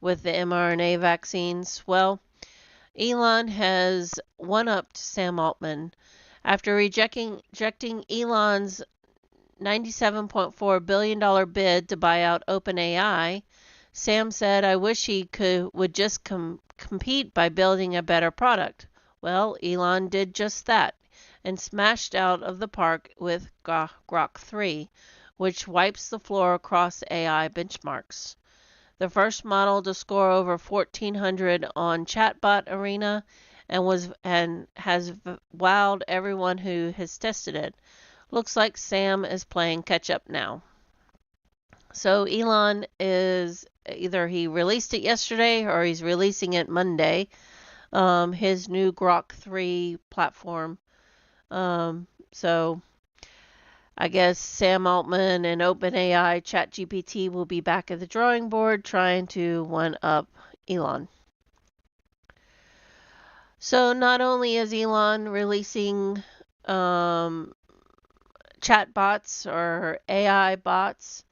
with the mRNA vaccines. Well, Elon has one-upped Sam Altman. After rejecting Elon's $97.4 billion bid to buy out OpenAI, Sam said, "I wish he would just compete by building a better product." Well, Elon did just that and smashed out of the park with Grok 3, which wipes the floor across AI benchmarks. The first model to score over 1,400 on Chatbot Arena and has wowed everyone who has tested it. Looks like Sam is playing catch up now. So Elon is either he released it yesterday or he's releasing it Monday. His new Grok 3 platform. So I guess Sam Altman and OpenAI ChatGPT will be back at the drawing board trying to one-up Elon. So not only is Elon releasing chatbots or AI bots,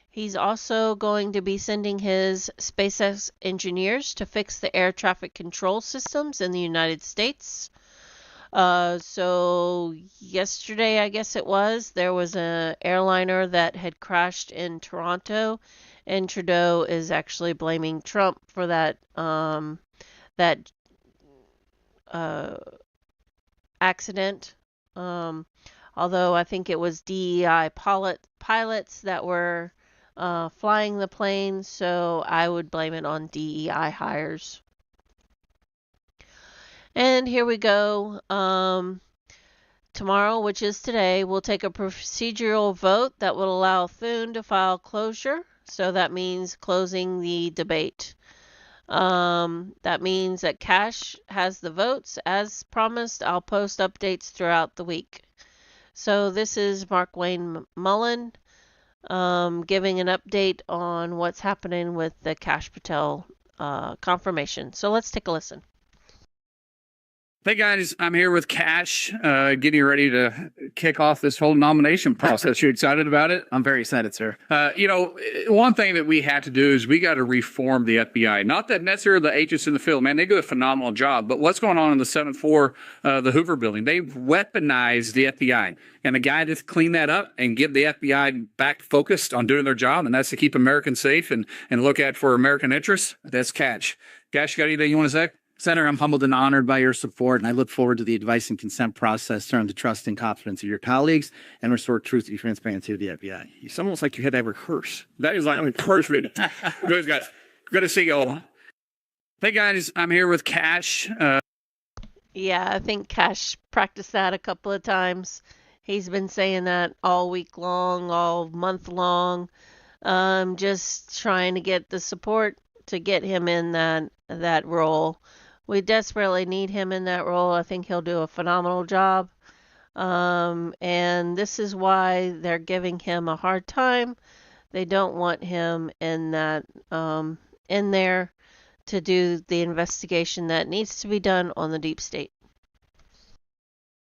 he's also going to be sending his SpaceX engineers to fix the air traffic control systems in the United States. So yesterday, I guess it was, there was an airliner that had crashed in Toronto, and Trudeau is actually blaming Trump for that accident. Although I think it was DEI pilots that were flying the plane, so I would blame it on DEI hires. And here we go. tomorrow, which is today, we'll take a procedural vote that will allow Thune to file closure. So that means closing the debate. That means that Cash has the votes. As promised, I'll post updates throughout the week. So this is Mark Wayne Mullen giving an update on what's happening with the Cash Patel confirmation. So let's take a listen. Hey guys, I'm here with Cash, getting ready to kick off this whole nomination process. You excited about it? I'm very excited, sir. One thing that we have to do is we got to reform the FBI. Not that necessarily the agents in the field, man, they do a phenomenal job. But what's going on in the 7th floor, the Hoover building? They've weaponized the FBI. And the guy just clean that up and give the FBI back focused on doing their job, and that's to keep Americans safe and look at for American interests. That's Cash. Cash, you got anything you want to say? Senator, I'm humbled and honored by your support, and I look forward to the advice and consent process to earn the trust and confidence of your colleagues and restore truth and transparency of the FBI. It's almost like you had to rehearse. That is like perfect. Good to see you all. Hey guys, I'm here with Cash. Yeah, I think Cash practiced that a couple of times. He's been saying that all week long, all month long, just trying to get the support to get him in that role. We desperately need him in that role. I think he'll do a phenomenal job. And this is why they're giving him a hard time. They don't want him in that in there to do the investigation that needs to be done on the deep state.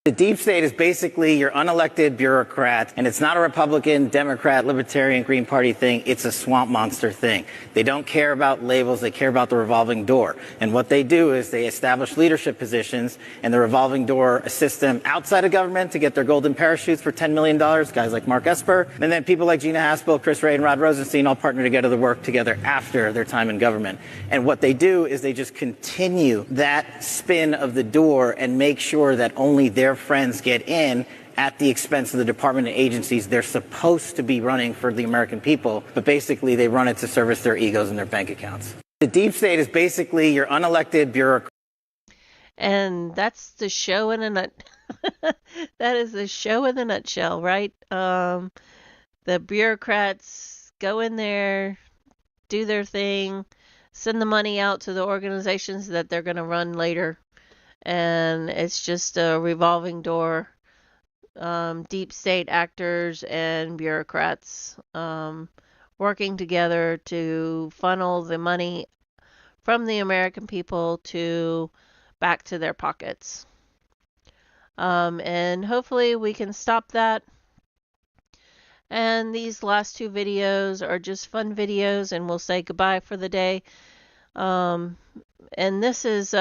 The deep state is basically your unelected bureaucrat, and it's not a Republican, Democrat, Libertarian, Green Party thing. It's a swamp monster thing. They don't care about labels. They care about the revolving door. And what they do is they establish leadership positions, and the revolving door assists them outside of government to get their golden parachutes for $10 million, guys like Mark Esper. And then people like Gina Haspel, Chris Wray, and Rod Rosenstein all partner together to work together after their time in government. And what they do is they just continue that spin of the door and make sure that only their friends get in at the expense of the department and agencies they're supposed to be running for the American people, but basically they run it to service their egos and their bank accounts. The deep state is basically your unelected bureaucrat. And that's the show in a that is the show in a nutshell, right? The bureaucrats go in there, do their thing, send the money out to the organizations that they're going to run later. And it's just a revolving door, deep state actors and bureaucrats working together to funnel the money from the American people back to their pockets. And hopefully we can stop that. And these last two videos are just fun videos, and we'll say goodbye for the day. And this is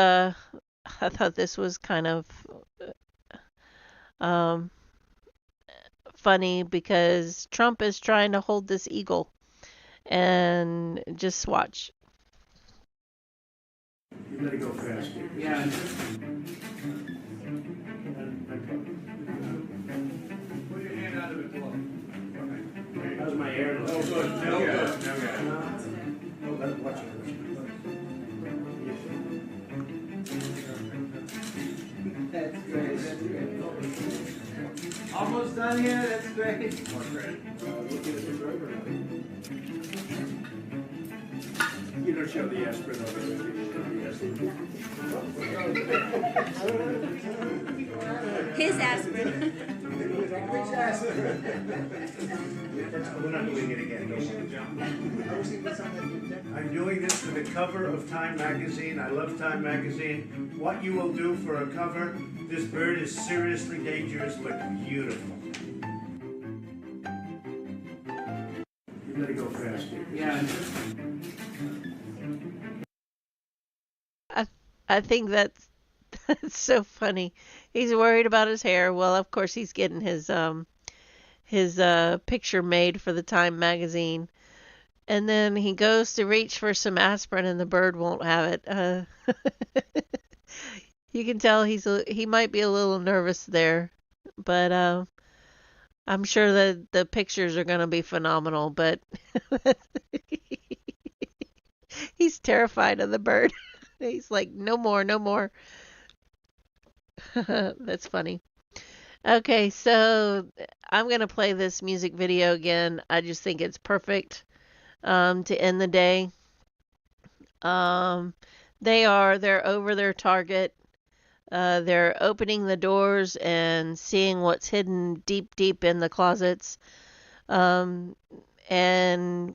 I thought this was kind of funny because Trump is trying to hold this eagle. And just watch. You gotta go faster. Yeah. Put your hand out of the glove. Okay. How's my hair? No good. No good. No good. Watch it. That's great. That's great. Almost done here. That's great. You don't show the aspirin over His aspirin. Which aspirin? We're not doing it again. I'm doing this for the cover of Time Magazine. I love Time Magazine. What you will do for a cover, this bird is seriously dangerous but beautiful. You gotta go faster. Yeah. I think that's so funny. He's worried about his hair. Well, of course he's getting his picture made for the Time magazine. And then he goes to reach for some aspirin and the bird won't have it. You can tell he might be a little nervous there, but I'm sure that the pictures are going to be phenomenal, but he's terrified of the bird. He's like, no more, no more. That's funny. Okay, so I'm gonna play this music video again. I just think it's perfect to end the day. Um, they're over their target. They're opening the doors and seeing what's hidden deep, deep in the closets. Um, and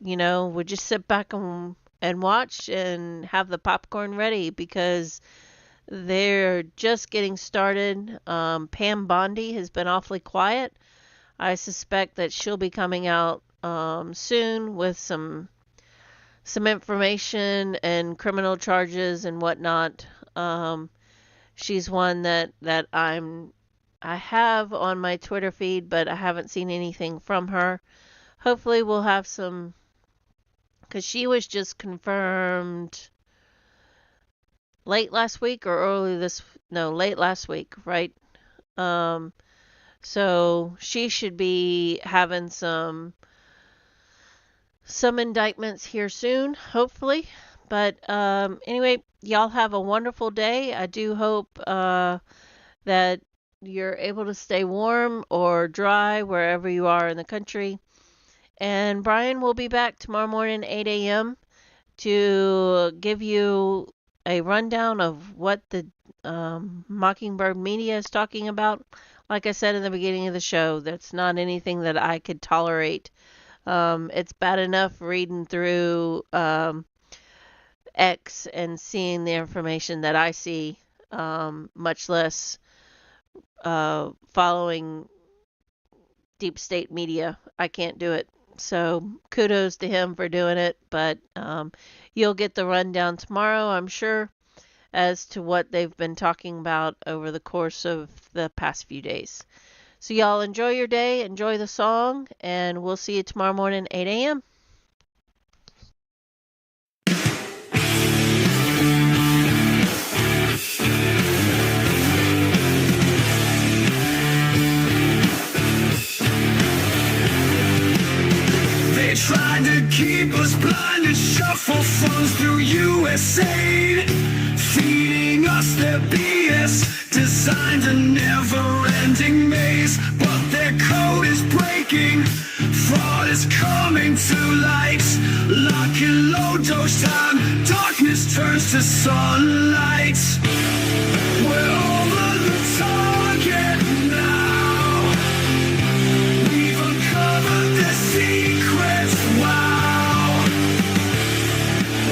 we just sit back and watch and have the popcorn ready because they're just getting started. Pam Bondi has been awfully quiet. I suspect that she'll be coming out soon with some information and criminal charges and whatnot. She's one that I have on my Twitter feed, but I haven't seen anything from her. Hopefully, we'll have some, because she was just confirmed late last week or late last week, right? So she should be having some indictments here soon, hopefully. But anyway, y'all have a wonderful day. I do hope that you're able to stay warm or dry wherever you are in the country. And Brian will be back tomorrow morning, 8 a.m., to give you a rundown of what the Mockingbird media is talking about. Like I said in the beginning of the show, that's not anything that I could tolerate. It's bad enough reading through X and seeing the information that I see, much less following deep state media. I can't do it. So kudos to him for doing it, but you'll get the rundown tomorrow, I'm sure, as to what they've been talking about over the course of the past few days. So y'all enjoy your day, enjoy the song, and we'll see you tomorrow morning, 8 a.m. They tried to keep us blind and shuffle funds through USA, feeding us their BS, designed a never-ending maze. But their code is breaking, fraud is coming to light. Lock and load dose time, darkness turns to sunlight. We're over the target now. We've uncovered their secrets, wow.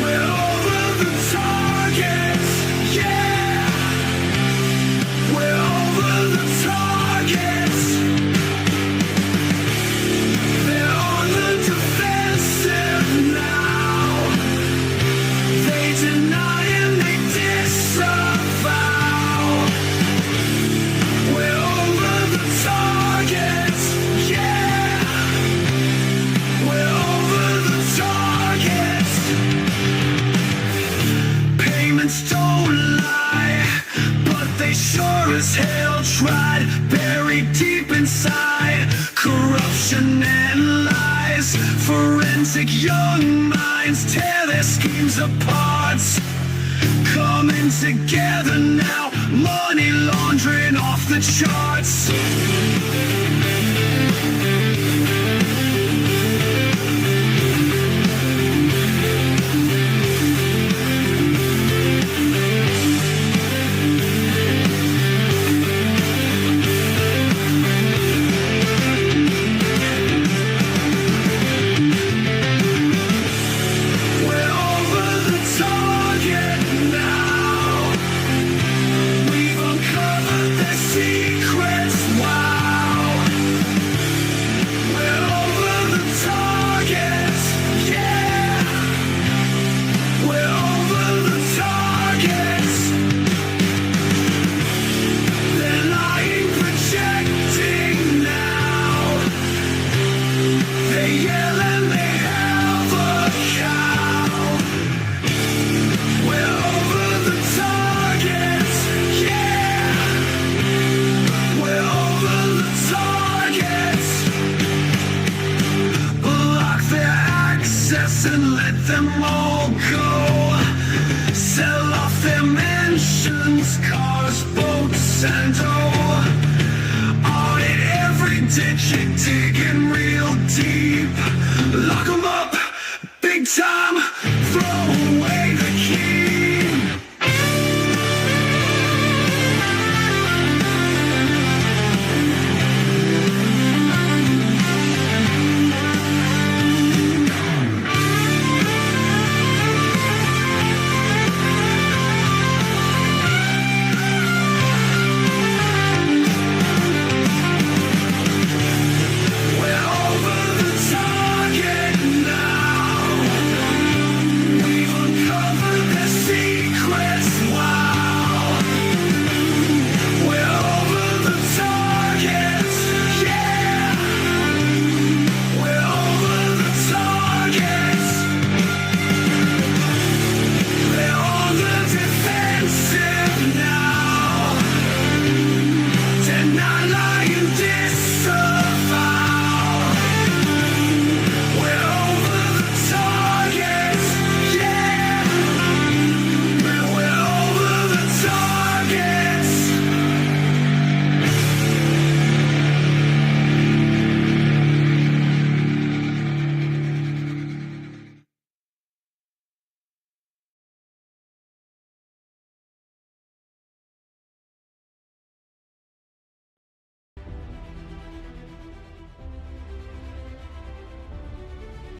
We're over the target, yeah. We're over the target. They're on the defensive now. They deny and they disavow. We're over the target, yeah. We're over the target. Payments don't lie, but they sure as hell tried. Buried deep inside corruption and lies. Forensic young minds tear their schemes apart. Coming together now, money laundering off the charts. We're over the target now. We've uncovered their secrets, wow. We're over the target, yeah. We're over the target. They're lying, projecting now. They yell and they have a cow. We're over the target, yeah. We're over the target. Block their access and let them all go. Sell off their mansions, cars, boats, and ditching, digging real deep. Lock 'em up, big time, throw away the key. Now, they're not lying, this